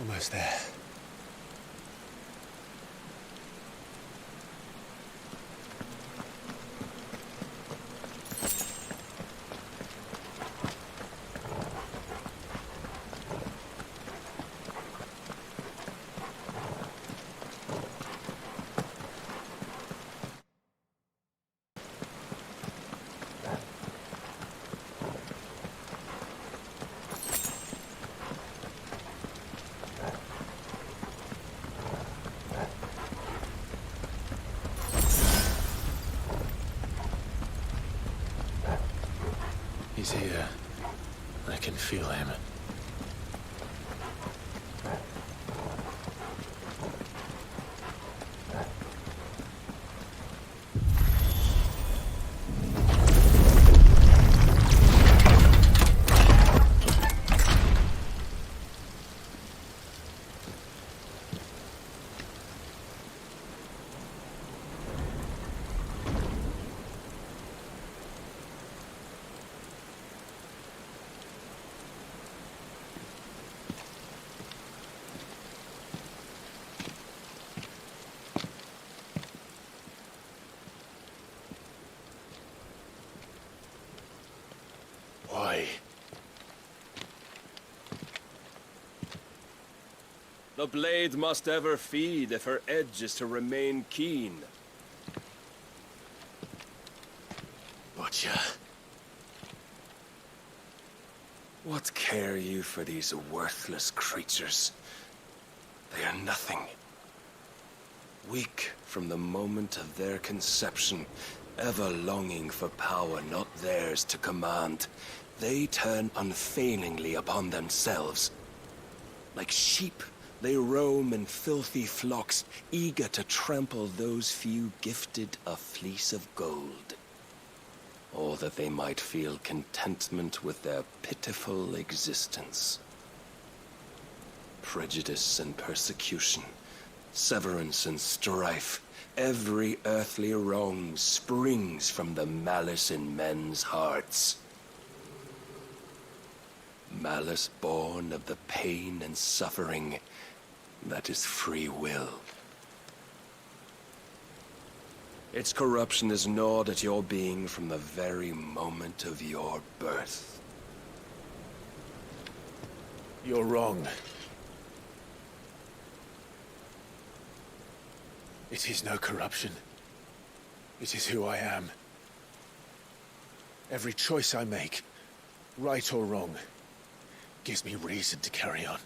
Almost there. He's here. I can feel him. Why? The blade must ever feed if her edge is to remain keen. Butcher. What care you for these worthless creatures? They are nothing. Weak from the moment of their conception, ever longing for power not theirs to command, they turn unfailingly upon themselves. Like sheep, they roam in filthy flocks, eager to trample those few gifted a fleece of gold. Or that they might feel contentment with their pitiful existence. Prejudice and persecution, severance and strife, every earthly wrong springs from the malice in men's hearts. Malice born of the pain and suffering that is free will. Its corruption is gnawed at your being from the very moment of your birth. You're wrong. It is no corruption. It is who I am. Every choice I make, right or wrong, gives me reason to carry on.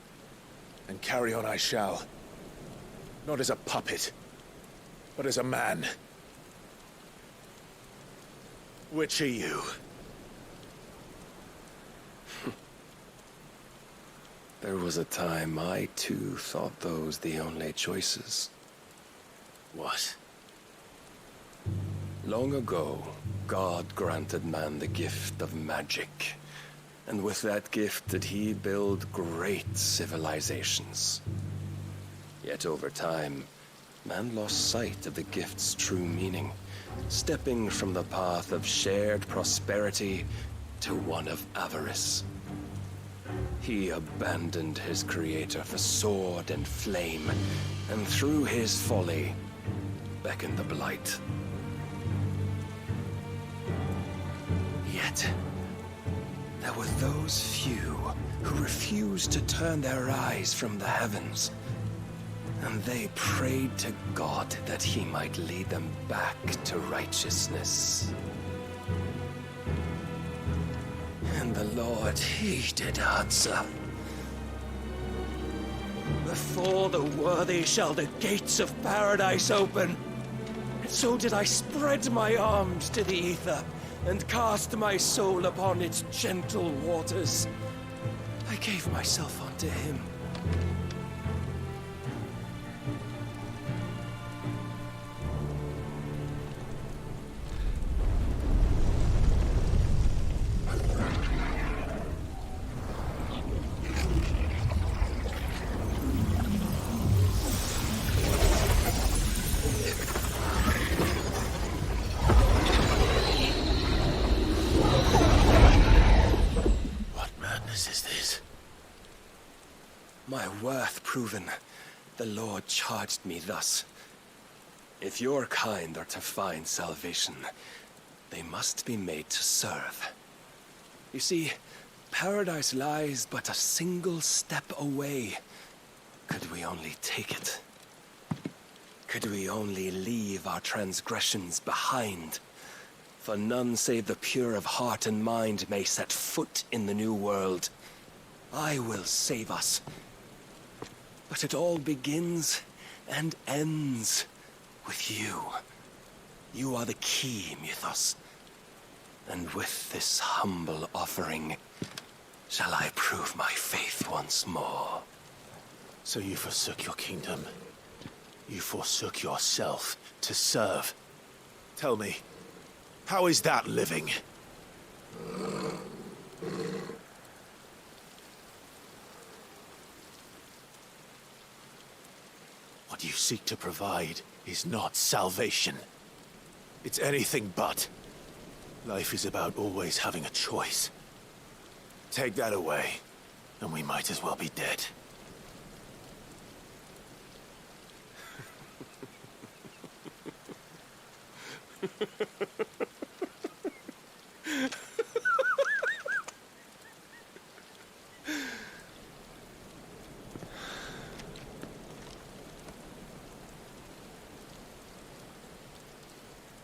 And carry on I shall. Not as a puppet, but as a man. Which are you? There was a time I too thought those the only choices. What? Long ago, God granted man the gift of magic. And with that gift did he build great civilizations. Yet over time, man lost sight of the gift's true meaning, stepping from the path of shared prosperity to one of avarice. He abandoned his creator for sword and flame, and through his folly, beckoned the blight. Yet, there were those few who refused to turn their eyes from the heavens, and they prayed to God that he might lead them back to righteousness. And the Lord, he did answer. Before the worthy shall the gates of paradise open. And so did I spread my arms to the ether, and cast my soul upon its gentle waters. I gave myself unto him. My worth proven, the Lord charged me thus. If your kind are to find salvation, they must be made to serve. You see, paradise lies but a single step away. Could we only take it? Could we only leave our transgressions behind? For none save the pure of heart and mind may set foot in the new world. I will save us. But it all begins and ends with you. You are the key, Mythos. And with this humble offering, shall I prove my faith once more. So you forsook your kingdom. You forsook yourself to serve. Tell me, how is that living? What you seek to provide is not salvation. It's anything but. Life is about always having a choice. Take that away, and we might as well be dead.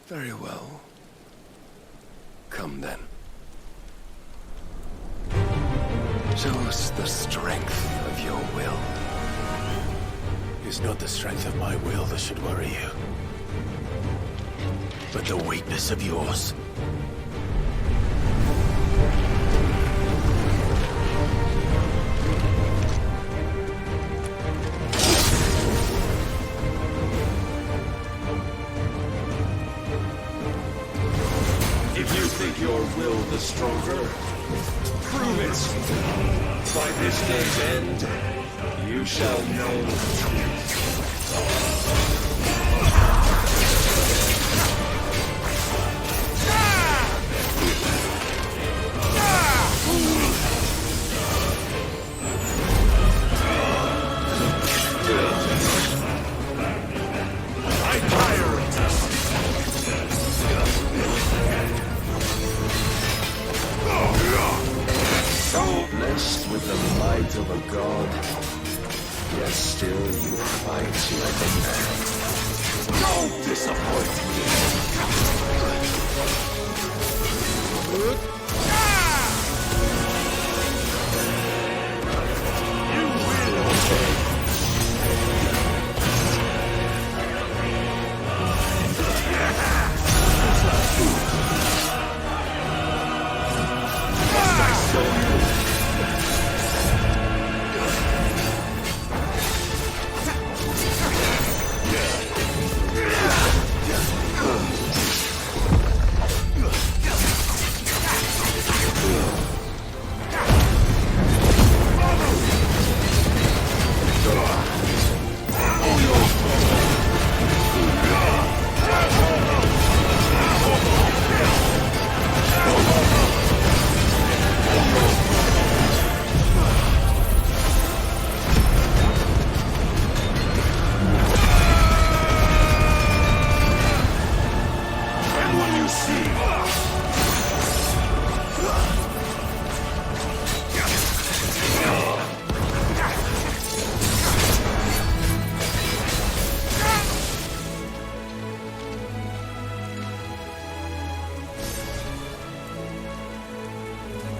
Very well. Come then. Show us the strength of your will. It's not the strength of my will that should worry you, but the weakness of yours. If you think your will the stronger, prove it. By this day's end, you shall know the truth. Blessed with the might of a god, yet still you fight like a man. Don't disappoint me! You will obey. Must I show you?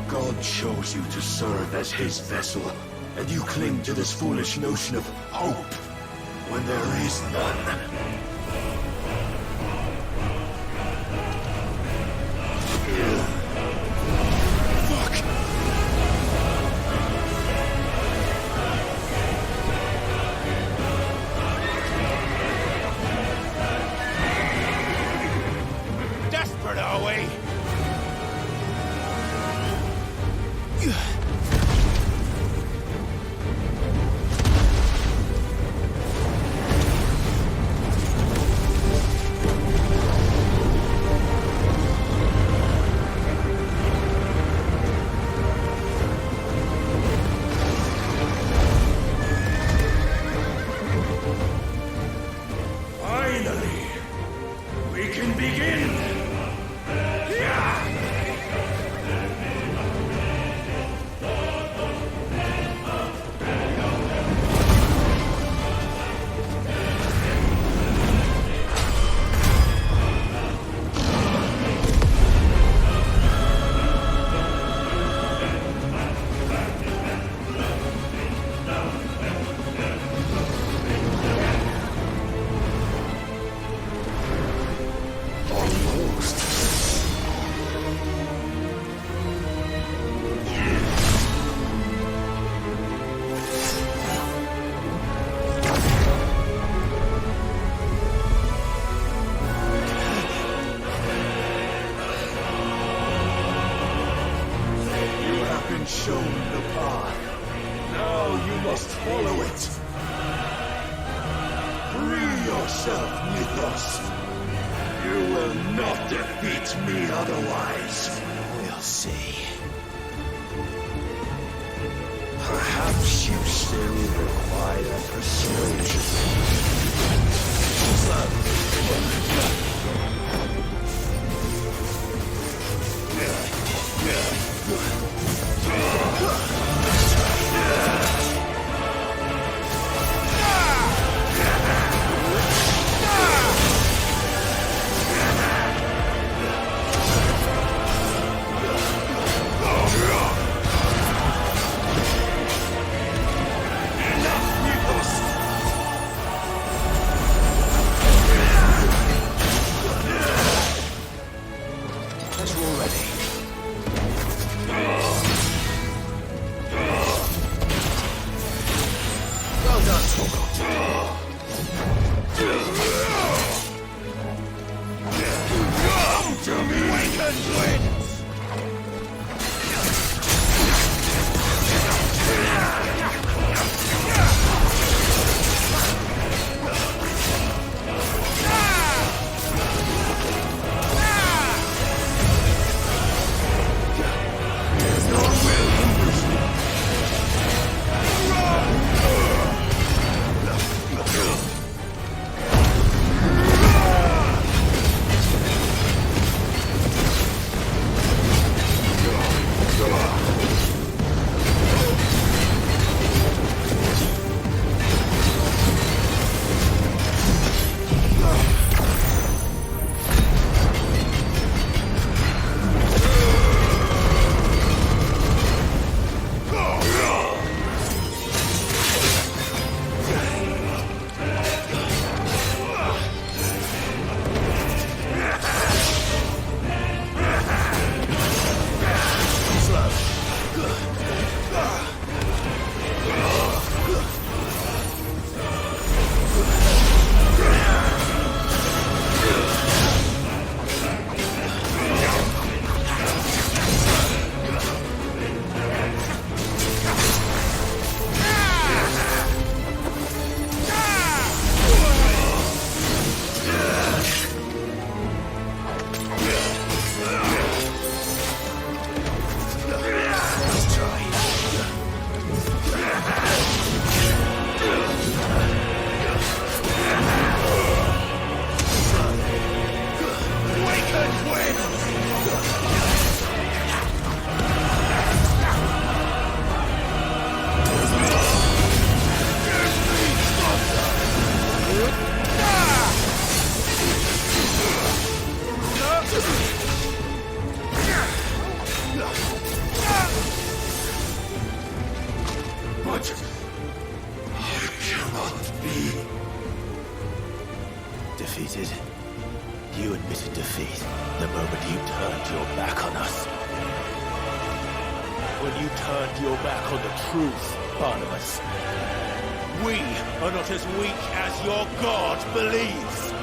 God chose you to serve as his vessel, and you cling to this foolish notion of hope when there is none. Desperate, are we? been shown the path. Now you must follow it. Free yourself, Mythos. You will not defeat me otherwise. We'll see. Perhaps you still require persuasion. Defeated? You admitted defeat the moment you turned your back on us. When you turned your back on the truth, Barnabas. We are not as weak as your God believes.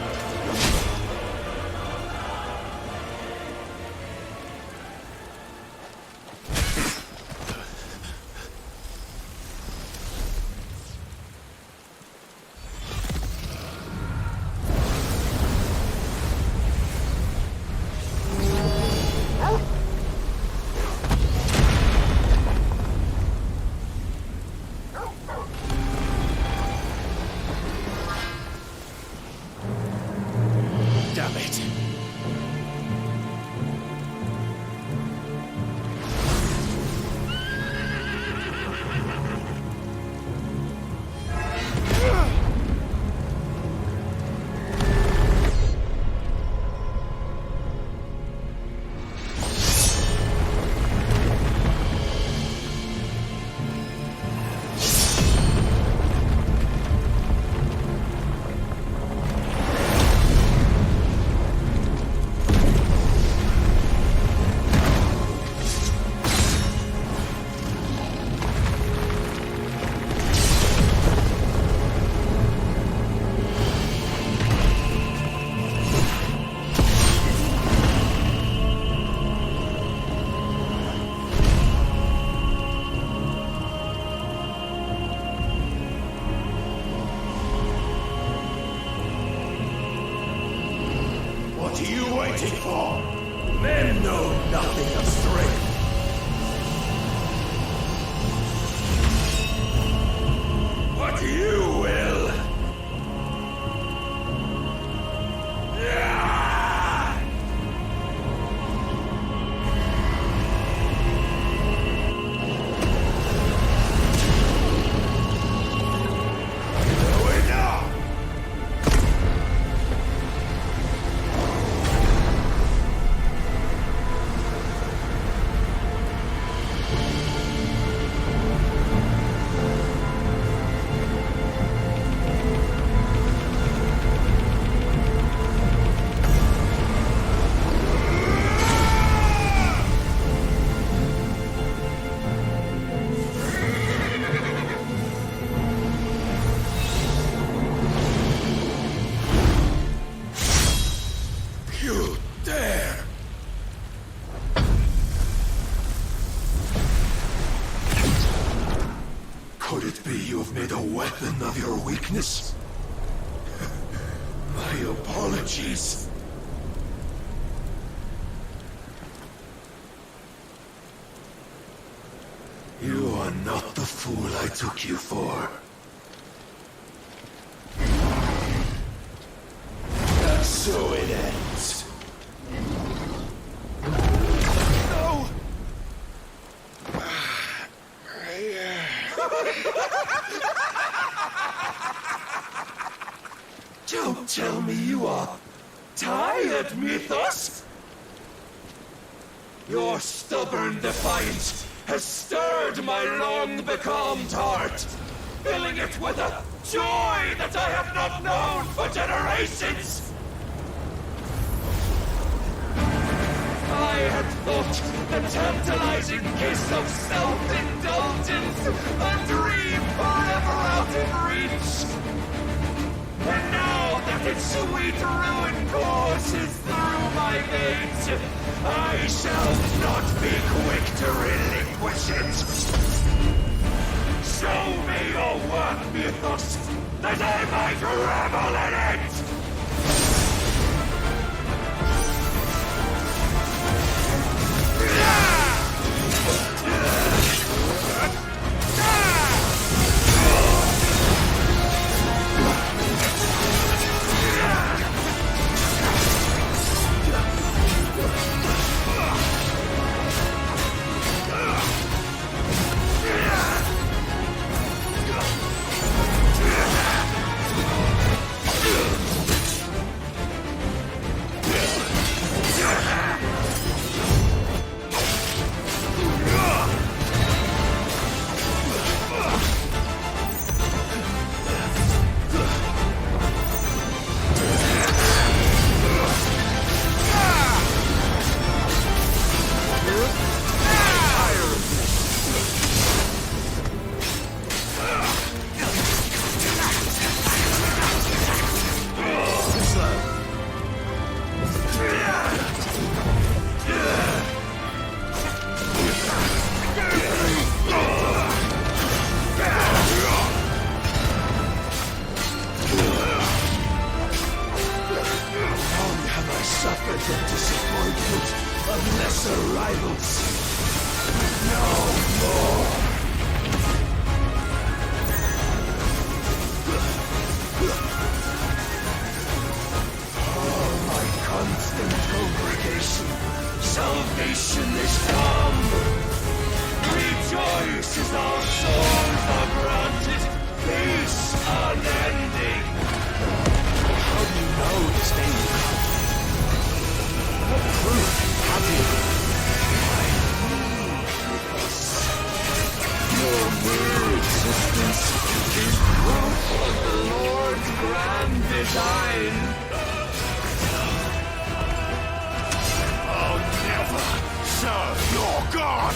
fighting for? Men know nothing of strength. But you will. Could it be you've made a weapon of your weakness? My apologies. You are not the fool I took you for. And so it ends. No! Don't tell me you are tired, Mythos! Your stubborn defiance has stirred my long-becalmed heart, filling it with a joy that I have not known for generations! I had thought the tantalizing kiss of self-indulgence a dream forever out of reach. And now that its sweet ruin courses through my veins, I shall not be quick to relinquish it. Show me your work, Mythos, that I might revel in it! Salvation is come! Rejoice as our souls are granted peace unending! How do you know this day will come? What proof have you? Your mere existence is proof of the Lord's grand design! Serve your god!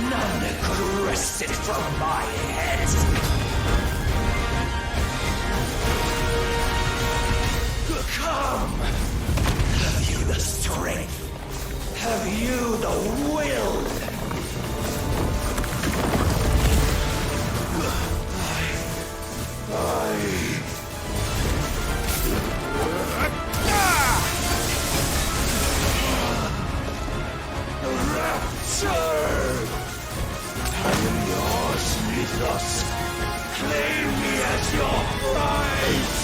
None could wrest it from my head. Come! Have you the strength? Have you the will? I am yours, Mythos. Claim me as your prize.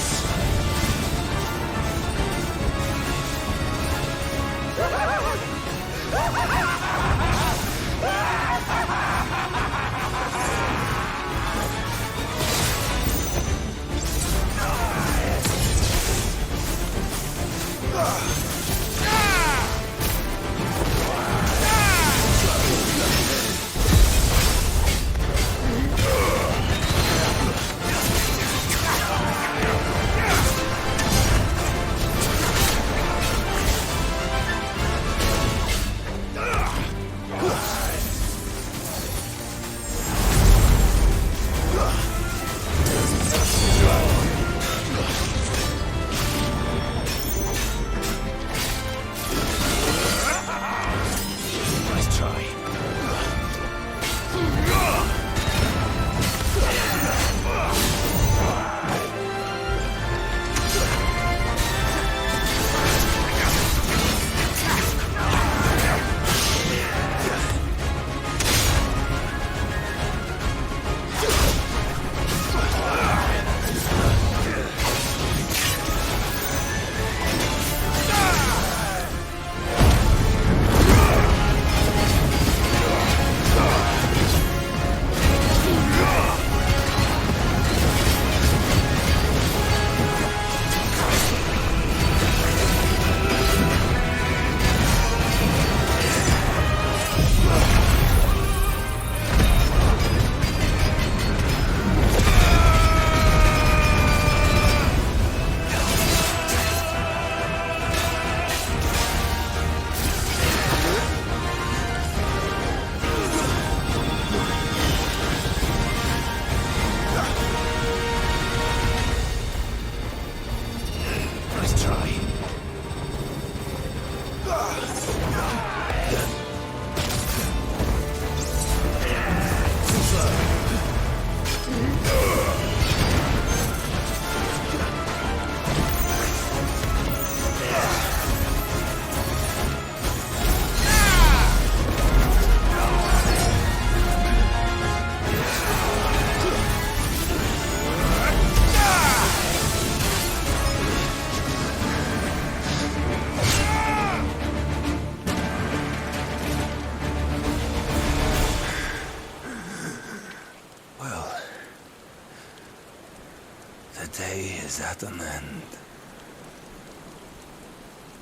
Is at an end.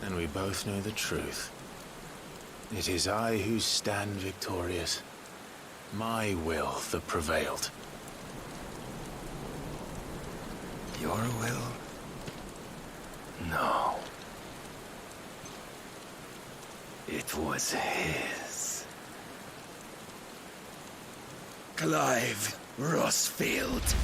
And we both know the truth. It is I who stand victorious. My will that prevailed. Your will? No. It was his. Clive Rossfield.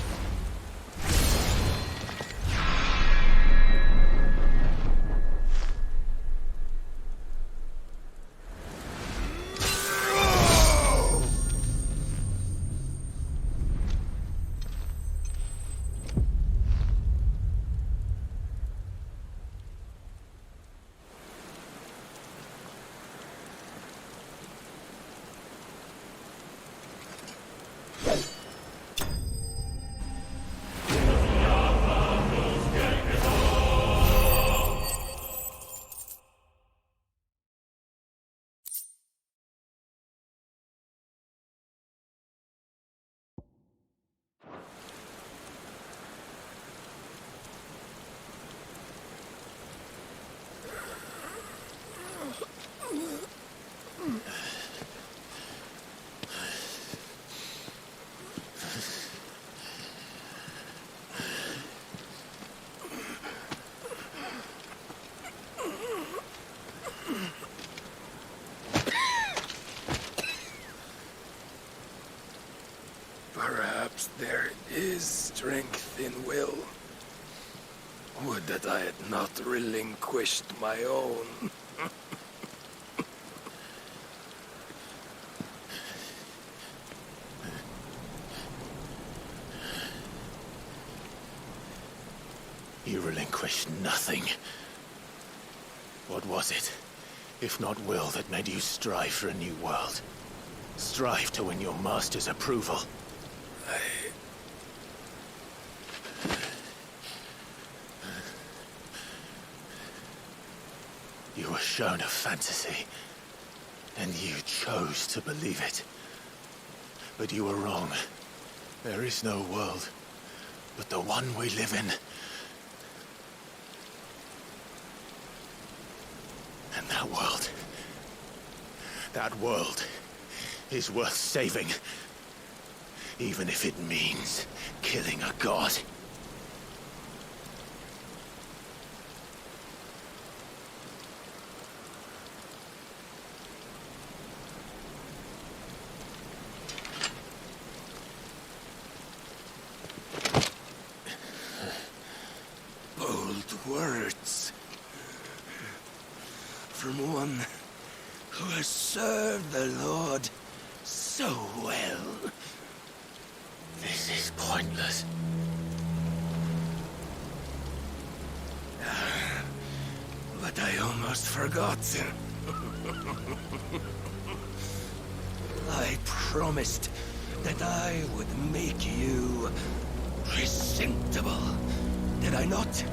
is strength in will. Would that I had not relinquished my own. You relinquished nothing. What was it, if not will, that made you strive for a new world? Strive to win your master's approval? You were shown a fantasy, and you chose to believe it. But you were wrong. There is no world, but the one we live in. And that world is worth saving, even if it means killing a god. Bold words. From one who has served the Lord so well. This is pointless. But I almost forgot. I promised that I would make you presentable. Did I not?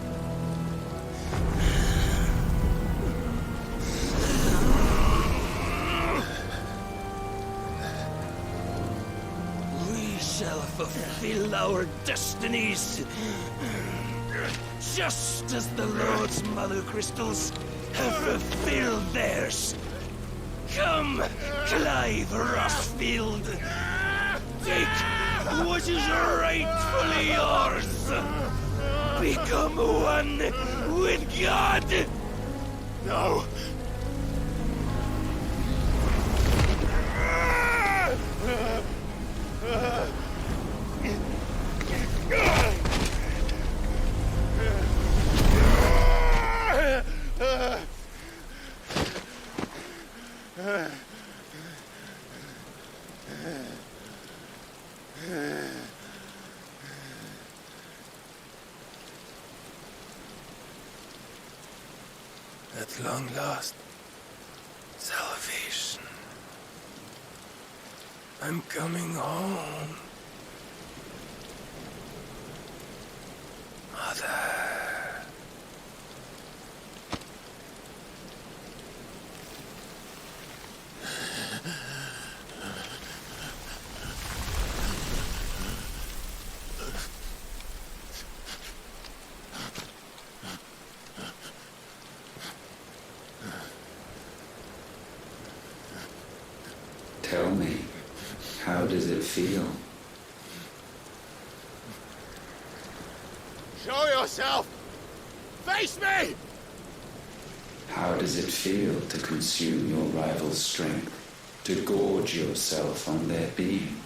We shall fulfill our destinies, just as the Lord's Mother Crystals have fulfilled theirs. Come, Clive Rothfield. Take what is rightfully yours. Become one with God. No. At long last, salvation. I'm coming home. Mother. Tell me, how does it feel? Show yourself! Face me! How does it feel to consume your rival's strength, to gorge yourself on their beam,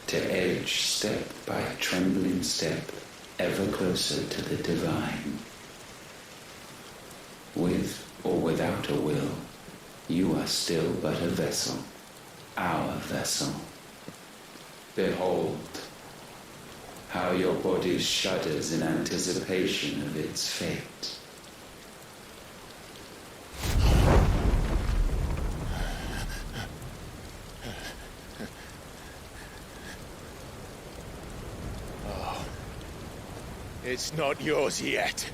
to edge step by trembling step ever closer to the divine? With or without a will, you are still but a vessel, our vessel. Behold, how your body shudders in anticipation of its fate. Oh, it's not yours yet.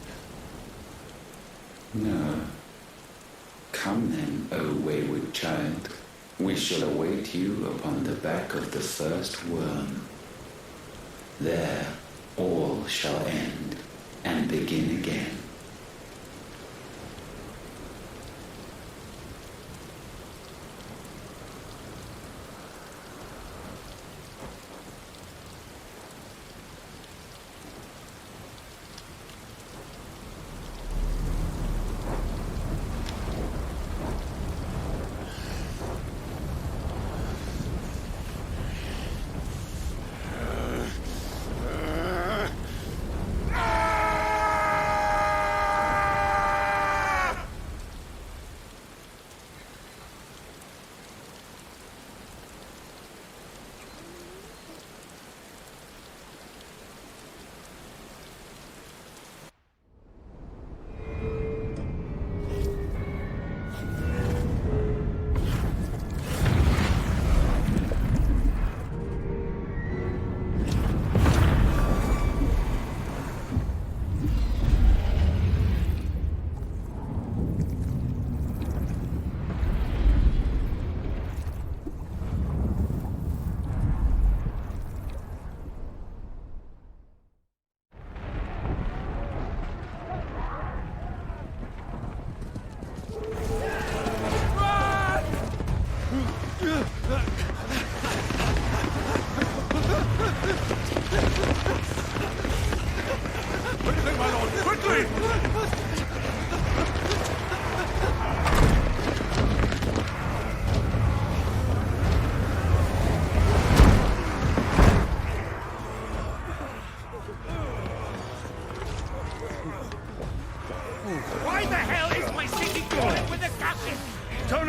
No. Come then, O wayward child. We shall await you upon the back of the first worm. There, all shall end and begin again.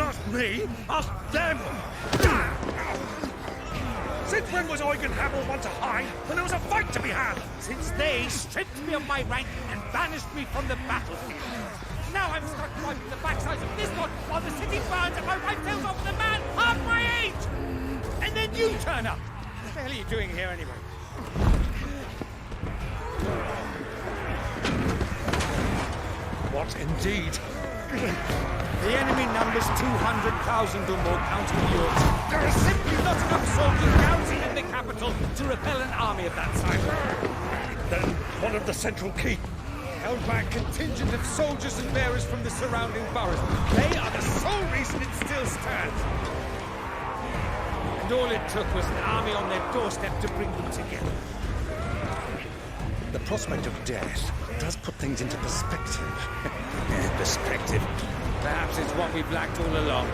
ask me, ask them! Since when was Eugen Hamel one to hide when there was a fight to be had? Since they stripped me of my rank and banished me from the battlefield. Now I'm stuck wiping the backsides of this one while the city burns and my wife tells off with a man half my age! And then you turn up! What the hell are you doing here anyway? What indeed? The enemy numbers 200,000 or more, counting yours. There are simply not enough soldiers garrisoned in the capital to repel an army of that size. Then one of the central keep Held by a contingent of soldiers and bearers from the surrounding boroughs. They are the sole reason it still stands. And all it took was an army on their doorstep to bring them together. The prospect of death does put things into perspective. Perspective. Perhaps it's what we've lacked all along.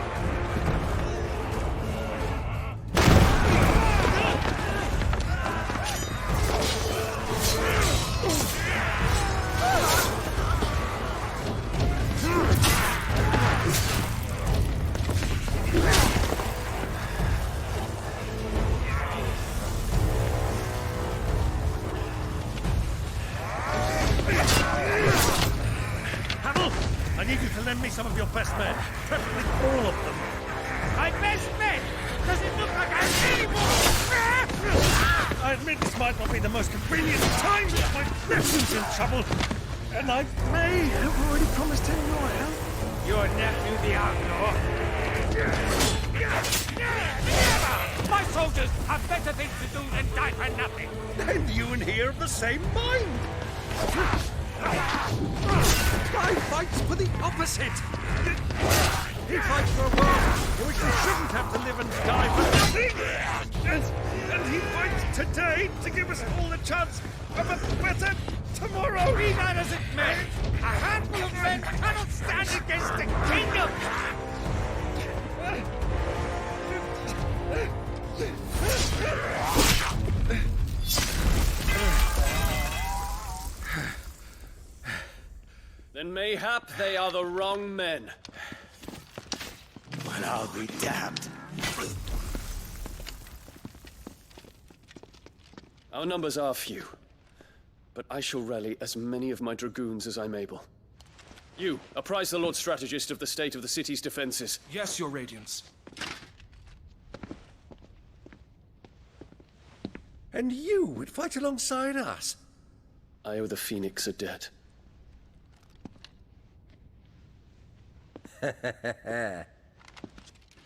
I need you to lend me some of your best men, preferably all of them. My best men? Does it look like I need more? I admit this might not be the most convenient time, but my nephew's in trouble, and I may have already promised him your help. Your nephew, the outlaw? Never! My soldiers have better things to do than die for nothing. And you and he are of the same mind. Guy fights for the opposite. He fights for a world in which we shouldn't have to live and die for nothing. And he fights today to give us all the chance of a better tomorrow. Be that as it may, a handful of men cannot stand against a kingdom. Then mayhap they are the wrong men. Well, I'll be damned. Our numbers are few, but I shall rally as many of my dragoons as I'm able. You, apprise the Lord Strategist of the state of the city's defenses. Yes, Your Radiance. And you would fight alongside us? I owe the Phoenix a debt.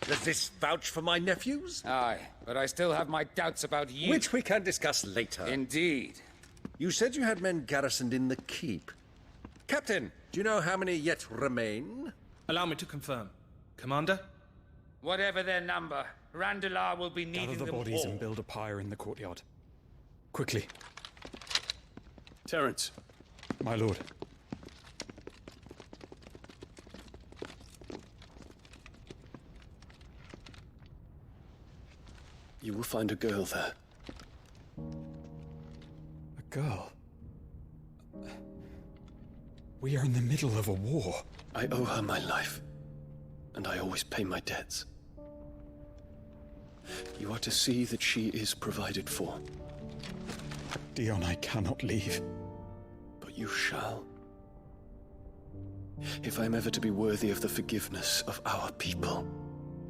Does this vouch for my nephews? Aye, but I still have my doubts about you. Which we can discuss later. Indeed. You said you had men garrisoned in the keep. Captain, do you know how many yet remain? Allow me to confirm. Commander? Whatever their number, Randalar will be needing Gather the them bodies all. and build a pyre in the courtyard. Quickly. Terence. My lord. You will find a girl there. A girl? We are in the middle of a war. I owe her my life, and I always pay my debts. You are to see that she is provided for. Dion, I cannot leave. But you shall. If I'm ever to be worthy of the forgiveness of our people,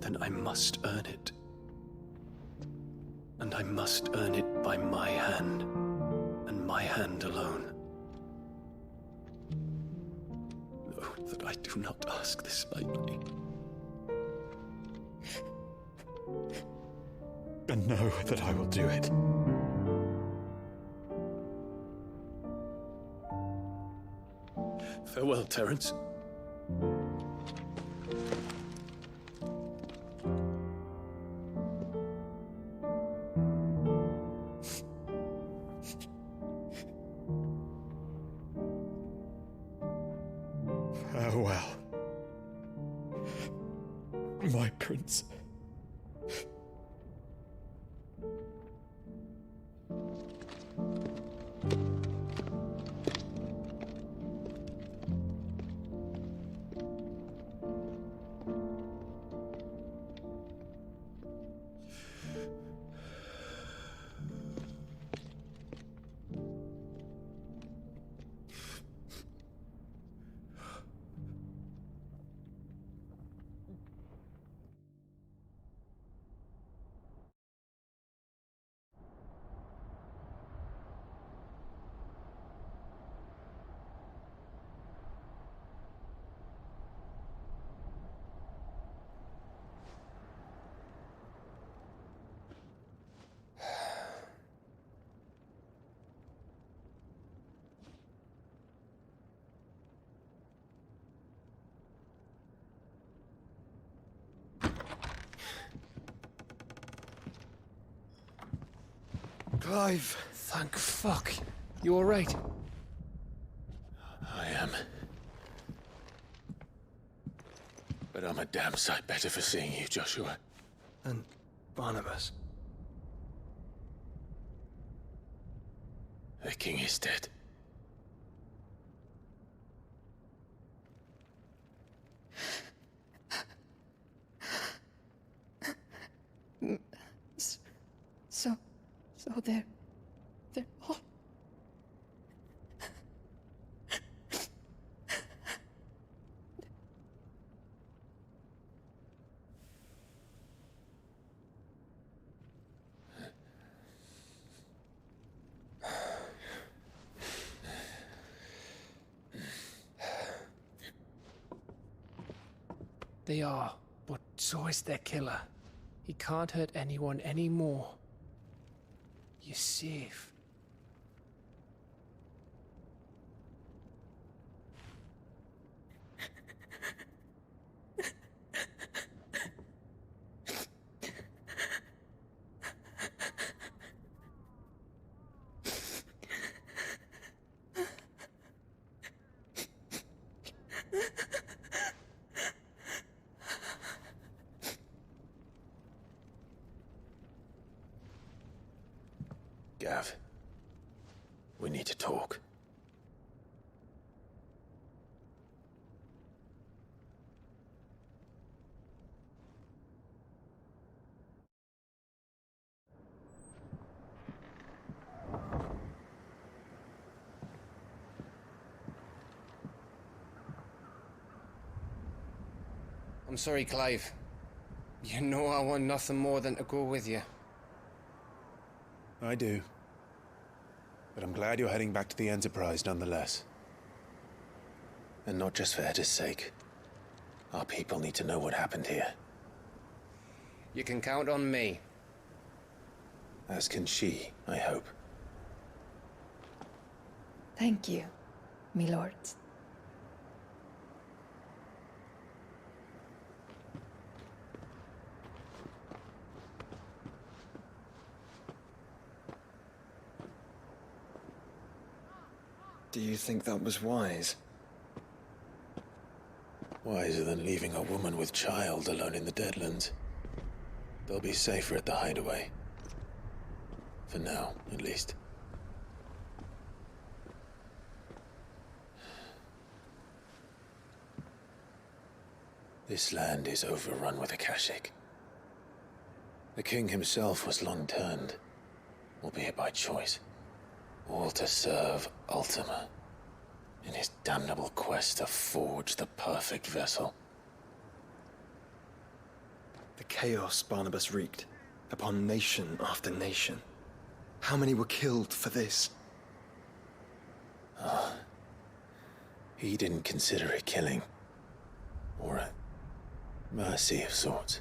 then I must earn it. And I must earn it by my hand, and my hand alone. Know that I do not ask this lightly. And know that I will do it. Farewell, Terence. Farewell, my prince. Clive! Thank fuck. You alright? I am. But I'm a damn sight better for seeing you, Joshua. And Barnabas. The king is dead. So they're all... They are, but so is their killer. He can't hurt anyone anymore. You're safe. Gav, we need to talk. I'm sorry, Clive. You know I want nothing more than to go with you. I do. But I'm glad you're heading back to the Enterprise nonetheless. And not just for Edda's sake. Our people need to know what happened here. You can count on me. As can she, I hope. Thank you, me lords. Do you think that was wise? Wiser than leaving a woman with child alone in the Deadlands. They'll be safer at the hideaway. For now, at least. This land is overrun with Akashic. The king himself was long turned, albeit by choice. All to serve Ultima, in his damnable quest to forge the perfect vessel. The chaos Barnabas wreaked upon nation after nation. How many were killed for this? He didn't consider it killing. Or a mercy of sorts.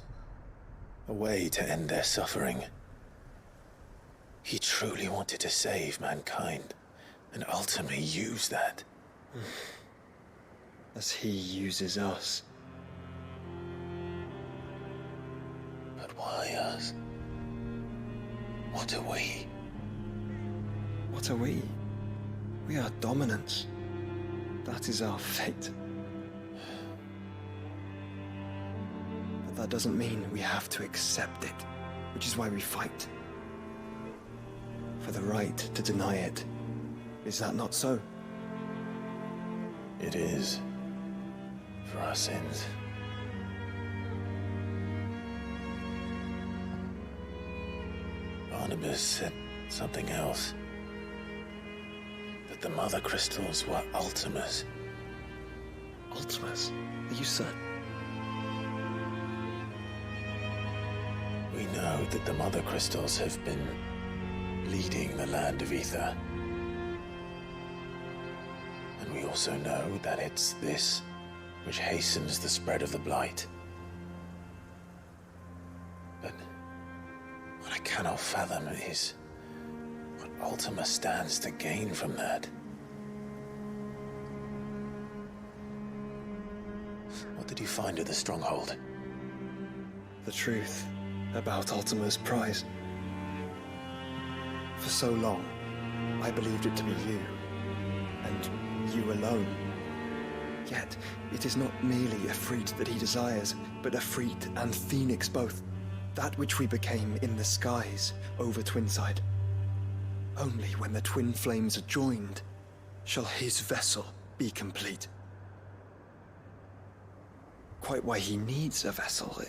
A way to end their suffering. He truly wanted to save mankind, and ultimately use that. As he uses us. But why us? What are we? What are we? We are dominance. That is our fate. But that doesn't mean we have to accept it, which is why we fight. For the right to deny it. Is that not so? It is. For our sins. Barnabas said something else. That the Mother Crystals were Ultimas. Ultimas? Are you certain? We know that the Mother Crystals have been leading the land of Ether. And we also know that it's this which hastens the spread of the Blight. But what I cannot fathom is what Ultima stands to gain from that. What did you find at the Stronghold? The truth about Ultima's prize. For so long, I believed it to be you, and you alone. Yet, it is not merely Efreet that he desires, but Efreet and Phoenix both. That which we became in the skies over Twinside. Only when the twin flames are joined shall his vessel be complete. Quite why he needs a vessel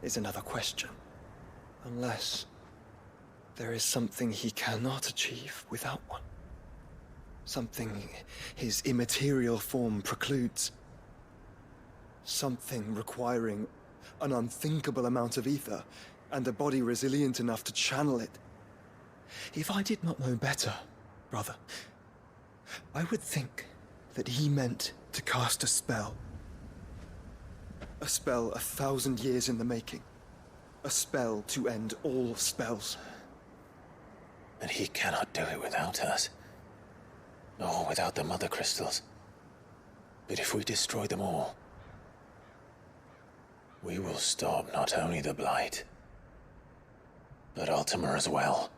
is another question. Unless there is something he cannot achieve without one. Something his immaterial form precludes. Something requiring an unthinkable amount of ether and a body resilient enough to channel it. If I did not know better, brother, I would think that he meant to cast a spell. A spell 1,000 years in the making. A spell to end all spells. And he cannot do it without us. Nor without the Mother Crystals. But if we destroy them all, we will stop not only the Blight, but Ultima as well.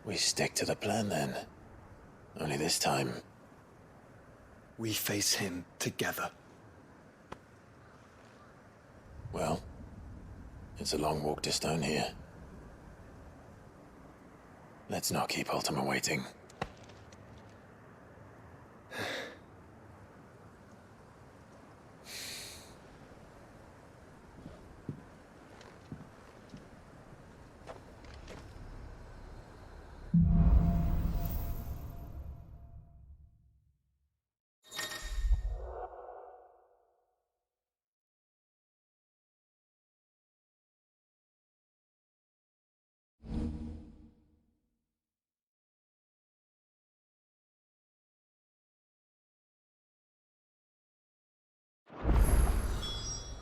We stick to the plan then. Only this time, we face him together. Well, it's a long walk to Stone here. Let's not keep Ultima waiting.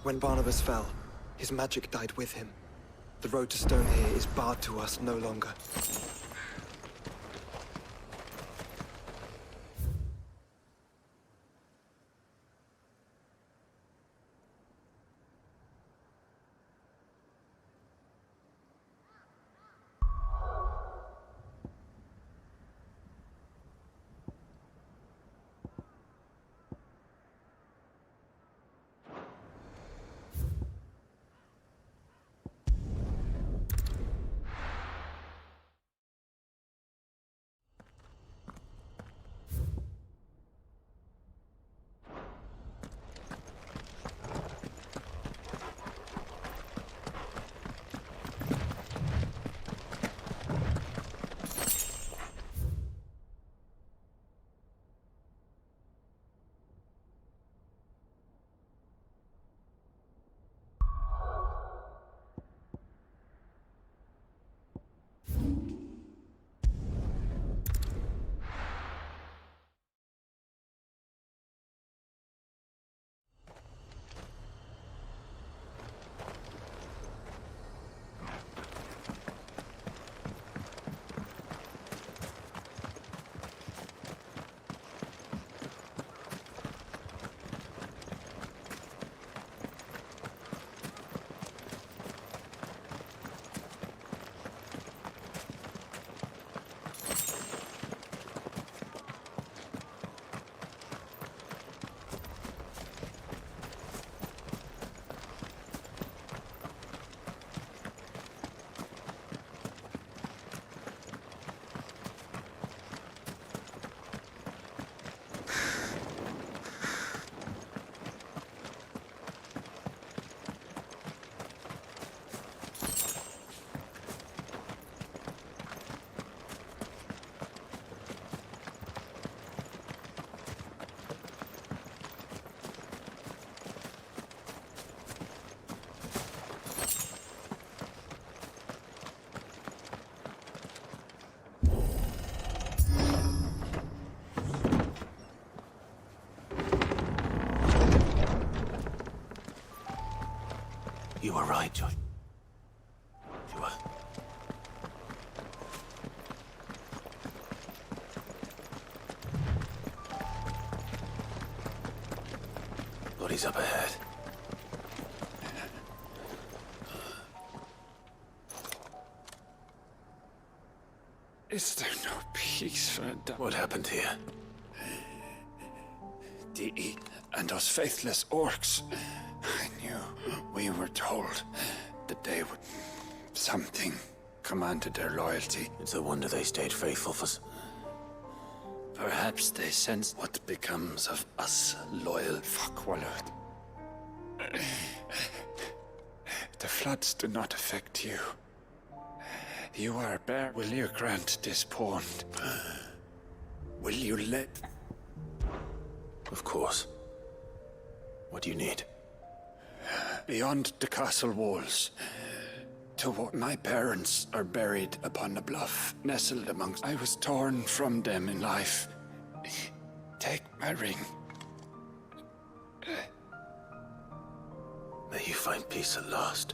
When Barnabas fell, his magic died with him. The road to Stone here is barred to us no longer. You were right, Josh. You were. Bodies up ahead. Is there no peace for a What happened here? Dee and us faithless orcs. I knew we were told that they would... something commanded their loyalty. It's a wonder they stayed faithful for... Perhaps they sensed what becomes of us loyal fuckwallowed. The floods do not affect you. You are bare. Will you grant this pond? Will you let... Of course. What do you need? Beyond the castle walls, to what my parents are buried upon a bluff, nestled amongst... I was torn from them in life. Take my ring. May you find peace at last.